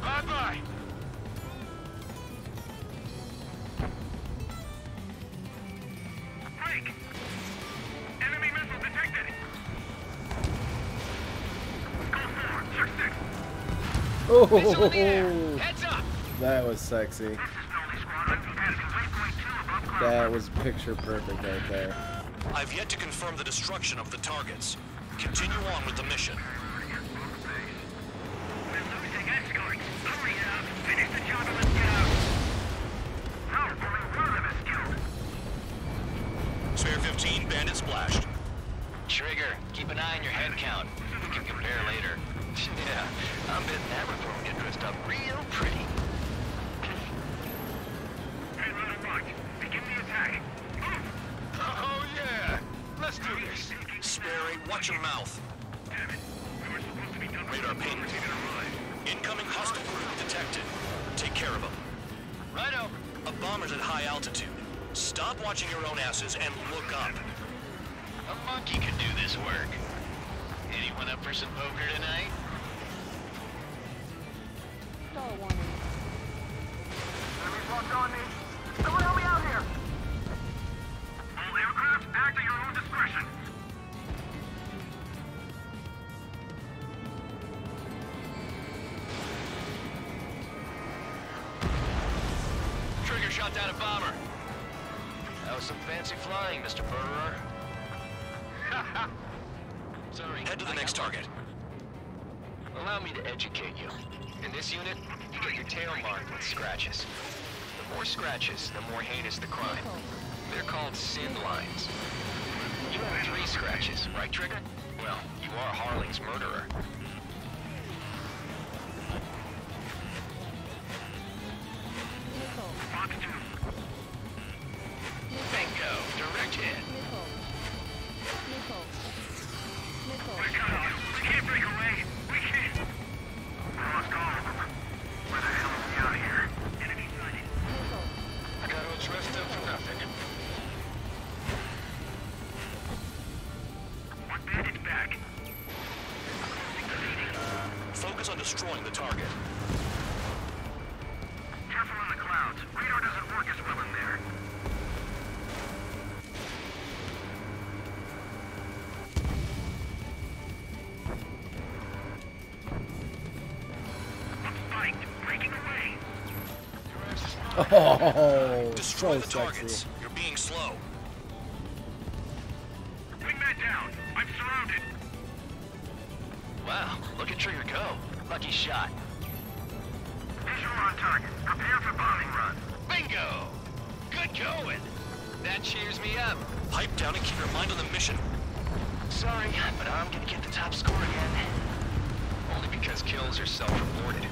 Bye-bye! Break! Enemy missile detected! Go forward, 6-6! Oh, Heads up! that was sexy. That was picture perfect right there. I've yet to confirm the destruction of the targets. Continue on with the mission. We're losing escorts! Hurry up! Finish the job and let's get out! Our only one of them is killed! 15 bandit splashed. Trigger, keep an eye on your head count. We can compare later. Yeah, I'm betting that we're going to get dressed up real pretty. Hey, little buck, begin the attack. Oh yeah! Let's do this. Sperry, watch your mouth. Damn it. We were supposed to be done. Radar ping. Incoming hostile group detected. Take care of them. Right over. A bomber's at high altitude. Stop watching your own asses and look up. A monkey could do this work. Anyone up for some poker tonight? Stall warning. Enemies locked on me. Someone help me out here. All aircraft, act at your own discretion. Trigger shot down a bomber. That was some fancy flying, Mr. Murderer. Sorry. Head to the next target. Allow me to educate you. In this unit, you get your tail marked with scratches. The more scratches, the more heinous the crime. They're called sin lines. You have 3 scratches, right, Trigger? Well, you are Harling's murderer. Bingo! Direct hit. We can't break away. We can't. We lost all of them. Where the hell are we out here? Enemy sighted. I got all dressed up for nothing. One bandit's back. Focus on destroying the target. Careful on the clouds. Radar doesn't work as well in there. Oh, destroy so the targets. sexy. You're being slow. Wingman down. I'm surrounded. Wow, look at Trigger go. Lucky shot. Visual on target. Prepare for bombing run. Bingo! Good going. That cheers me up. Pipe down and keep your mind on the mission. Sorry, but I'm gonna get the top score again. Only because kills are self-reported.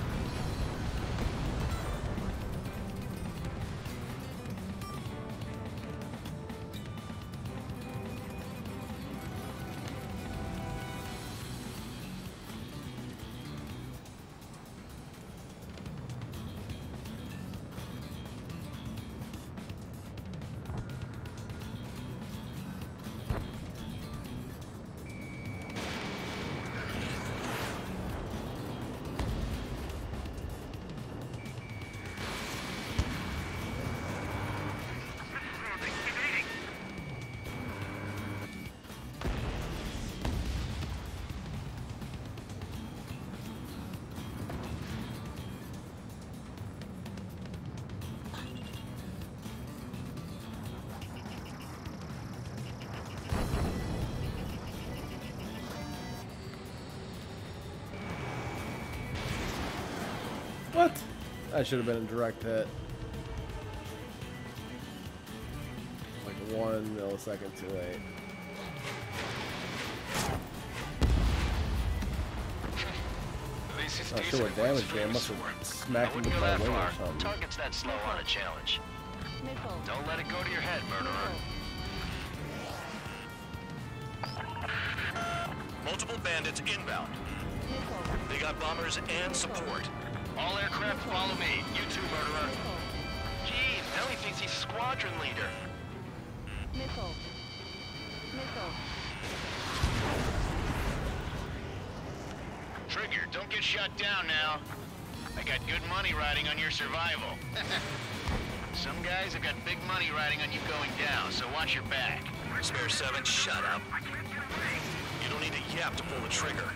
What? That should have been a direct hit. Like 1 millisecond too late. Not sure what damage did. I must have smacked him with my wing or something. Target's that slow on a challenge. Don't let it go to your head, murderer. Multiple bandits inbound. They got bombers and support. All aircraft follow me. You too, murderer. Geez, now he thinks he's squadron leader. Missile. Trigger, don't get shut down now. I got good money riding on your survival. Some guys have got big money riding on you going down, so watch your back. Spare 7, shut up. You don't need a yap to pull the trigger.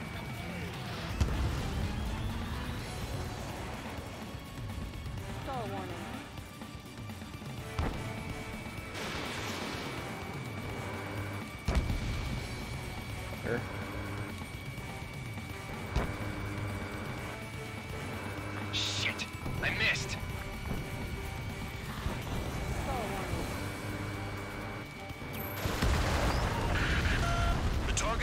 Stall warning. Here. Shit! I missed! Stall warning.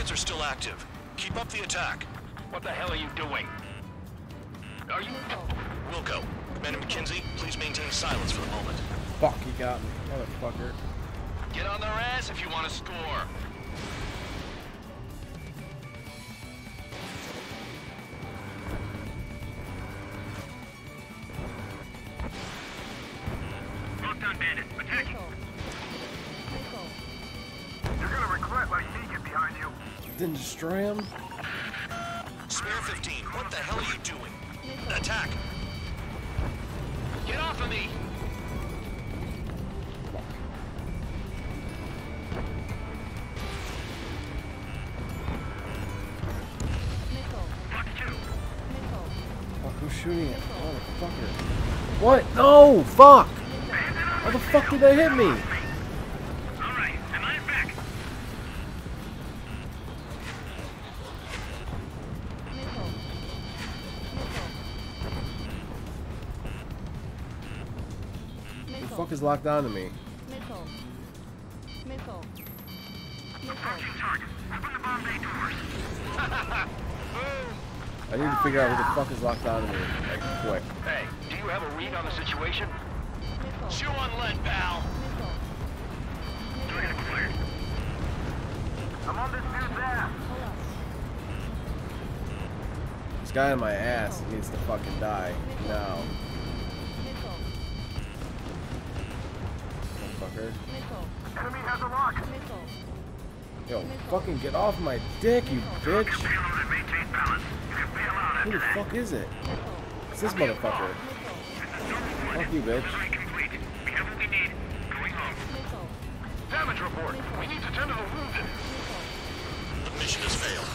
targets are still active. Keep up the attack. What the hell are you doing? Are you... Wilco, Commander McKenzie, please maintain silence for the moment. Fuck, he got me, motherfucker. Get on their ass if you want to score. Well done, bandit. Attack! You're gonna regret letting me get behind you. Didn't destroy him? Spare 15, what the hell are you doing? Attack! Get off of me! Fuck, who's shooting it? Motherfucker. What? No! Fuck! How the fuck did that hit me? Alright, I'm on it back. Who the fuck is locked onto me? Approaching target. Open the bomb bay doors. I need to figure out who the fuck is locked onto me, like, quick. Hey, do you have a read on the situation? Chew on lead, pal. Target acquired. I'm on this dude's ass. This guy on my ass needs to fucking die now. Motherfucker. Enemy has a lock. Yo, fucking get off my dick, you bitch. Payload and maintain balance. You can bail out Who the after fuck is it? It's this motherfucker. Fuck you, bitch. complete. We have what we need. Going home. Damage report. We need to tend to the wounded. The mission has failed.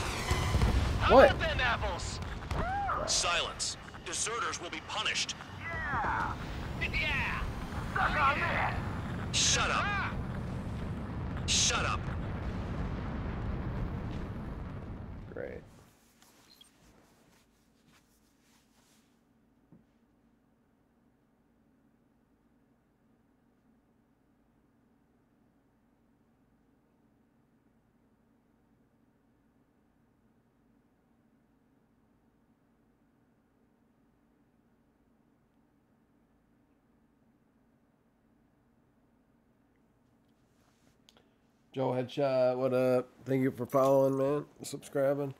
What? How about them apples? Silence. Deserters will be punished. Yeah. Yeah! Suck on that. Shut up. Shut up. Great. Joe Headshot, what up? Thank you for following, man. Subscribing.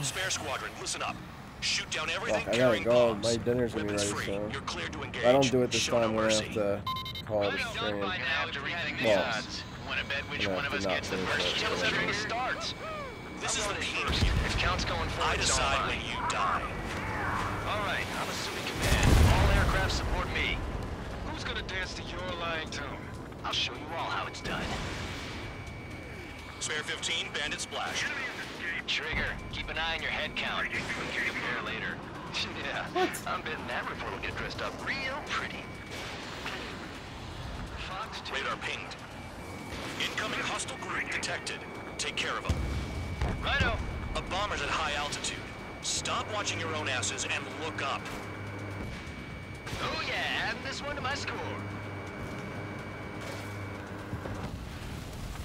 Spare squadron, listen up. Shoot down Fuck, everything I gotta carrying go. bombs. My dinner's gonna be Weapons ready, free. so You're cleared to engage. if I don't do it this Show time, no we're gonna mercy. have to call it a stream. By now, after having these Well, odds. Want to bet which yeah, one of us not gets the finish first that kill shit. after it starts? This is the pain. If count's going forward, I decide don't when mind. you die. Alright, I'm assuming command. All aircraft support me. Who's gonna dance to your lying tune? I'll show you all how it's done. Spare 15, bandit splash. Trigger, keep an eye on your head count. We'll compare later. Yeah, I'm betting that report will get dressed up real pretty. Fox 2. Radar pinged. Incoming hostile group detected. Take care of them. Righto. A bomber's at high altitude. Stop watching your own asses and look up. Oh yeah, add this one to my score.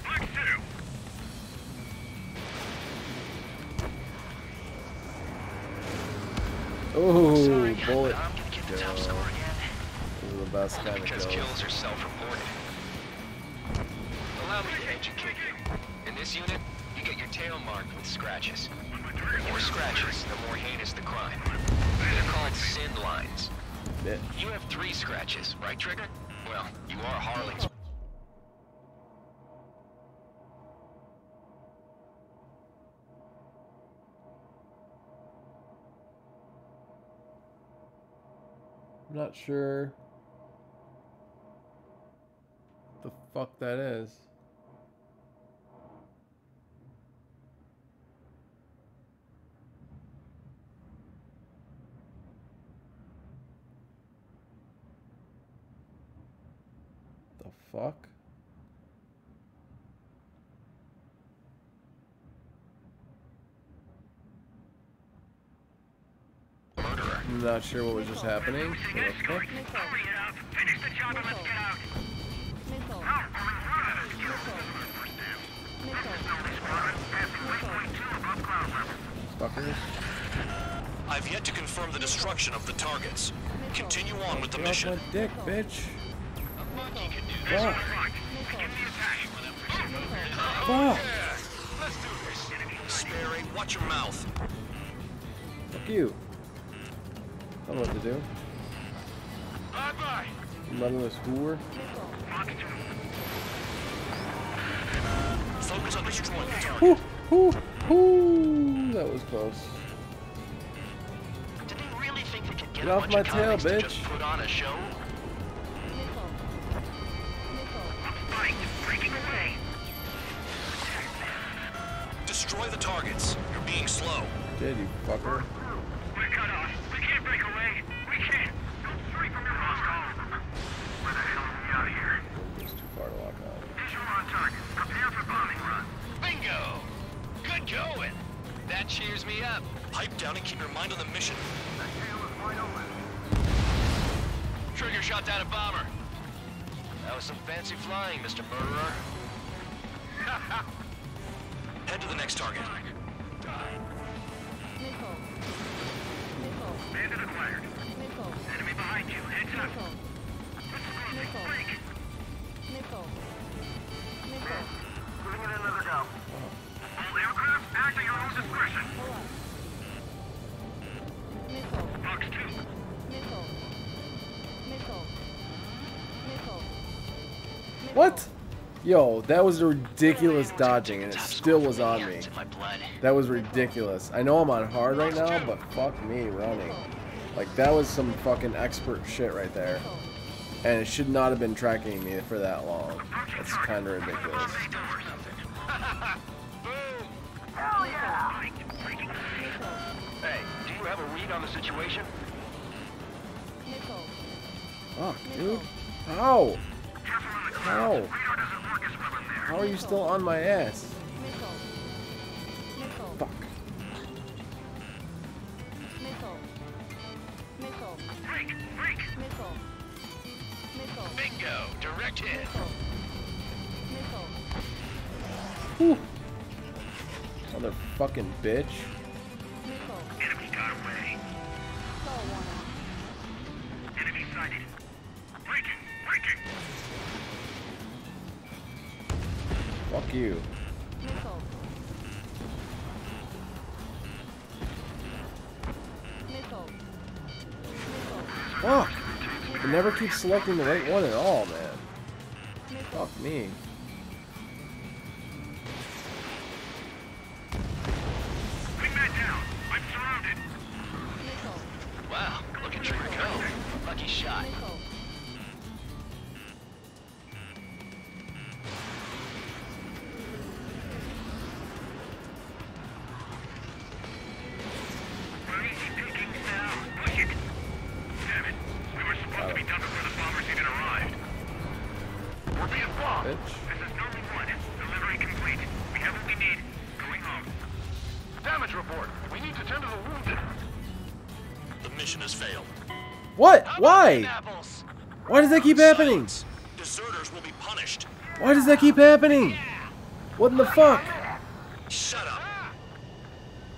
Fox 2. Ooh, Sorry, bullet. but I'm gonna get the kill. top score again. This is the best Only kind of because kill. kills are self-reported. Allow me to educate you. In this unit, you get your tail marked with scratches. The more scratches, the more heinous the crime. They're called sin lines. Bitch. You have 3 scratches, right, Trigger? Well, you are Harley's. I'm not sure what the fuck that is. The fuck? I'm not sure what was just happening. What the fuck? Finish the job and let's get out. destruction of the targets. Continue on with the mission. Off my dick, bitch. Fuck. Fuck. Sperry, watch your mouth. Fuck you. I don't know what to do. Bye-bye. Motherless whore. Focus on destroying the target. Whoo, whoo, whoo. That was close. Did they really think they could Get off my tail, bitch. Just put on a show? Destroy the targets. You're being slow. Did you fucker? We're cut off. We can't break away. We can't. Go straight from your hostile. Where the hell are we out of here? It's too far to walk out. Visual on target. Prepare for bombing run. Bingo! Good going. That cheers me up. Pipe down and keep your mind on the mission. The tail is wide open. Trigger shot down a bomber. That was some fancy flying, Mr. Murderer. Head to the next target. Bandit acquired. Enemy behind you. Heads up. Break. Giving it another go. All aircraft, act at your own discretion. Box 2. What? Yo, that was a ridiculous dodging, and it still was on me. That was ridiculous. I know I'm on hard right now, but fuck me running. Like, that was some fucking expert shit right there. And it should not have been tracking me for that long. That's kind of ridiculous. Hell yeah! Hey, do you have a read on the situation? Fuck, dude. How? How? How are you still on my ass? Fuck. Bingo! Direct hit. Whew. Motherfucking bitch. Enemy got away. Enemy sighted. Breaking! Fuck you. Fuck! I never keep selecting the right one at all, man. Fuck me. Wingman down. I'm surrounded. Wow, look at Trigger go. Lucky shot. We're easy pickings now. Push it. Damn it. We were supposed to be done before the bombers even arrived. We're being bombed. Bitch. This is Norman 1. Delivery complete. We have what we need. Going home. Damage report. We need to tend to the wounded. The mission has failed. What? Why? Why does that keep happening? Deserters will be punished. Why does that keep happening? What in the fuck? Shut up.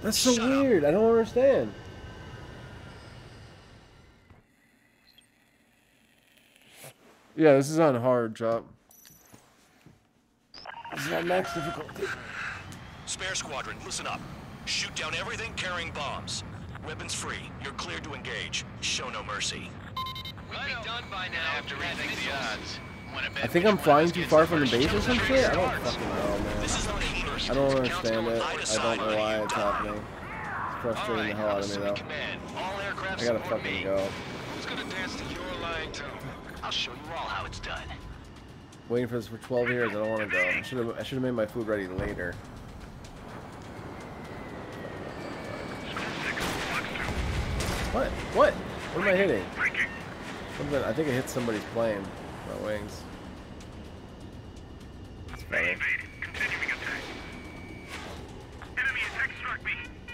That's so weird. I don't understand. Yeah, this is on hard, Chop. This is on max difficulty. Spare squadron, listen up. Shoot down everything carrying bombs. Weapons free. You're cleared to engage. Show no mercy. We'll be done by now after rethink the odds. I think I'm flying too far from the base or some shit? I don't fucking know, man. I don't understand it. I don't know why it's happening. It's frustrating the hell out of me, though. I gotta fucking go. Who's gonna dance to your line tune? I'll show you all how it's done. Waiting for this for 12 years. I don't want to go. I should have made my food ready later. What? What? What am I hitting? Something. I think I hit somebody's plane. My wings. That's funny. Continuing attack. Enemy attack struck me.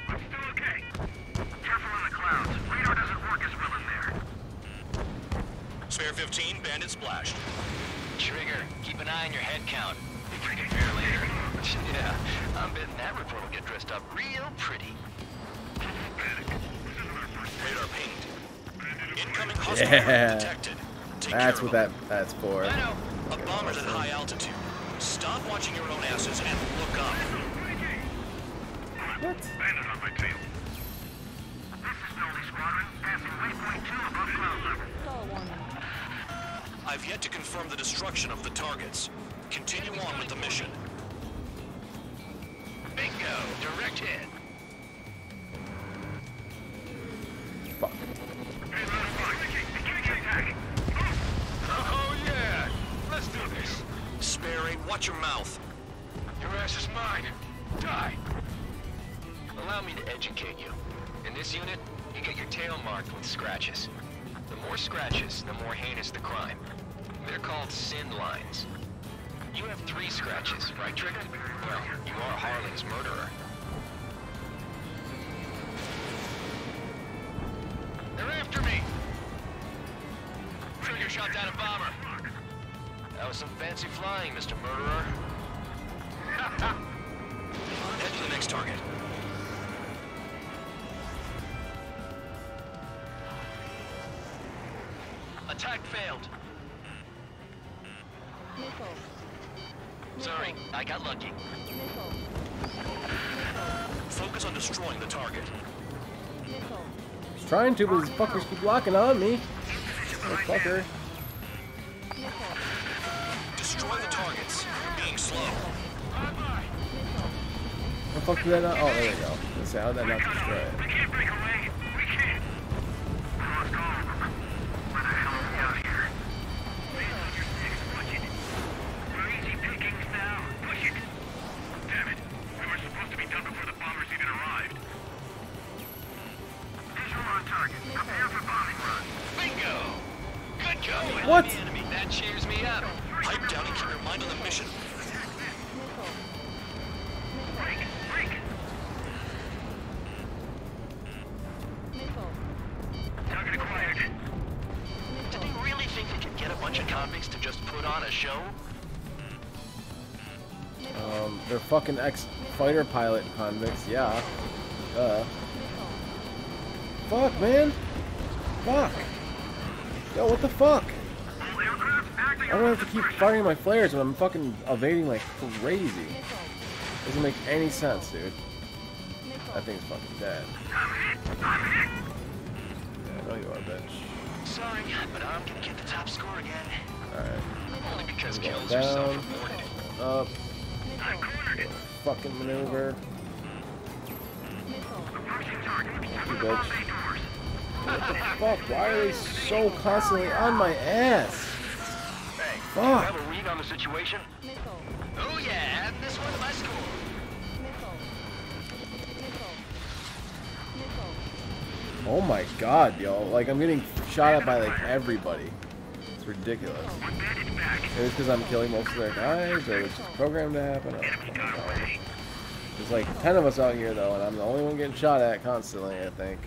I'm still okay. Careful on the clouds. Radar doesn't work as well in there. Spare 15, bandit splashed. Trigger, keep an eye on your head count. Be pretty fair later. Yeah, I'm betting that report will get dressed up real pretty. Panic. This isn't our first Paid our paint. Incoming hostile detected. That's what that's for. I know. A bomber's at high altitude. Stop watching your own asses and look up. What? Bandit on my tail. This is Melody Squadron, passing waypoint 2 above cloud level. Stall warning. I've yet to confirm the destruction of the targets. Continue on with the mission. Bingo! Direct hit. Fuck. Oh yeah! Let's do this. Sperry, watch your mouth. Your ass is mine. Die. Allow me to educate you. In this unit, you get your tail marked with scratches. The more scratches, the more heinous the crime. They're called sin lines. You have 3 scratches, right, Trigger? Well, you are Harling's murderer. They're after me! Trigger shot down a bomber. That was some fancy flying, Mr. Murderer. Head to the next target. Attack failed. Missile. Sorry, I got lucky. Missile. Focus on destroying the target. Missile. I was trying to, but these fuckers keep locking on me. Oh, fucker. Destroy the targets. You're being slow. What the fuck did that not? Oh, there we go. Let's see, how did that not destroy it? We can't break away. We can't. We lost all of them. Where the hell are we out here? Push it. We're easy pickings now. Push it. Damn it. We were supposed to be done before the bombers even arrived. Visual on target. Prepare for bombing run. Bingo! Good going. What? The enemy. That cheers me up. Pipe down and keep your mind on the mission. Break. Break. Missile. Target acquired. Did they really think they could get a bunch of convicts to just put on a show? They're fucking ex-fighter pilot convicts, yeah. Fuck, man. Fuck. Yo, what the fuck? I don't have to keep firing my flares when I'm fucking evading like crazy. Doesn't make any sense, dude. That thing's fucking dead. Yeah, I know you are, bitch. Sorry, but I'm gonna get the top score again. Alright. Only because Go kills down, are self-reported. up, fucking maneuver. You bitch. What the fuck? Why are they so constantly on my ass? Hey, fuck. you have a read on the situation? Oh yeah, add this one to my score. Oh my god, yo. Like, I'm getting shot at by, like, everybody. It's ridiculous. Maybe it's because I'm killing most of their guys, or it's just programmed to happen. I don't know. There's like 10 of us out here, though, and I'm the only one getting shot at constantly, I think.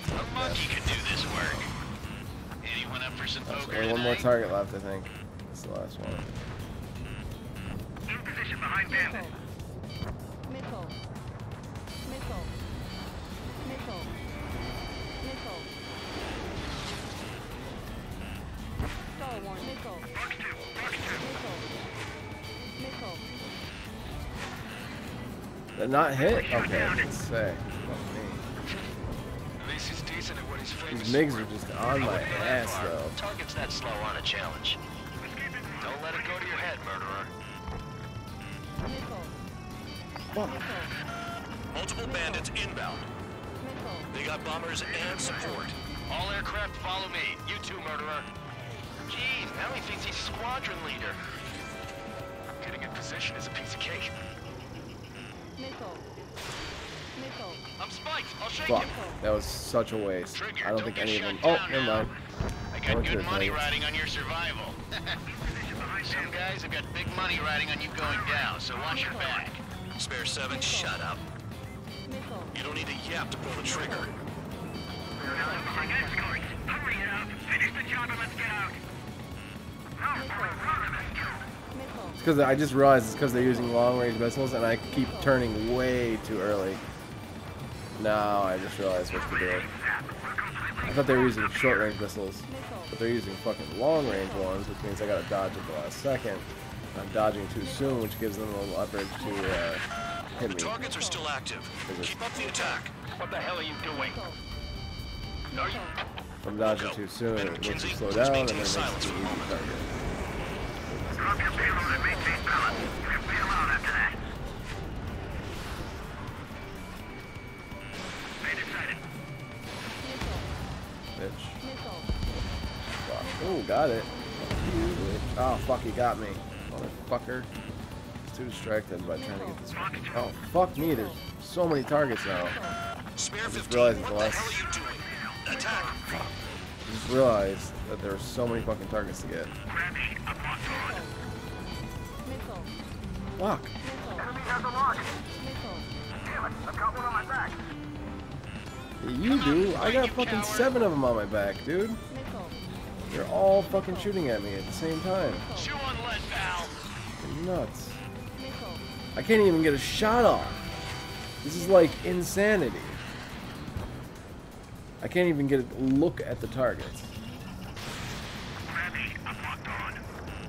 A monkey could do this work. Anyone up for some poker Only one more target left, I think. That's the last one. In position behind bandit. Missile. Missile. Missile. Missile. Stall warning. Missile. Box 2. Box 2. Missile. Missile. They're not hit? Okay, let's say. At least he's decent at what he's famous These MiGs for. are just on my ass, though. Target's that slow on a challenge. Don't let it go to your head, murderer. Fuck. Multiple bandits inbound. They got bombers and support. All aircraft follow me. You too, murderer. Jeez, now he thinks he's squadron leader. Getting in position is a piece of cake. Missile. Missile. I'm spiked. I'll shake Fuck. him. That was such a waste. I don't think any of them. shut Oh, down never mind. I I got went to good the money targets. riding on your survival. Some guys have got big money riding on you going down, so watch your back. Spare 7, shut up. You don't need a yap to pull the trigger. Behind escorts. Hurry it up. Finish the job and let's get out. No, let's go. It's because I just realized it's because they're using long-range missiles, and I keep turning way too early. Now I just realized what to do. I thought they were using short-range missiles, but they're using fucking long-range ones, which means I gotta dodge at the last second. I'm dodging too soon, which gives them a little leverage to hit me. The targets are still active. Keep up the attack. What the hell are you doing? If I'm dodging too soon, it makes me slow down, and then it makes it an easy target. Drop your payload and maintain balance. You can bail out after that. Stay decided. Bitch. Fuck. Oh, got it. Oh, fuck, he got me. Motherfucker. He's too distracted by trying to get this. Oh, fuck me. There's so many targets now. I just realized the last. I just realized that there were so many fucking targets to get. Fuck. Enemy has a lock. Damn it, I've got one on my back. You do? I got fucking 7 of them on my back, dude. They're all fucking shooting at me at the same time. Chew on lead, pal. You're nuts. I can't even get a shot off. This is like insanity. I can't even get a look at the targets.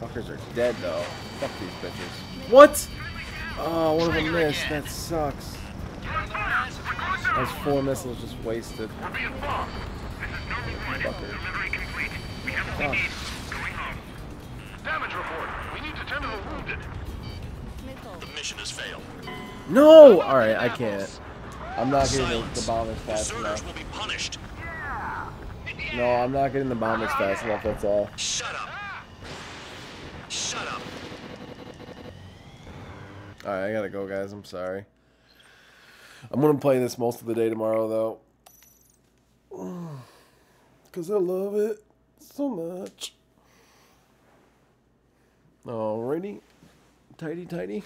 Fuckers are dead though. Fuck these bitches. What? Oh, one of them missed. That sucks. That's 4 missiles just wasted. Fucker. Fuck. Damage report. We need to tend to the wounded. The mission has failed. No! Alright, I can't. I'm not getting the bombers fast enough. Will be punished. No, I'm not getting the bombers fast enough, that's all. Shut up. Shut up. Alright, I gotta go, guys. I'm sorry. I'm gonna play this most of the day tomorrow, though. Because I love it so much. Alrighty. Tidy.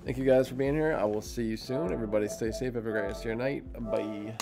Thank you guys for being here. I will see you soon. Everybody stay safe. Have a great rest of your night. Bye.